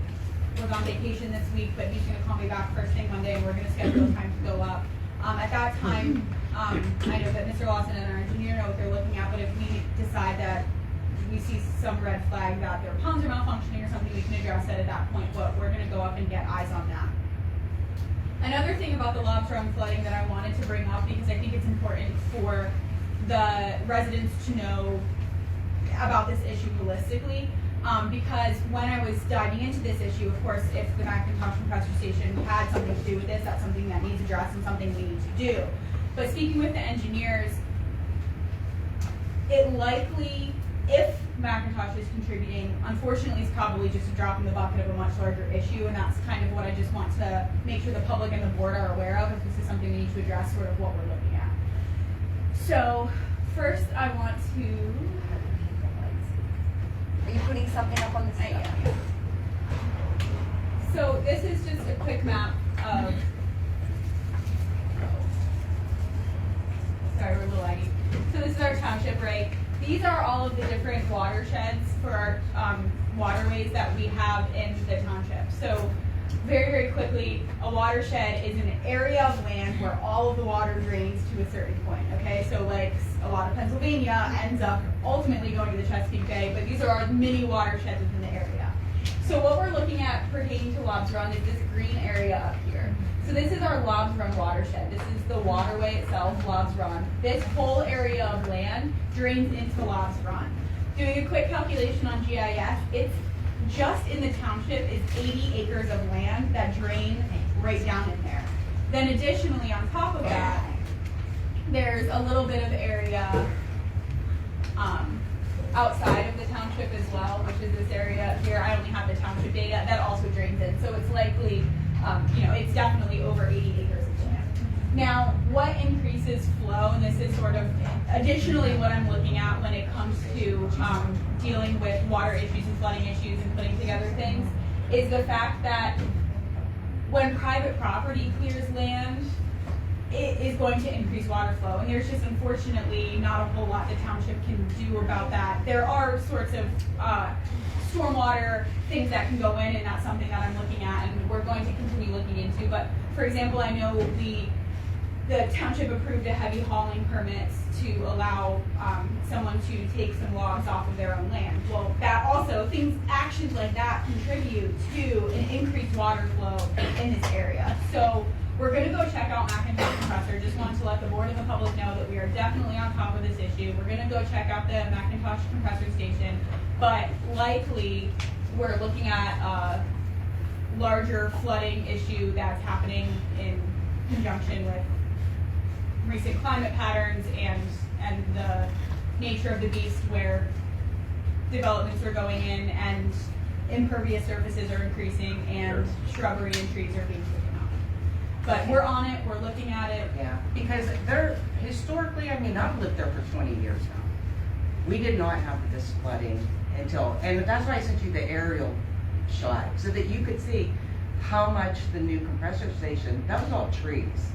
was on vacation this week, but he's gonna call me back first thing Monday, and we're gonna schedule a time to go up. At that time, I know that Mr. Lawson and our engineer know what they're looking at, but if we decide that we see some red flag that their ponds are malfunctioning or something, we can address it at that point, but we're gonna go up and get eyes on that. Another thing about the Lobs Run flooding that I wanted to bring up, because I think it's important for the residents to know about this issue holistically, because when I was diving into this issue, of course, if the McIntosh compressor station had something to do with this, that's something that needs addressed and something we need to do. But speaking with the engineers, it likely, if McIntosh is contributing, unfortunately it's probably just a drop in the bucket of a much larger issue, and that's kind of what I just want to make sure the public and the board are aware of, if this is something we need to address, sort of what we're looking at. So, first I want to... Are you putting something up on the screen? Yeah. So this is just a quick map of... Sorry, we're a little laggy. So this is our township, right? These are all of the different watersheds for our waterways that we have in the township. So very, very quickly, a watershed is an area of land where all of the water drains to a certain point, okay? So like a lot of Pennsylvania ends up ultimately going to the Chesapeake Bay, but these are our mini watersheds within the area. So what we're looking at pertaining to Lobs Run is this green area up here. So this is our Lobs Run watershed. This is the waterway itself, Lobs Run. This whole area of land drains into Lobs Run. Doing a quick calculation on GIS, it's just in the township is 80 acres of land that drain right down in there. Then additionally, on top of that, there's a little bit of area outside of the township as well, which is this area here. I only have the township data. That also drains in. So it's likely, it's definitely over 80 acres of land. Now, what increases flow, and this is sort of additionally what I'm looking at when it comes to dealing with water issues and flooding issues and putting together things, is the fact that when private property clears land, it is going to increase water flow. And there's just unfortunately not a whole lot the township can do about that. There are sorts of stormwater things that can go in, and that's something that I'm looking at and we're going to continue looking into. But for example, I know the township approved a heavy hauling permit to allow someone to take some logs off of their own land. Well, that also, actions like that contribute to an increased water flow in this area. So we're gonna go check out McIntosh compressor. Just wanted to let the board and the public know that we are definitely on top of this issue. We're gonna go check out the McIntosh compressor station, but likely we're looking at a larger flooding issue that's happening in conjunction with recent climate patterns and the nature of the beast, where developments are going in and impervious surfaces are increasing and shrubbery and trees are being taken out. But we're on it, we're looking at it. Yeah, because they're historically, I mean, I've lived there for 20 years now. We did not have this flooding until, and that's why I sent you the aerial shot, so that you could see how much the new compressor station, that was all trees.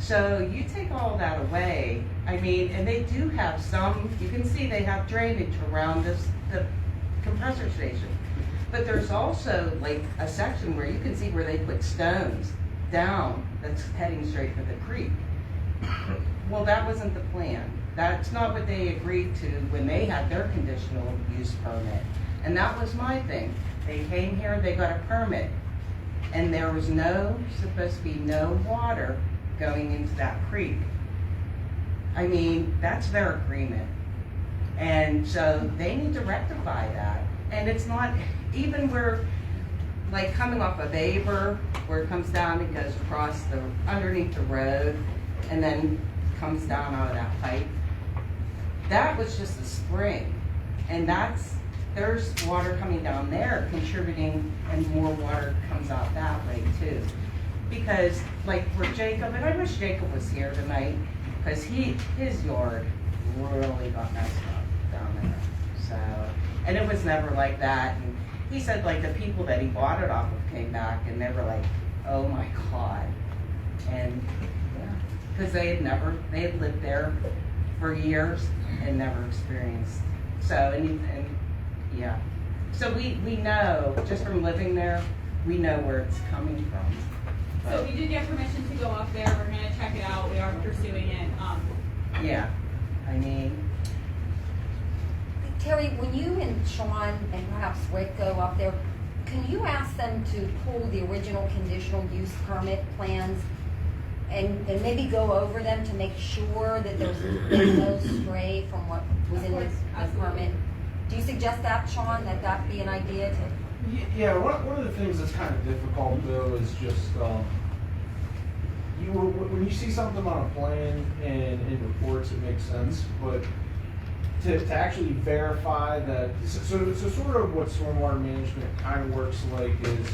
So you take all that away, I mean, and they do have some, you can see they have drainage around the compressor station. But there's also like a section where you can see where they put stones down that's heading straight for the creek. Well, that wasn't the plan. That's not what they agreed to when they had their conditional use permit. And that was my thing. They came here, they got a permit, and there was supposed to be no water going into that creek. I mean, that's their agreement. And so they need to rectify that. And it's not, even where, like coming off of Aber, where it comes down and goes across underneath the road, and then comes down out of that pipe. That was just a spring. And there's water coming down there contributing, and more water comes out that way too. Because like for Jacob, and I wish Jacob was here tonight, because his yard really got messed up down there. So, and it was never like that. And he said like the people that he bought it off of came back and they were like, oh my God. And yeah, because they had lived there for years and never experienced. So, and yeah. So we know, just from living there, we know where it's coming from. So we did get permission to go up there, we're gonna check it out, we are pursuing it, Yeah, I mean, Terry, when you and Sean and perhaps Rick go up there, can you ask them to pull the original conditional use permit plans and maybe go over them to make sure that there's no stray from what was in the permit? Do you suggest that, Sean, that be an idea to? Yeah, one of the things that's kind of difficult though is just, when you see something on a plan and in reports, it makes sense, but to actually verify that, so sort of what stormwater management kind of works like is,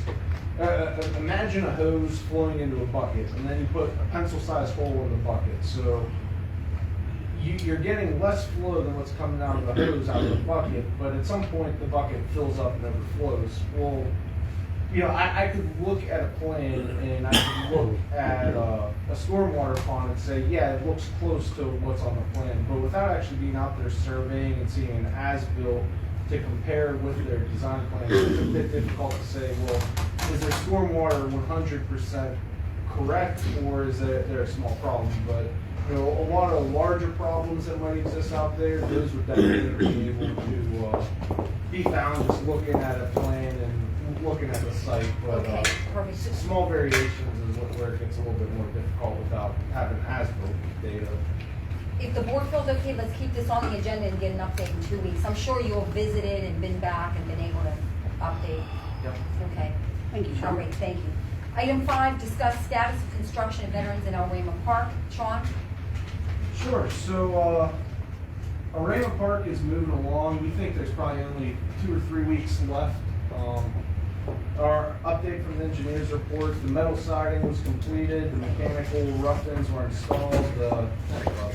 imagine a hose flowing into a bucket, and then you put a pencil-sized hole in the bucket. So you're getting less flow than what's coming out of the hose out of the bucket, but at some point the bucket fills up and overflows. Well, you know, I could look at a plan and I could look at a stormwater pond and say, yeah, it looks close to what's on the plan, but without actually being out there surveying and seeing an as-built to compare with their design plan, it's a bit difficult to say, well, is their stormwater 100% correct, or is there a small problem? But you know, a lot of larger problems that might exist out there, those would definitely be able to be found just looking at a plan and looking at the site. But small variations is where it gets a little bit more difficult without having as-built data. If the board feels okay, let's keep this on the agenda and get an update in 2 weeks. I'm sure you'll have visited and been back and been able to update. Yep. Okay. Thank you, Sean. All right, thank you. Item 5, discuss status of construction of veterans in El Rama Park. Sean? Sure. So, Arema Park is moving along. We think there's probably only 2 or 3 weeks left. Our update from the engineer's report, the metal siding was completed, the mechanical rough-ins were installed, the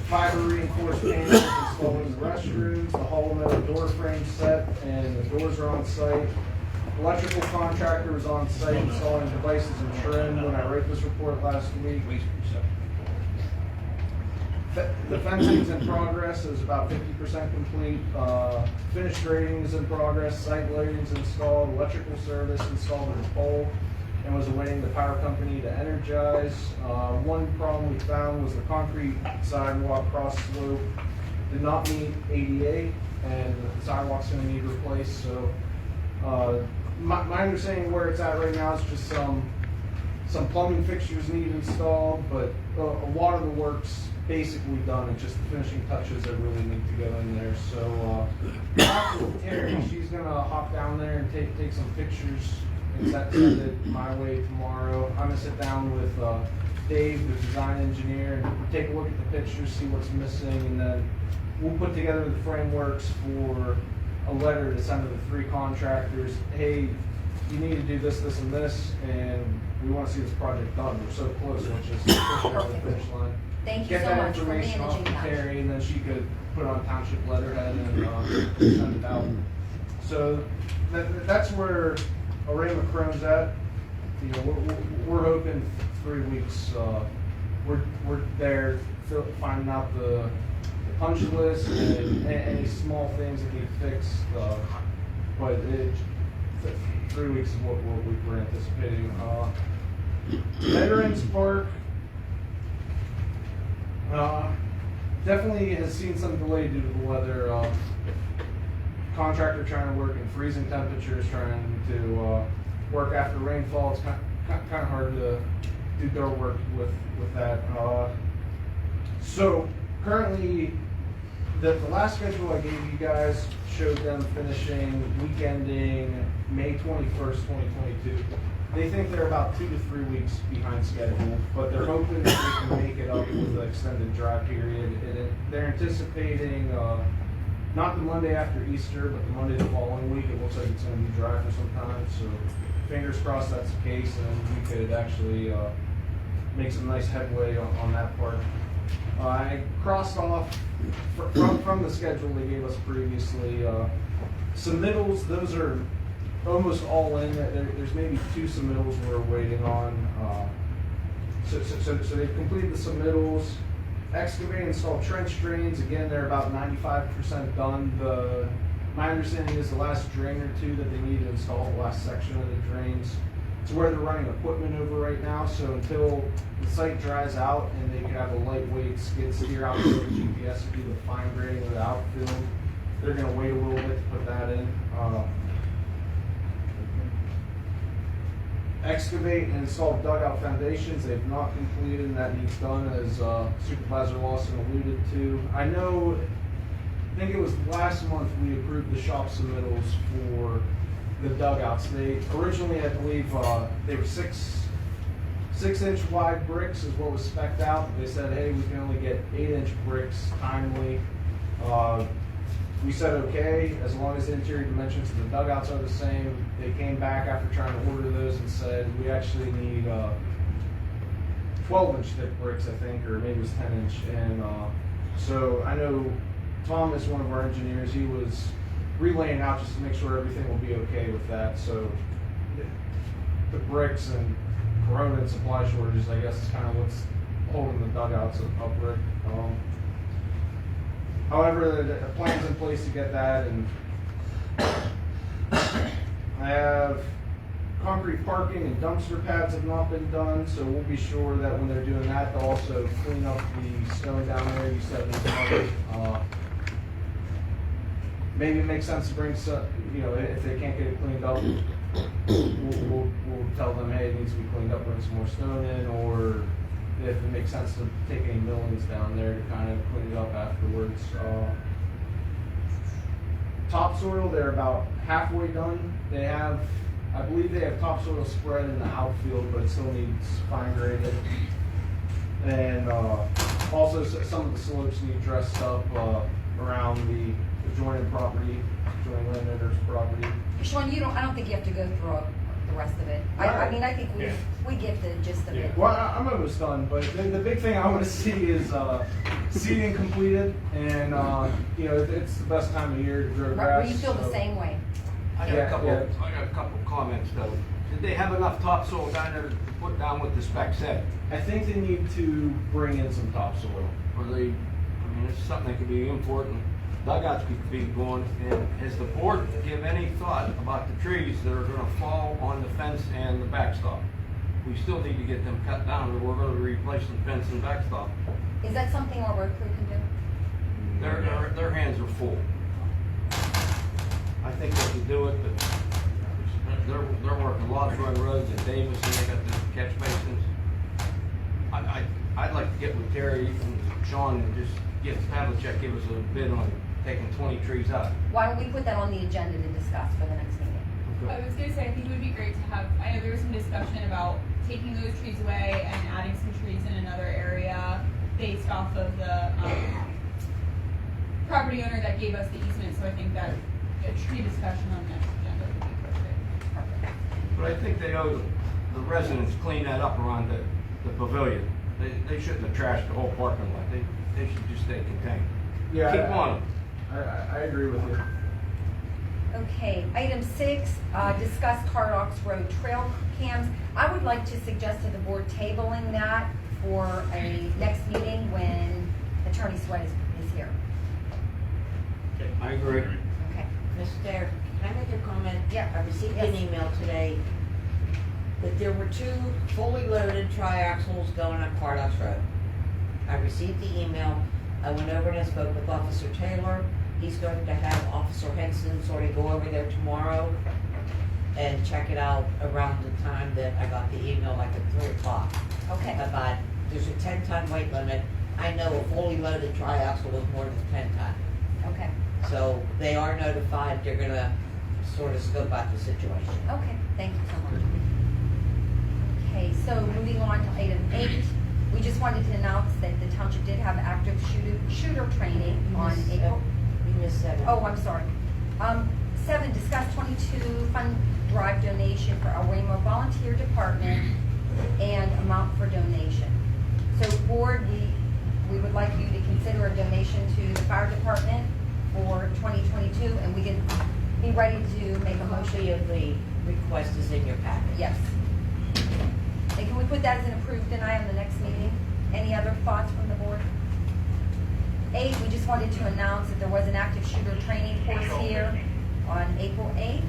fiber reinforced panels installed in the restrooms, the hollow metal door frame set, and the doors are on site. Electrical contractor was on site installing devices and trim when I wrote this report last week. The fencing's in progress, is about 50% complete. Finished grading is in progress, site lighting's installed, electrical service installed in the pole, and was awaiting the power company to energize. One problem we found was the concrete sidewalk cross slope did not meet ADA, and the sidewalk's gonna need replaced. So my understanding where it's at right now is just some plumbing fixtures need installed, but a lot of the work's basically done. It's just the finishing touches that really need to go in there. So after Terry, she's gonna hop down there and take some pictures and send it my way tomorrow. I'm gonna sit down with Dave, the design engineer, and take a look at the pictures, see what's missing, and then we'll put together the frameworks for a letter to send to the 3 contractors. Hey, you need to do this, this, and this, and we want to see this project done. We're so close, let's just push it over the finish line. Thank you Get so that much for information off managing to that. Terry, and then she could put it on township letterhead and send it out. So that's where Arema Chrome's at. You know, we're hoping 3 weeks. We're there finding out the punch list and any small things that need fixed. But 3 weeks is what we're anticipating. Veterans Park definitely has seen some delay due to the weather. Contractor trying to work in freezing temperatures, trying to work after rainfall. It's kind of hard to do dirt work with that. So currently, the last schedule I gave you guys showed them finishing week ending May 21st, 2022. They think they're about 2 to 3 weeks behind schedule, but they're hoping that they can make it up with the extended dry period. And they're anticipating not the Monday after Easter, but the Monday the following week. It looks like it's going to be dry for some time, so fingers crossed that's the case, and we could actually make some nice headway on that part. I crossed off from the schedule they gave us previously. Submittals, those are almost all in. There's maybe 2 submittals we're waiting on. So they've completed the submittals. Excavate and install trench drains. Again, they're about 95% done. The My understanding is the last drain or two that they need to install, the last section of the drains, it's where they're running equipment over right now, so until the site dries out and they can have a lightweight skid steer out there with GPS to do the fine grading of the outfield, they're gonna wait a little bit to put that in. Excavate and install dugout foundations, they've not completed, and that needs done, as Supervisor Lawson alluded to. I think it was last month we approved the shop submittals for the dugouts. They originally, I believe, they were 6-inch wide bricks is what was spec'd out. They said, hey, we can only get 8-inch bricks timely. We said okay, as long as the interior dimensions of the dugouts are the same. They came back after trying to order those and said, we actually need 12-inch thick bricks, I think, or maybe it was 10-inch. And so I know Thomas, one of our engineers, he was relaying out just to make sure everything will be okay with that. So the bricks and corona and supply shortages, I guess, is kind of what's holding the dugouts upright. However, the plan's in place to get that, and I have concrete parking and dumpster pads have not been done, so we'll be sure that when they're doing that, they'll also clean up the stone down there. You said it was maybe it makes sense to bring some, if they can't get it cleaned up, we'll tell them, hey, it needs to be cleaned up, bring some more stone in, or if it makes sense to take any millings down there to kind of clean it up afterwards. Topsoil, they're about halfway done. I believe they have topsoil spread in the outfield, but it still needs fine graded. And also some of the slopes need dressed up around the adjoining property, adjoining landowner's property. Sean, I don't think you have to go through the rest of it. I mean, I think we get the gist of it. Well, I'm almost done, but the big thing I want to see is seeding completed, and it's the best time of year to grow grass. Right, you feel the same way. I got a couple comments though. Did they have enough topsoil down there to put down what the spec said? I think they need to bring in some topsoil. It's something that could be important. Dugouts could be going, and has the board give any thought about the trees that are gonna fall on the fence and the backstop? We still need to get them cut down, or we're gonna replace the fence and backstop. Is that something our road crew can do? Their hands are full. I think they can do it, but they're working Lodge Run roads in Davis, and they got the catch basins. I'd like to get with Terry and Sean and just give Pavlicek, give us a bid on taking 20 trees out. Why don't we put that on the agenda to discuss for the next meeting? I was gonna say, I think it would be great to have, I know there was some discussion about taking those trees away and adding some trees in another area based off of the property owner that gave us the easement, so I think that a tree discussion on the next agenda would be perfect. But I think they owe the residents clean that up around the pavilion. They shouldn't have trashed the whole parking lot. They should just stay contained. Yeah, Keep on. I agree with you. Okay, item 6, discuss Cardox Road trail cams. I would like to suggest to the board tabling that for a next meeting when Attorney Sweat is here. I agree. Okay. Mr. Can I make a comment? Yeah. I received an email today that there were 2 fully loaded triaxles going up Cardox Road. I received the email. I went over and I spoke with Officer Taylor. He's going to have Officer Henson sort of go over there tomorrow and check it out around the time that I got the email, like at 3 o'clock. Okay. About, there's a 10-ton weight limit. I know a fully loaded triaxle is more than 10 ton. Okay. So they are notified. They're gonna sort of scope out the situation. Okay, thank you so much. Okay, so moving on to item 8, we just wanted to announce that the township did have active shooter training on April. You missed 7. Oh, I'm sorry. 7, discuss 22 fund drive donation for our Waymore Volunteer Department and amount for donation. So board, we would like you to consider a donation to the fire department for 2022, and we can be ready to make a motion. Copy of the request is in your packet. Yes. And can we put that as an approved deny on the next meeting? Any other thoughts from the board? 8, we just wanted to announce that there was an active shooter training course here on April 8th.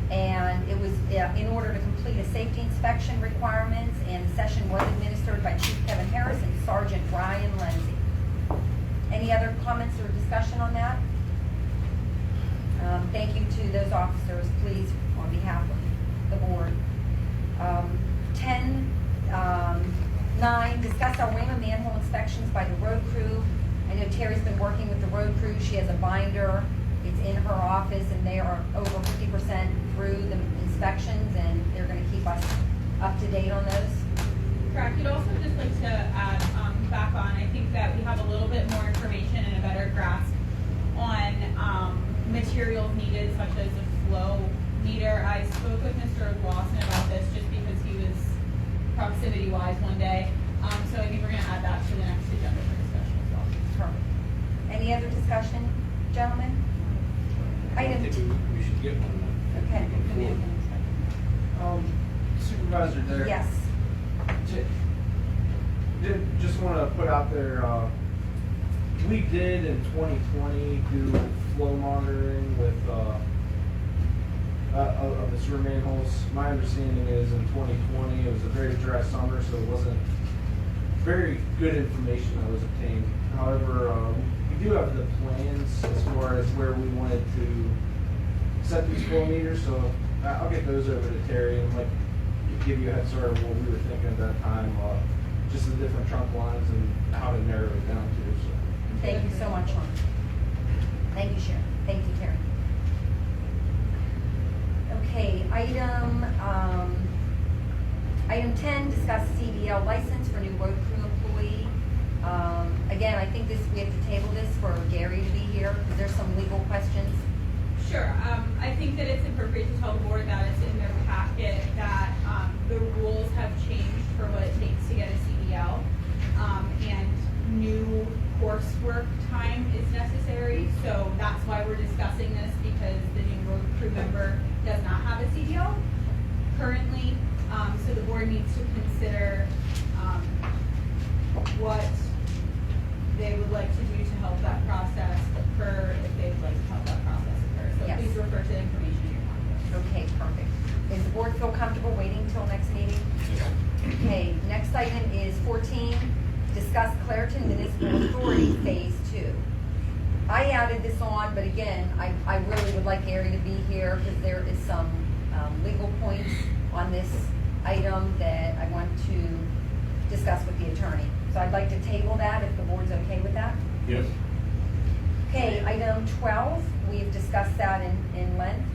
And it was in order to complete a safety inspection requirements, and the session was administered by Chief Kevin Harris and Sergeant Ryan Lindsay. Any other comments or discussion on that? Thank you to those officers, please, on behalf of the board. 9, discuss our Raymond manhole inspections by the road crew. I know Terry's been working with the road crew. She has a binder. It's in her office, and they are over 50% through the inspections, and they're going to keep us up to date on those. Correct. I'd also just like to add back on, I think that we have a little bit more information and a better grasp on materials needed, such as a flow meter. I spoke with Mr. Lawson about this just because he was proximity-wise one day. So I think we're going to add that to the next agenda for discussion as well. Perfect. Any other discussion, gentlemen? I think we should get one. Okay. Supervisor Derek. Yes. Just want to put out there, we did in 2020 do flow monitoring with of the sewer manholes. My understanding is in 2020 it was a very dry summer, so it wasn't very good information that was obtained. However, we do have the plans as far as where we wanted to set these flow meters, so I'll get those over to Terry and like give you a head start of what we were thinking at that time, just the different trunk lines and how to narrow it down to. So. Thank you so much, Sean. Thank you, Sharon. Thank you, Terry. Okay, item 10, discuss CDL license for new road crew employee. Again, I think we have to table this for Gary to be here, because there's some legal questions. Sure. I think that it's appropriate to tell the board that it's in their packet that the rules have changed for what it takes to get a CDL, and new coursework time is necessary. So that's why we're discussing this, because the new road crew member does not have a CDL currently. So the board needs to consider what they would like to do to help that process occur, if they would like to help that process occur. So Yes. please refer to the information in your packet. Okay, perfect. Does the board feel comfortable waiting until next meeting? Okay, next item is 14, discuss Clairton Municipal Authority Phase 2. I added this on, but again, I really would like Gary to be here, because there is some legal points on this item that I want to discuss with the attorney. So I'd like to table that if the board's okay with that. Yes. Okay, item 12, we've discussed that in length.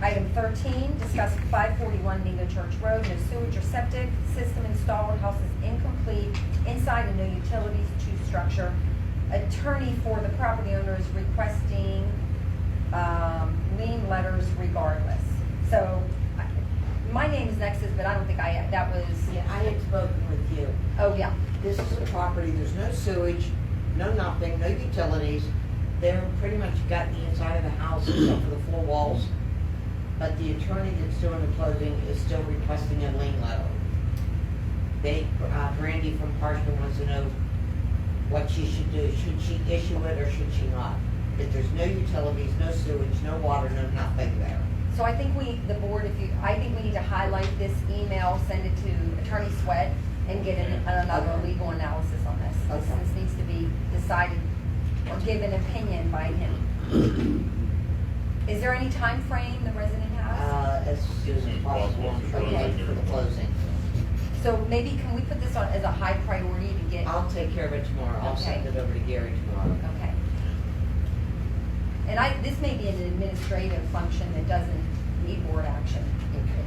Item 13, discuss 541 Mingo Church Road, no sewage or septic system installed, house is incomplete, inside and no utilities to structure. Attorney for the property owner is requesting lien letters regardless. So, my name is Nexus, but I don't think that was. Yeah, I had spoken with you. Oh, yeah. This is a property, there's no sewage, no nothing, no utilities. They're pretty much got the inside of the house except for the 4 walls. But the attorney that's doing the closing is still requesting a lien letter. Brandy from Parchman wants to know what she should do. Should she issue it or should she not? If there's no utilities, no sewage, no water, no nothing there. So I think we need to highlight this email, send it to Attorney Sweat, and get another legal analysis on this. Okay. This needs to be decided or give an opinion by him. Is there any time frame the resident has? As soon as possible, I'm sure, Okay. for the closing. So maybe can we put this on as a high priority to get? I'll take care of it tomorrow. I'll send it over to Gary tomorrow. Okay. And this may be an administrative function that doesn't need board action.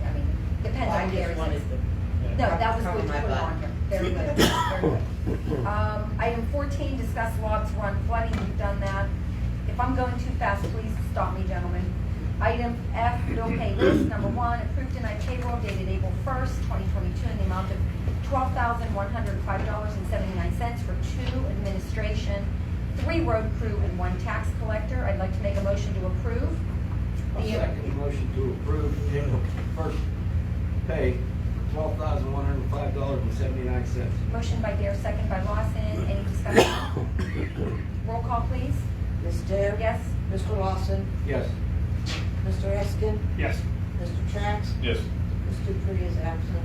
I mean, depends I on just Gary's. wanted to No, that was cover good to my put butt. on here. Very good, very good. Item 14, discuss Logs Run flooding, we've done that. If I'm going too fast, please stop me, gentlemen. Item F, bill pay list, number 1, approved tonight payroll dated April 1st, 2022, in the amount of $12,105.79 for 2 administration, 3 road crew, and 1 tax collector. I'd like to make a motion to approve. I'll second the motion to approve April 1st pay for $12,105.79. Motion by Dare, second by Lawson. Any discussion? Dare? Yes. Mr. Lawson? Yes. Mr. Eskin? Yes. Mr. Trax? Yes. Ms. Dupree is absent.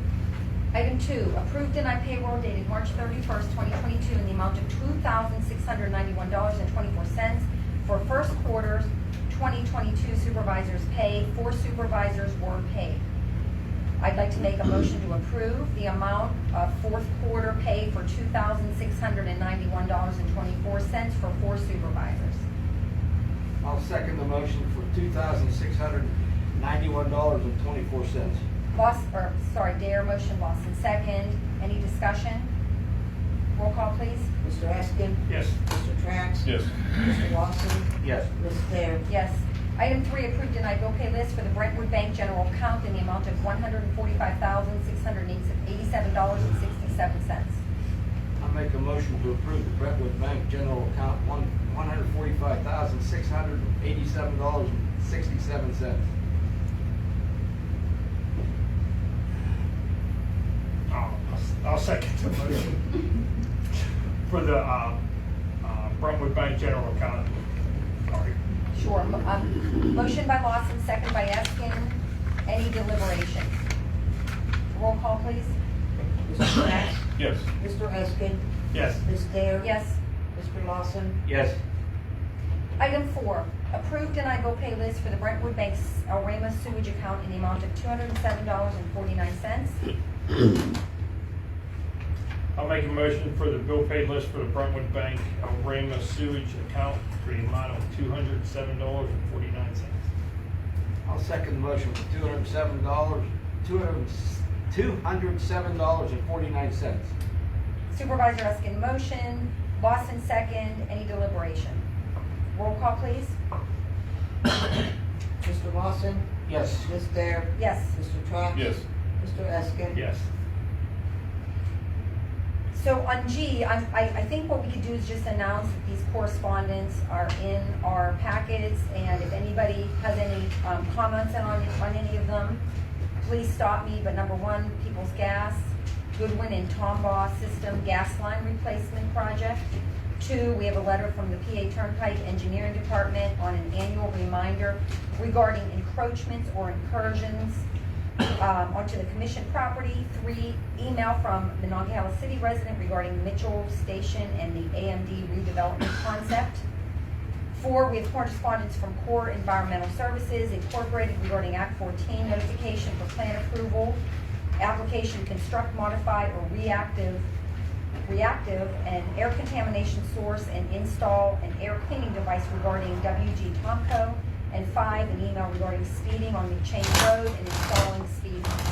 Item 2, approved denied payroll dated March 31st, 2022 in the amount of $2,691.24 for first quarter 2022 supervisors pay. 4 supervisors were paid. I'd like to make a motion to approve the amount of fourth quarter pay for $2,691.24 for 4 supervisors. I'll second the motion for $2,691.24. Dare motion, Lawson second. Any discussion? Roll call, please. Mr. Eskin? Yes. Mr. Trax? Yes. Mr. Lawson? Yes. Ms. Dare? Yes. Item 3, approved denied bill pay list for the Brentwood Bank general account in the amount of $145,687.67. I'll make a motion to approve the Brentwood Bank general account $145,687.67. I'll second the motion for the Brentwood Bank general account. Sorry. Sure. Motion by Lawson, second by Eskin. Any deliberation? Roll call, please. Mr. Trax? Yes. Mr. Eskin? Yes. Ms. Dare? Yes. Mr. Lawson? Yes. Item 4, approved denied bill pay list for the Brentwood Bank El Rama sewage account in the amount of $207.49. I'll make a motion for the bill pay list for the Brentwood Bank El Rama sewage account for the amount of $207.49. I'll second the motion for $207.49. Supervisor Eskin motion, Lawson second. Any deliberation? Roll call, please. Mr. Lawson? Yes. Ms. Dare? Yes. Mr. Trax? Yes. Mr. Eskin? Yes. So on G, I think what we could do is just announce that these correspondence are in our packets, and if anybody has any comments on any of them, please stop me. But number 1, People's Gas, Goodwin and Tombaugh System Gas Line Replacement Project. 2, we have a letter from the PA Turnpike Engineering Department on an annual reminder regarding encroachments or incursions onto the commission property. 3, email from the Monongahela City resident regarding Mitchell Station and the AMD redevelopment concept. 4, we have correspondence from Core Environmental Services Incorporated regarding Act 14 notification for plan approval, application construct, modify, or reactive and air contamination source and install an air cleaning device regarding WG Tomco. And 5, an email regarding speeding on McChain Road and installing speed bumps.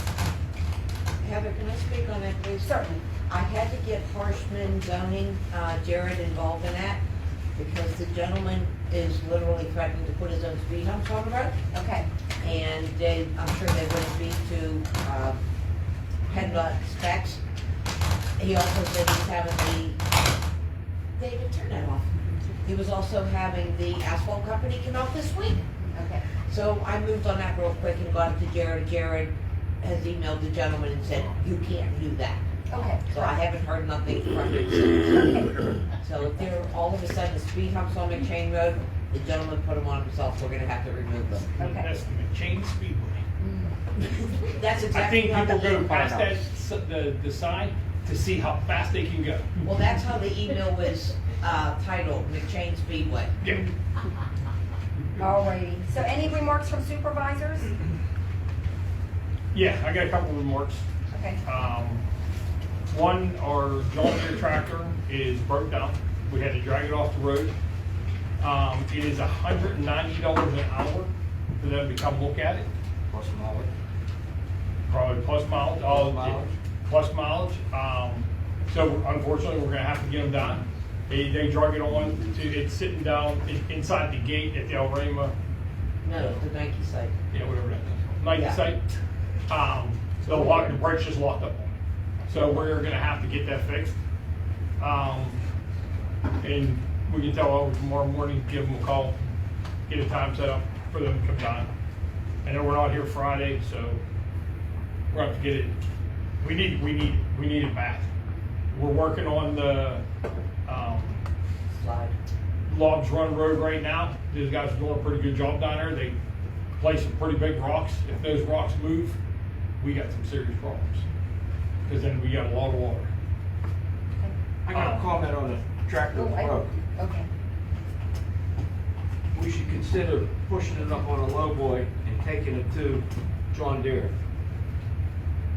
Heather, can I speak on that, please? Certainly. I had to get Harshman zoning, Jared involved in that, because the gentleman is literally threatening to put his own speed humps on the road. Okay. And I'm sure they're going to speak to PennDOT specs. He also said he's having David, turn that off. He was also having the asphalt company come out this week. Okay. So I moved on that real quick and got it to Jared. Jared has emailed the gentleman and said, you can't do that. Okay. So I haven't heard nothing from him. Okay. So if they're all of a sudden speed humps on McChain Road, the gentleman put them on himself, we're gonna have to remove them. Okay. That's the McChain Speedway. That's I exactly think how the people go letter past that, goes. the sign to see how fast they can go. Well, that's how the email was titled, McChain Speedway. Yeah. Alrighty. So any remarks from supervisors? Yeah, I got a couple of remarks. Okay. One, our John Deere tractor is broke down. We had to drag it off the road. It is $190 an hour for them to come look at it. Plus mileage. Probably plus mileage. Plus mileage. So unfortunately, we're gonna have to get them done. They drug it on to, it's sitting down inside the gate at the El Rama. No, the Nike site. Yeah, whatever that is. Nike Yeah. site. The brakes just locked up on it. So we're gonna have to get that fixed. And we can tell over tomorrow morning, give them a call, get a time set up for them to come down. I know we're not here Friday, so we're gonna have to get it. We need it back. We're working on the Slide. Logs Run Road right now. These guys are doing a pretty good job down there. They place some pretty big rocks. If those rocks move, we got some serious problems. Because then we got a lot of water. I got a comment on the tractor broke. Okay. We should consider pushing it up on a lowboy and taking it to John Deere.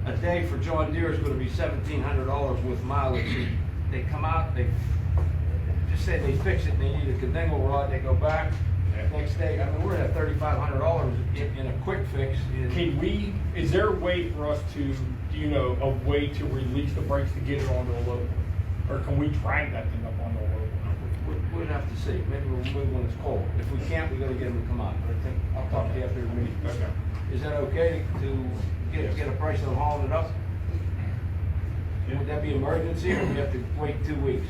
A day for John Deere is gonna be $1,700 with mileage. They come out, they just say they fix it, and they need a Cadingle rod, they go back, next day, I mean, we're at $3,500 in a quick fix. Can we, is there a way for us to, do you know, a way to release the brakes to get it onto a lowboy? Or can we drag that thing up onto a lowboy? We'd have to see, maybe we'll move when it's cold. If we can't, we gotta get them to come out, but I think, I'll talk to you after the meeting. Okay. Is that okay to get a price on hauling it up? Would that be emergency, or we have to wait 2 weeks?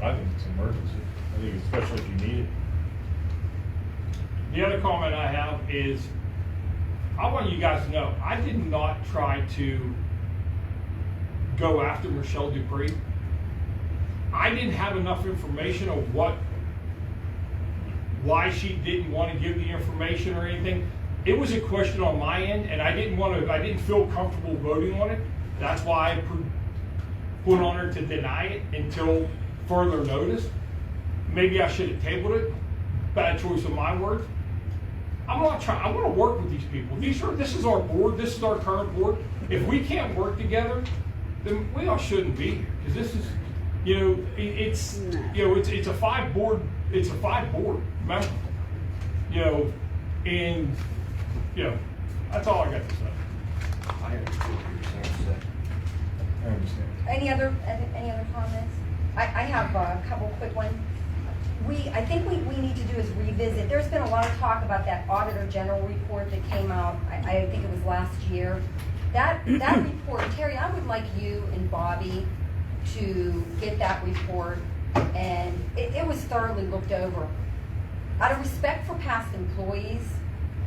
I think it's an emergency. I think especially if you need it. The other comment I have is, I want you guys to know, I did not try to go after Michelle Dupree. I didn't have enough information of why she didn't want to give the information or anything. It was a question on my end, and I didn't feel comfortable voting on it. That's why I put on her to deny it until further notice. Maybe I should have tabled it. Bad choice of my words. I'm not trying. I want to work with these people. This is our board. This is our current board. If we can't work together, then we all shouldn't be here. Because this is, it's a 5-board. It's a 5-board member. And that's all I got to say. I understand what you're saying. I understand. Any other comments? I have a couple quick ones. I think we need to do is revisit, there's been a lot of talk about that Auditor General report that came out, I think it was last year. That report, Terry, I would like you and Bobby to get that report, and it was thoroughly looked over. Out of respect for past employees,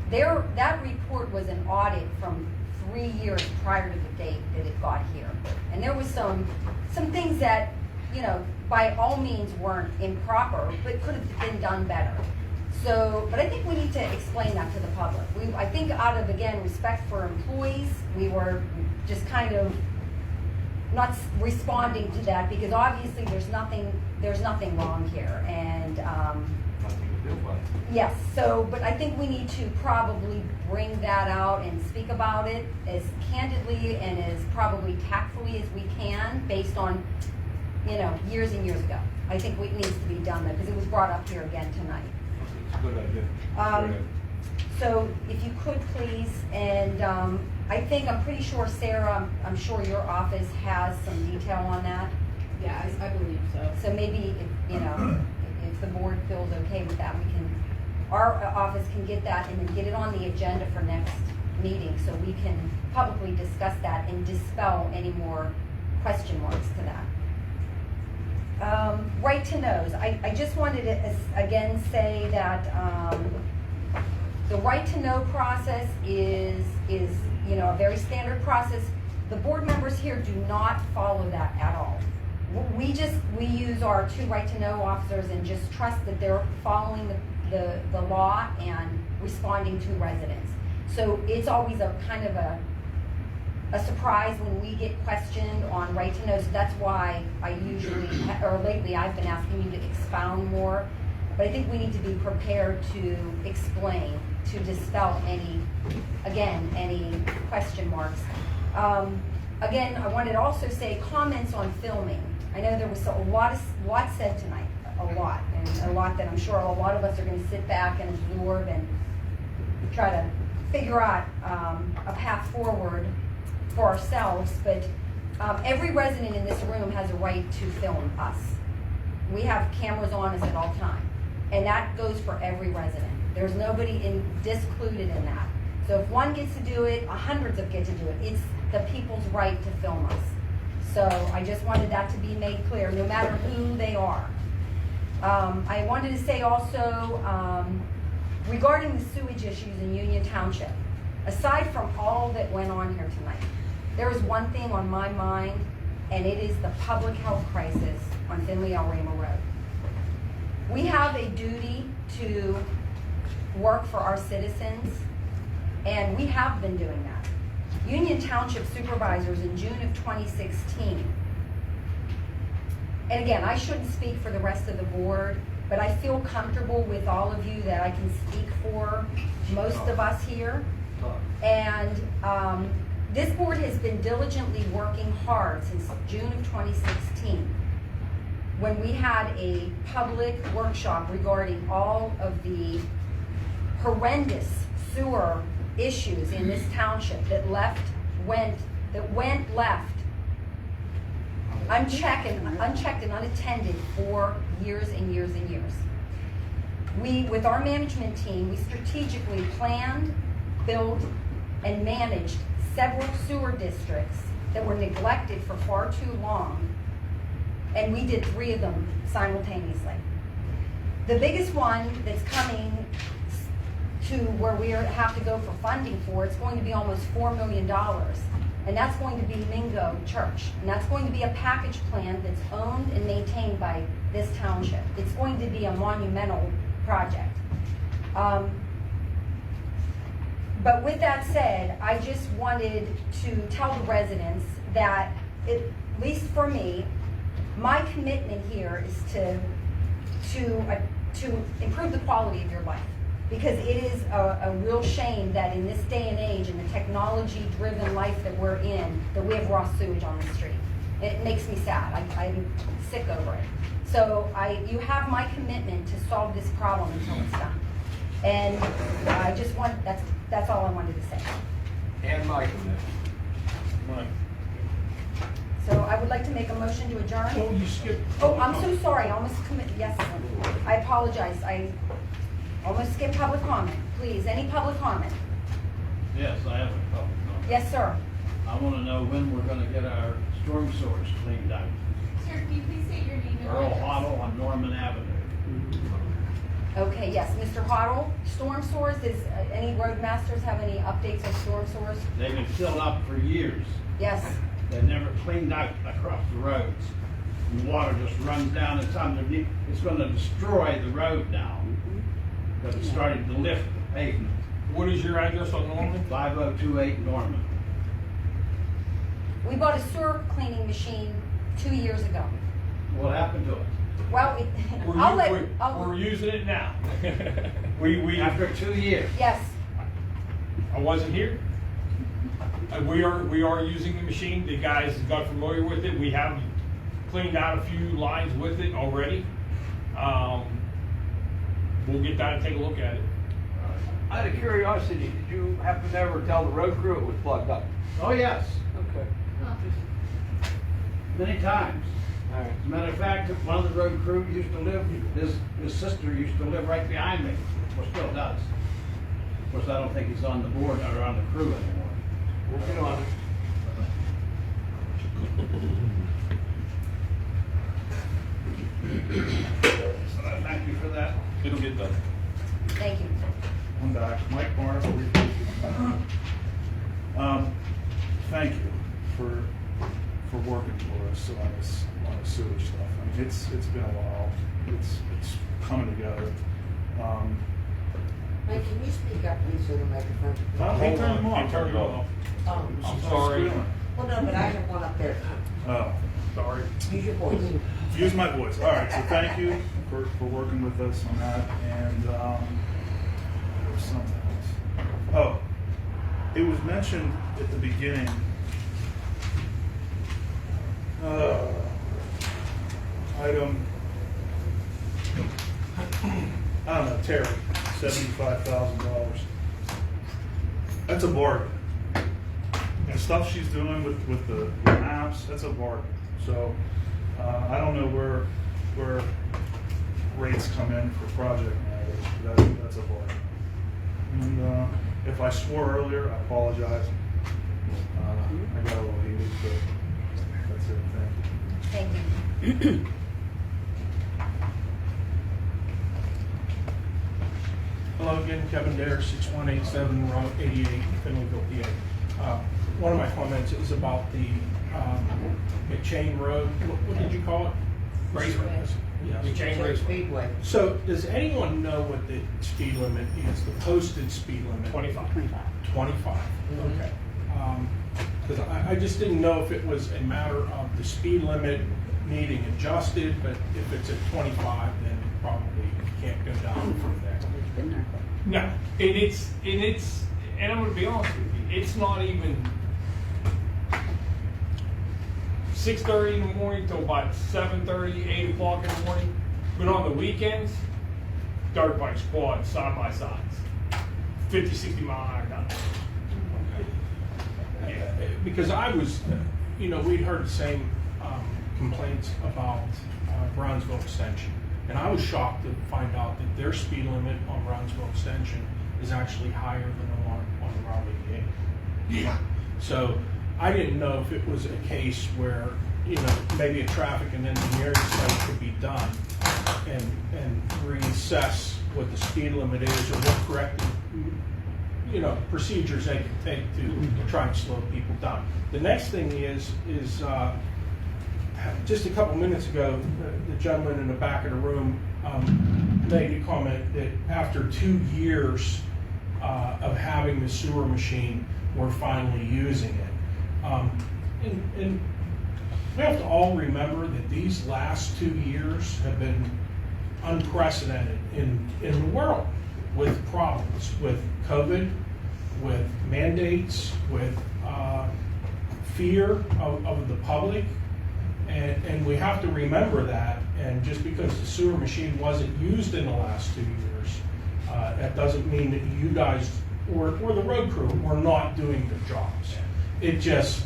that report was an audit from 3 years prior to the date that it got here. And there was some things that, by all means weren't improper, but could have been done better. So, but I think we need to explain that to the public. I think out of, again, respect for employees, we were just kind of not responding to that, because obviously there's nothing wrong here. And, yes, but I think we need to probably bring that out and speak about it as candidly and as probably tactfully as we can, based on, years and years ago. I think it needs to be done, though, because it was brought up here again tonight. It's a good idea. So if you could please, and I'm pretty sure, Sarah, I'm sure your office has some detail on that. Yeah, I believe so. So maybe, if the board feels okay with that, our office can get that and then get it on the agenda for next meeting, so we can publicly discuss that and dispel any more question marks to that. Right to knows. I just wanted to again say that the right to know process is a very standard process. The board members here do not follow that at all. We use our 2 right to know officers and just trust that they're following the law and responding to residents. So it's always a kind of a surprise when we get questioned on right to know. So that's why lately I've been asking you to expound more. But I think we need to be prepared to explain, to dispel any question marks. Again, I wanted to also say comments on filming. I know there was a lot said tonight, and a lot that I'm sure a lot of us are going to sit back and absorb and try to figure out a path forward for ourselves. But every resident in this room has a right to film us. We have cameras on us at all times, and that goes for every resident. There's nobody discluded in that. So if one gets to do it, hundreds get to do it. It's the people's right to film us. So I just wanted that to be made clear, no matter who they are. I wanted to say also, regarding the sewage issues in Union Township, aside from all that went on here tonight, there is one thing on my mind, and it is the public health crisis on Finley El Ramo Road. We have have a duty to work for our citizens, and we have been doing that. Union Township supervisors in June of 2016, and again, I shouldn't speak for the rest of the board, but I feel comfortable with all of you that I can speak for most of us here. And this board has been diligently working hard since June of 2016, when we had a public workshop regarding all of the horrendous sewer issues in this township that went left unchecked and unattended for years and years and years. We, with our management team, we strategically planned, built, and managed several sewer districts that were neglected for far too long, and we did 3 of them simultaneously. The biggest one that's coming to where we have to go for funding for, it's going to be almost $4 million. And that's going to be Mingo Church. And that's going to be a package plan that's owned and maintained by this township. It's going to be a monumental project. But with that said, I just wanted to tell the residents that, at least for me, my commitment here is to improve the quality of your life. Because it is a real shame that in this day and age, in the technology-driven life that we're in, that we have raw sewage on the street. It makes me sad. I'm sick over it. So you have my commitment to solve this problem until it's done. And I just want, that's all I wanted to say. And my commitment. So I would like to make a motion to adjourn. Oh, you skipped. Oh, I'm so sorry. I almost committed. Yes, I apologize. I almost skipped public comment. Please, any public comment? Yes, I have a public comment. Yes, sir. I want to know when we're going to get our storm sewers cleaned out. Sir, can you please state your name and Earl address? Hoddle on Norman Avenue. Okay, yes, Mr. Hoddle, storm sewers, does any roadmasters have any updates on storm sewers? They've been filled up for years. Yes. They've never cleaned out across the roads. The water just runs down, it's underneath. It's going to destroy the road now. Because it's starting to lift the pavement. What is your address on Norman? 5028 Norman. We bought a sewer cleaning machine 2 years ago. What happened to it? Well, we're using it now. we after 2 years. Yes. I wasn't here. We are using the machine. The guys got familiar with it. We have cleaned out a few lines with it already. We'll get down and take a look at it. Out of curiosity, did you happen to ever tell the road crew it was plugged up? Oh, yes. Okay. Many times. All right. As a matter of fact, one of the road crew used to live, his sister used to live right behind me, or still does. Of course, I don't think he's on the board or on the crew anymore. We'll get on it. Thank you for that. It'll get done. Thank you. I'm back. Mike Barnes. Thank you for working for us on this sewage stuff. I mean, it's been a while. It's coming together. Mike, can you speak up please to the microphone? He turned them off. He turned it off. I'm sorry. Well, no, but I have one up there. Oh, sorry. Use your voice. Use my voice. All right. So thank you for working with us on that. And there was something else. Oh, it was mentioned at the beginning. Item. I don't know, Terry, $75,000. That's a bargain. The stuff she's doing with the apps, that's a bargain. So I don't know where rates come in for project managers. That's a bargain. And if I swore earlier, I apologize. I got a little heated, but that's it. Thank you. Thank you. Hello again, Kevin Dare, 6187 Route 88, Finleyville, PA. One of my comments is about the McChain Road. What did you call it? Yes. January Speedway. So does anyone know what the speed limit is, the posted speed limit? 25. 25, okay. Because I just didn't know if it was a matter of the speed limit needing adjusted, but if it's at 25, then it probably can't go down from there. No, and I'm gonna be honest with you, it's not even 6:30 in the morning till about 7:30, 8 o'clock in the morning. But on the weekends, dirt bike squad, side by sides, 50, 60 mile an hour down there. Because I was, we'd heard the same complaints about Brownsville Extension. And I was shocked to find out that their speed limit on Brownsville Extension is actually higher than on Raleigh Gate. Yeah. So I didn't know if it was a case where, maybe a traffic and engineering study could be done and reassess what the speed limit is or what corrective, procedures they could take to try and slow people down. The next thing is just a couple minutes ago, the gentleman in the back of the room made a comment that after 2 years of having the sewer machine, we're finally using it. And we have to all remember that these last 2 years have been unprecedented in the world, with problems, with COVID, with mandates, with fear of the public. And we have to remember that, and just because the sewer machine wasn't used in the last 2 years, that doesn't mean that you guys or the road crew were not doing their jobs. It just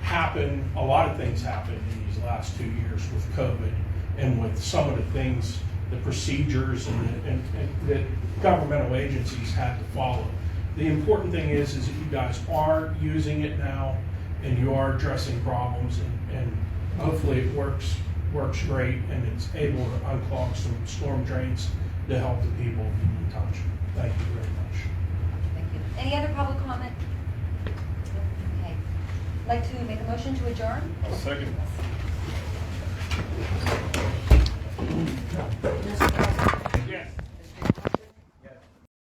happened, a lot of things happened in these last 2 years with COVID and with some of the things, the procedures and that governmental agencies had to follow. The important thing is that you guys are using it now and you are addressing problems and hopefully it works great and it's able to unclog some storm drains to help the people of Union Township. Thank you very much. Thank you. Any other public comment? Okay. Like to make a motion to adjourn? I'll second.